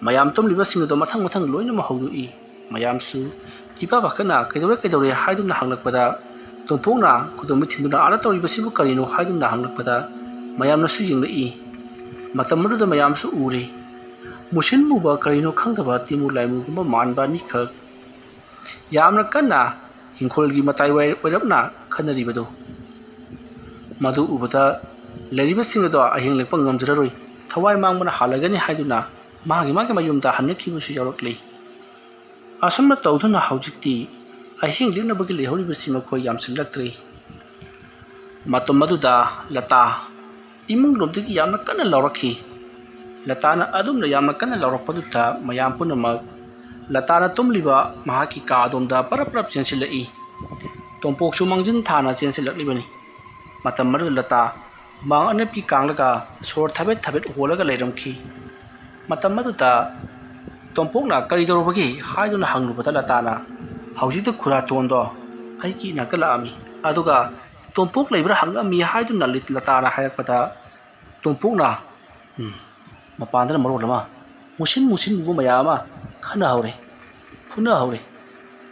mayam tomliba singdo mathang loina mahawdui mayamsu ipa bakana kaidore haiduna hanglakpada tompokna kudumi thinduna ala toriba sibu karino haiduna hanglakpada mayamna su jinglei matamruda mayamsu ure musin muba karino khangdaba timu laimu gumba manba ni khak yamna kana hingkholgi matai wairapna khanaribado madu ubada leriba singdo ahing lekpa ngamjraroi thawai mangmana halagani haiduna magi mayumda hanakhibu su yaurokle asomna tawduna haujikti ahing linabagi lehoriba sima khoi yamsilaktre matom maduda lata imung lomdagi yamna kana laurakhi latana adumna yamna kana laurakpaduta mayam punamak latana tumliba mahaki ka adomda paraprap chensilai tompok su mangjin thana chensilaklibani matam madu lata mang anapi kanglaga sor thabet holaga leiramkhi matam maduta tompokna karidorobagi haiduna hanglubada latana haujita khura tondo aiki nakala ami aduga tompok leibra hangami haiduna lit latana hayakpada tompokna mapandana marolama musin bu mayama khana haure phuna haure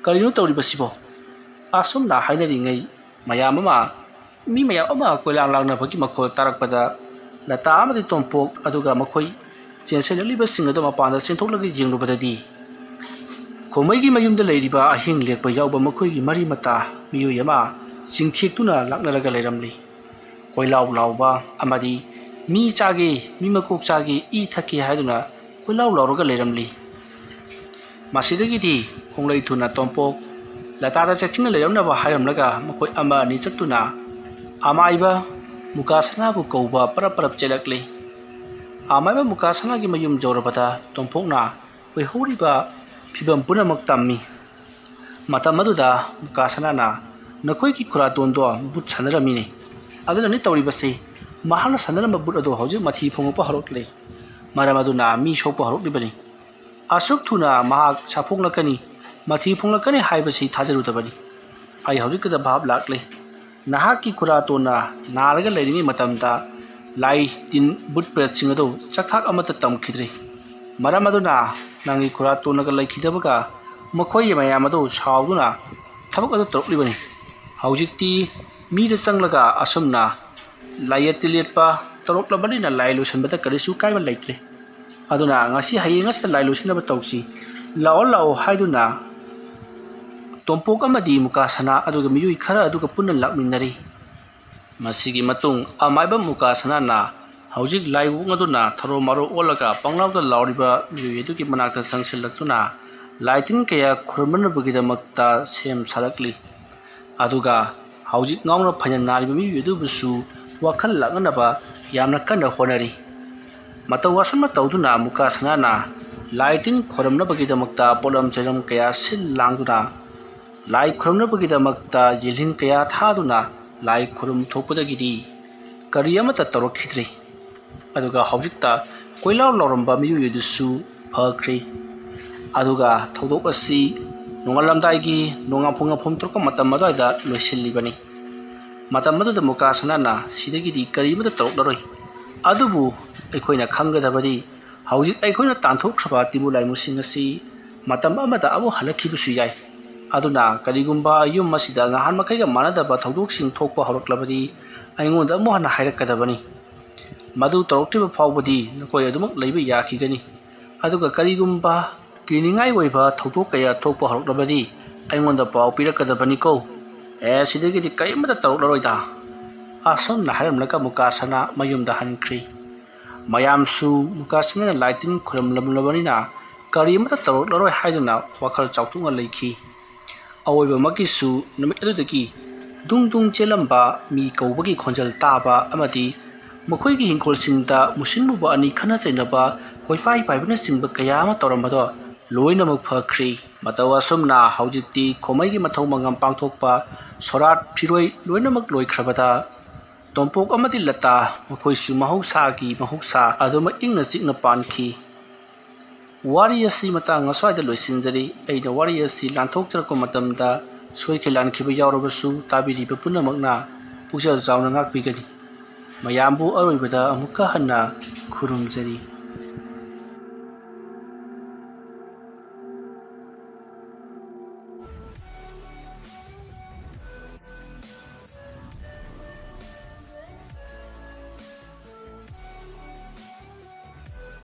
karino tawribasibo asomna hainari ngai mayama mi mayam ama koilang langna bagi makhol tarakpada lata amadi tompok aduga makhoi chenselaliba singado mapanda senthoklagi jinglubadadi khomaigi mayumda leiriba ahing lekpa yauba makhoi mari mata miyu yama chingthiektuna laknaraga leiramli koilaw lawba amadi mi chage mi makok chage I thaki haiduna koilaw lawraga leiramli masidagi di konglai thuna tompok ꯂꯇꯥꯗ ꯆꯦꯛꯁꯤꯟꯅ ꯂꯩꯔꯝꯅꯕ ꯍꯥꯏꯔꯝꯂꯒ ꯃꯈꯣꯏ ꯑꯃ ꯑꯅꯤ ꯆꯠꯇꯨꯅ ꯑꯃꯥꯏꯕ ꯃꯨꯀꯥꯁꯅꯥꯕꯨ ꯀꯧꯕ ꯄꯔꯞ ꯄꯔꯞ ꯆꯦꯜꯂꯛꯂꯤ꯫ ꯑꯃꯥꯏꯕ ꯃꯨꯀꯥꯁꯅꯥꯒꯤ ꯃꯌꯨꯝ ꯌꯧꯔꯕꯗ ꯇꯣꯝꯄꯣꯛꯅ ꯑꯣꯏꯍꯧꯔꯤꯕ ꯐꯤꯕꯝ ꯄꯨꯝꯅꯃꯛ ꯇꯝꯃꯤ꯫ ꯃꯇꯝ ꯑꯗꯨꯗ ꯃꯨꯀꯥꯁꯅꯥꯅ ꯅꯈꯣꯏꯒꯤ ꯈꯨꯔꯥꯇꯣꯟꯗꯣ ꯕꯨꯠ ꯁꯥꯟꯅꯔꯝꯃꯤꯅꯦ, ꯑꯗꯨꯅꯅꯤ ꯇꯧꯔꯤꯕꯁꯤ꯫ ꯃꯍꯥꯛꯅ ꯁꯥꯟꯅꯔꯝꯕ ꯕꯨꯠ ꯑꯗꯨ ꯍꯧꯖꯤꯛ ꯃꯊꯤ ꯐꯣꯡꯂꯛꯄ ꯍꯧꯔꯛꯂꯤ, ꯃꯔꯝ ꯑꯗꯨꯅ ꯃꯤ ꯁꯣꯛꯄ ꯍꯧꯔꯛꯂꯤꯕꯅꯤ꯫ ꯑꯁꯨꯛ ꯊꯨꯅ ꯃꯍꯥꯛ ꯁꯥꯐꯣꯡꯂꯛꯀꯅꯤ, ꯃꯊꯤ ꯐꯣꯡꯂꯛꯀꯅꯤ ꯍꯥꯏꯕꯁꯤ ꯊꯥꯖꯔꯨꯗꯕꯅꯤ꯫ ꯑꯩ ꯍꯧꯖꯤꯛꯇꯗ ꯚꯥꯞ ꯂꯥꯛꯂꯦ꯫ ꯅꯍꯥꯛꯀꯤ ꯈꯨꯔꯥꯇꯣꯟꯅ ꯅꯥꯔꯒ ꯂꯩꯔꯤꯉꯩ ꯃꯇꯝꯗ ꯂꯥꯏ ꯇꯤꯟ ꯕꯨꯠ ꯄ꯭ꯔꯦꯠꯁꯤꯡ ꯑꯗꯨ ꯆꯥꯛꯊꯥꯛ ꯑꯃꯠꯇ ꯇꯝꯈꯤꯗ꯭ꯔꯤ, ꯃꯔꯝ ꯑꯗꯨꯅ ꯅꯪꯒꯤ ꯈꯨꯔꯥꯇꯣꯟꯅꯒ ꯂꯩꯈꯤꯗꯕꯒ ꯃꯈꯣꯏꯒꯤ ꯃꯌꯥꯝ ꯑꯗꯨ ꯁꯥꯎꯗꯨꯅ ꯊꯕꯛ ꯑꯗꯨ ꯇꯧꯔꯛꯂꯤꯕꯅꯤ꯫ ꯍꯧꯖꯤꯛꯇꯤ ꯃꯤꯗ ꯆꯪꯂꯒ ꯑꯁꯨꯝꯅ ꯂꯥꯏꯌꯦꯠ ꯇꯤꯜꯌꯦꯠꯄ ꯇꯧꯔꯛꯂꯕꯅꯤꯅ ꯂꯥꯏ ꯂꯣꯏꯁꯤꯟꯕꯗ ꯀꯔꯤꯁꯨ ꯀꯥꯏꯕ ꯂꯩꯇ꯭ꯔꯦ꯫ ꯑꯗꯨꯅ ꯉꯁꯤ ꯍꯌꯦꯡ ꯑꯁꯤꯗ ꯂꯥꯏ ꯂꯣꯏꯁꯤꯟꯅꯕ ꯇꯧꯁꯤ, ꯂꯥꯛꯑꯣ ꯂꯥꯛꯑꯣ ꯍꯥꯏꯗꯨꯅ ꯇꯣꯝꯄꯣꯛ ꯑꯃꯗꯤ ꯃꯨꯀꯥꯁꯅꯥ ꯑꯗꯨꯒ ꯃꯤꯑꯣꯏ ꯈꯔ ꯑꯗꯨꯒ ꯄꯨꯟꯅ ꯂꯥꯛꯃꯤꯟꯅꯔꯤ꯫ ꯃꯁꯤꯒꯤ ꯃꯇꯨꯡ ꯑꯃꯥꯏꯕ ꯃꯨꯀꯥꯁꯅꯥꯅ ꯍꯧꯖꯤꯛ ꯂꯥꯏꯑꯣꯡ ꯑꯗꯨꯅ ꯊꯔꯣ ꯃꯥꯔꯣ ꯑꯣꯜꯂꯒ ꯄꯪꯂꯥꯎꯗ ꯂꯥꯎꯔꯤꯕ ꯃꯤꯑꯣꯏ ꯑꯗꯨꯒꯤ ꯃꯅꯥꯛꯇ ꯆꯪꯁꯤꯜꯂꯛꯇꯨꯅ ꯂꯥꯏꯇꯤꯟ ꯀꯌꯥ ꯈꯨꯔꯨꯝꯅꯕꯒꯤꯗꯃꯛꯇ ꯁꯦꯝ ꯁꯥꯔꯛꯂꯤ꯫ ꯑꯗꯨꯒ ꯍꯧꯖꯤꯛ ꯉꯥꯎꯅ ꯐꯩꯅ ꯅꯥꯔꯤꯕ ꯃꯤꯑꯣꯏ ꯑꯗꯨꯕꯨꯁꯨ ꯋꯥꯈꯜ ꯂꯥꯛꯅꯅꯕ ꯌꯥꯝꯅ ꯀꯟꯅ ꯍꯣꯠꯅꯔꯤ꯫ ꯃꯇꯧ ꯑꯁꯨꯝꯅ ꯇꯧꯗꯨꯅ ꯃꯨꯀꯥꯁꯅꯥꯅ ꯂꯥꯏ ꯇꯤꯟ ꯈꯣꯏꯔꯝꯅꯕꯒꯤꯗꯃꯛꯇ ꯄꯣꯠꯂꯝ ꯆꯩꯔꯝ ꯀꯌా ꯁꯤꯜ ꯂꯥꯡꯗꯨꯅ, ꯂꯥꯏ ꯈꯨꯔꯨꯝꯅꯕꯒꯤꯗꯃꯛꯇ ꯌꯦꯜꯍꯤꯡ ꯀꯌꯥ ꯊꯥꯗꯨꯅ ꯂꯥꯏ ꯈꯨꯔꯨꯝ ꯊꯣꯛꯄꯗꯒꯤꯗꯤ ꯀꯔꯤ ꯑꯃꯠꯇ ꯇꯧꯔꯛꯈꯤꯗ꯭ꯔꯤ꯫ ꯑꯗꯨꯒ ꯍꯧꯖꯤꯛꯇ ꯀꯣꯏꯂꯥꯎ ꯂꯥꯎꯔꯝꯕ ꯃꯤꯑꯣꯏ ꯑꯗꯨꯁꯨ ꯐꯈ꯭ꯔꯦ꯫ ꯑꯗꯨꯒ ꯊꯧꯗꯣꯛ ꯑꯁꯤ ꯅꯣꯡꯉꯥꯜꯂꯝꯗꯥꯏꯒꯤ ꯅꯣꯡꯉꯥꯟꯐꯨꯡ ꯉꯝꯐꯨꯡ ꯇꯧꯔꯛꯄ ꯃꯇꯝ ꯑꯗꯨꯋꯥꯏꯗ ꯂꯣꯏꯁꯤꯜꯂꯤꯕꯅꯤ꯫ ꯃꯇꯝ ꯑꯗꯨꯗ ꯃꯨꯀꯥꯁꯅꯥꯅ ꯁꯤꯗꯒꯤꯗꯤ ꯀꯔꯤꯃꯠꯇ ꯇꯧꯔꯛꯂꯔꯣꯏ꯫ ꯑꯗꯨꯕꯨ ꯑꯩꯈꯣꯏꯅ ꯈꯪꯒꯗꯕꯗꯤ ꯍꯧꯖꯤꯛ ꯑꯩꯈꯣꯏꯅ ꯇꯥꯟꯊꯣꯛꯈ꯭ꯔꯕ ꯇꯤꯕꯨ ꯂꯥꯏꯃꯨꯁꯤꯡ ꯑꯁꯤ ꯃꯇꯝ ꯑꯃꯗ ꯑꯃꯨꯛ ꯍꯜꯂꯛꯈꯤꯕꯁꯨ ꯌꯥꯏ꯫ ꯑꯗꯨꯅ ꯀꯔꯤꯒꯨꯝꯕ ꯌꯨꯝ ꯑꯁꯤꯗ ꯅꯍꯥꯟ ꯃꯈꯩꯒ ꯃꯥꯟꯅꯗꯕ ꯊꯧꯗꯣꯛꯁꯤꯡ ꯊꯣꯛꯄ ꯍꯧꯔꯛꯂꯕꯗꯤ ꯑꯩꯉꯣꯟꯗ ꯑꯃꯨꯛ ꯍꯟꯅ ꯍꯥꯏꯔꯛꯀꯗꯕꯅꯤ꯫ ꯃꯗꯨ ꯇꯧꯔꯛꯇ꯭ꯔꯤꯕ ꯐꯥꯎꯕꯗꯤ ꯅꯈꯣꯏ ꯑꯗꯨꯃꯛ ꯂꯩꯕ ꯌꯥꯈꯤꯒꯅꯤ꯫ ꯑꯗꯨꯒ ꯀꯔꯤꯒꯨꯝꯕ ꯀꯤꯅꯤꯡꯉꯥꯏ ꯑꯣꯏꯕ ꯊꯧꯗꯣꯛ ꯀꯌꯥ ꯊꯣꯛꯄ ꯍꯧꯔꯛꯂꯕꯗꯤ ꯑꯩꯉꯣꯟꯗ ꯄꯥꯎ ꯄꯤꯔꯛꯀꯗꯕꯅꯤꯀꯣ꯫ ꯁꯤꯗꯒꯤꯗꯤ ꯀꯔꯤꯃꯠꯇ ꯇꯧꯔꯛꯂꯔꯣꯏꯗ꯫ ꯑꯁꯨꯝꯅ ꯍꯥꯏꯔꯝꯂꯒ ꯃꯨꯀꯥꯁꯅꯥ ꯃꯌꯨꯝꯗ ꯍꯟꯈ꯭ꯔꯤ꯫ ꯃꯌꯥꯝꯁꯨ ꯃꯨꯀꯥꯁꯅꯥꯅ ꯂꯥꯏ ꯇꯤꯟ ꯈꯨꯔꯨꯝꯂꯕꯅꯤꯅ ꯀꯔꯤꯃꯠꯇ ꯇꯧꯔꯛꯂꯔꯣꯏ ꯍꯥꯏꯗꯨꯅ ꯋꯥꯈꯜ ꯆꯥꯎꯊꯣꯛꯅ ꯂꯩꯈꯤ꯫ ꯑꯋꯣꯏꯕꯃꯛꯀꯤꯁꯨ ꯅꯨꯃꯤꯠ ꯑꯗꯨꯗꯒꯤ ꯗꯨꯡ ꯗꯨꯡ ꯆꯦꯜꯂꯝꯕ ꯃꯤ ꯀꯧꯕꯒꯤ ꯈꯣꯟꯖꯦꯜ ꯇꯥꯕ ꯑꯃꯗꯤ ꯃꯈꯣꯏꯒꯤ ꯍꯤꯡꯈꯣꯜꯁꯤꯡꯗ ꯃꯨꯁꯤꯟ ꯃꯨꯕ ꯑꯅꯤ ꯈꯠꯅ ꯆꯩꯅꯕ, ꯀꯣꯏꯄꯥꯏ ꯄꯥꯏꯕꯅꯆꯤꯡꯕ ꯀꯌా ꯑꯃ ꯇꯧꯔꯝꯕꯗꯣ ꯂꯣꯏꯅꯃꯛ ꯐꯈ꯭ꯔꯤ꯫ ꯃꯇꯧ ꯑꯁꯨꯝꯅ ꯍꯧꯖꯤꯛꯇꯤ ꯈꯣꯃꯩꯒꯤ ꯃꯊꯧ ꯃꯉꯝ ꯄꯥꯡꯊꯣꯛꯄ ꯁꯣꯔꯥꯠ ꯐꯤꯔꯣꯏ ꯂꯣꯏꯅꯃꯛ ꯂꯣꯏꯈ꯭ꯔꯕꯗ ꯇꯣꯝꯄꯣꯛ ꯑꯃꯗꯤ ꯂꯇꯥ ꯃꯈꯣꯏꯁꯨ ꯃꯍꯧꯁꯥꯒꯤ ꯃꯍꯧꯁꯥ ꯑꯗꯨꯃꯛ ꯏꯪꯅ ꯆꯤꯛꯅ ꯄꯥꯟꯈꯤ꯫ ꯋꯥꯔꯤ ꯑꯁꯤ ꯃꯇꯥꯡ ꯑꯁ꯭ꯋꯥꯏꯗ ꯂꯣꯏꯁꯤꯟꯖꯔꯤ꯫ ꯑꯩꯅ ꯋꯥꯔꯤ ꯑꯁꯤ ꯂꯥꯟꯊꯣꯛꯆꯔꯛꯄ ꯃꯇꯝꯗ ꯁꯣꯏꯈꯤ ꯂꯥꯟꯈꯤꯕ ꯌꯥꯎꯔꯕꯁꯨ ꯇꯥꯕꯤꯔꯤꯕ ꯄꯨꯝꯅꯃꯛꯅ ꯄꯨꯛꯆꯦꯜ ꯆꯥꯎꯅ ꯉꯥꯛꯄꯤꯒꯅꯤ꯫ ꯃꯌꯥꯝꯕꯨ ꯑꯔꯣꯏꯕꯗ ꯑꯃꯨꯛꯀ ꯍꯟꯅ ꯈꯨꯔꯨꯝꯖꯔꯤ꯫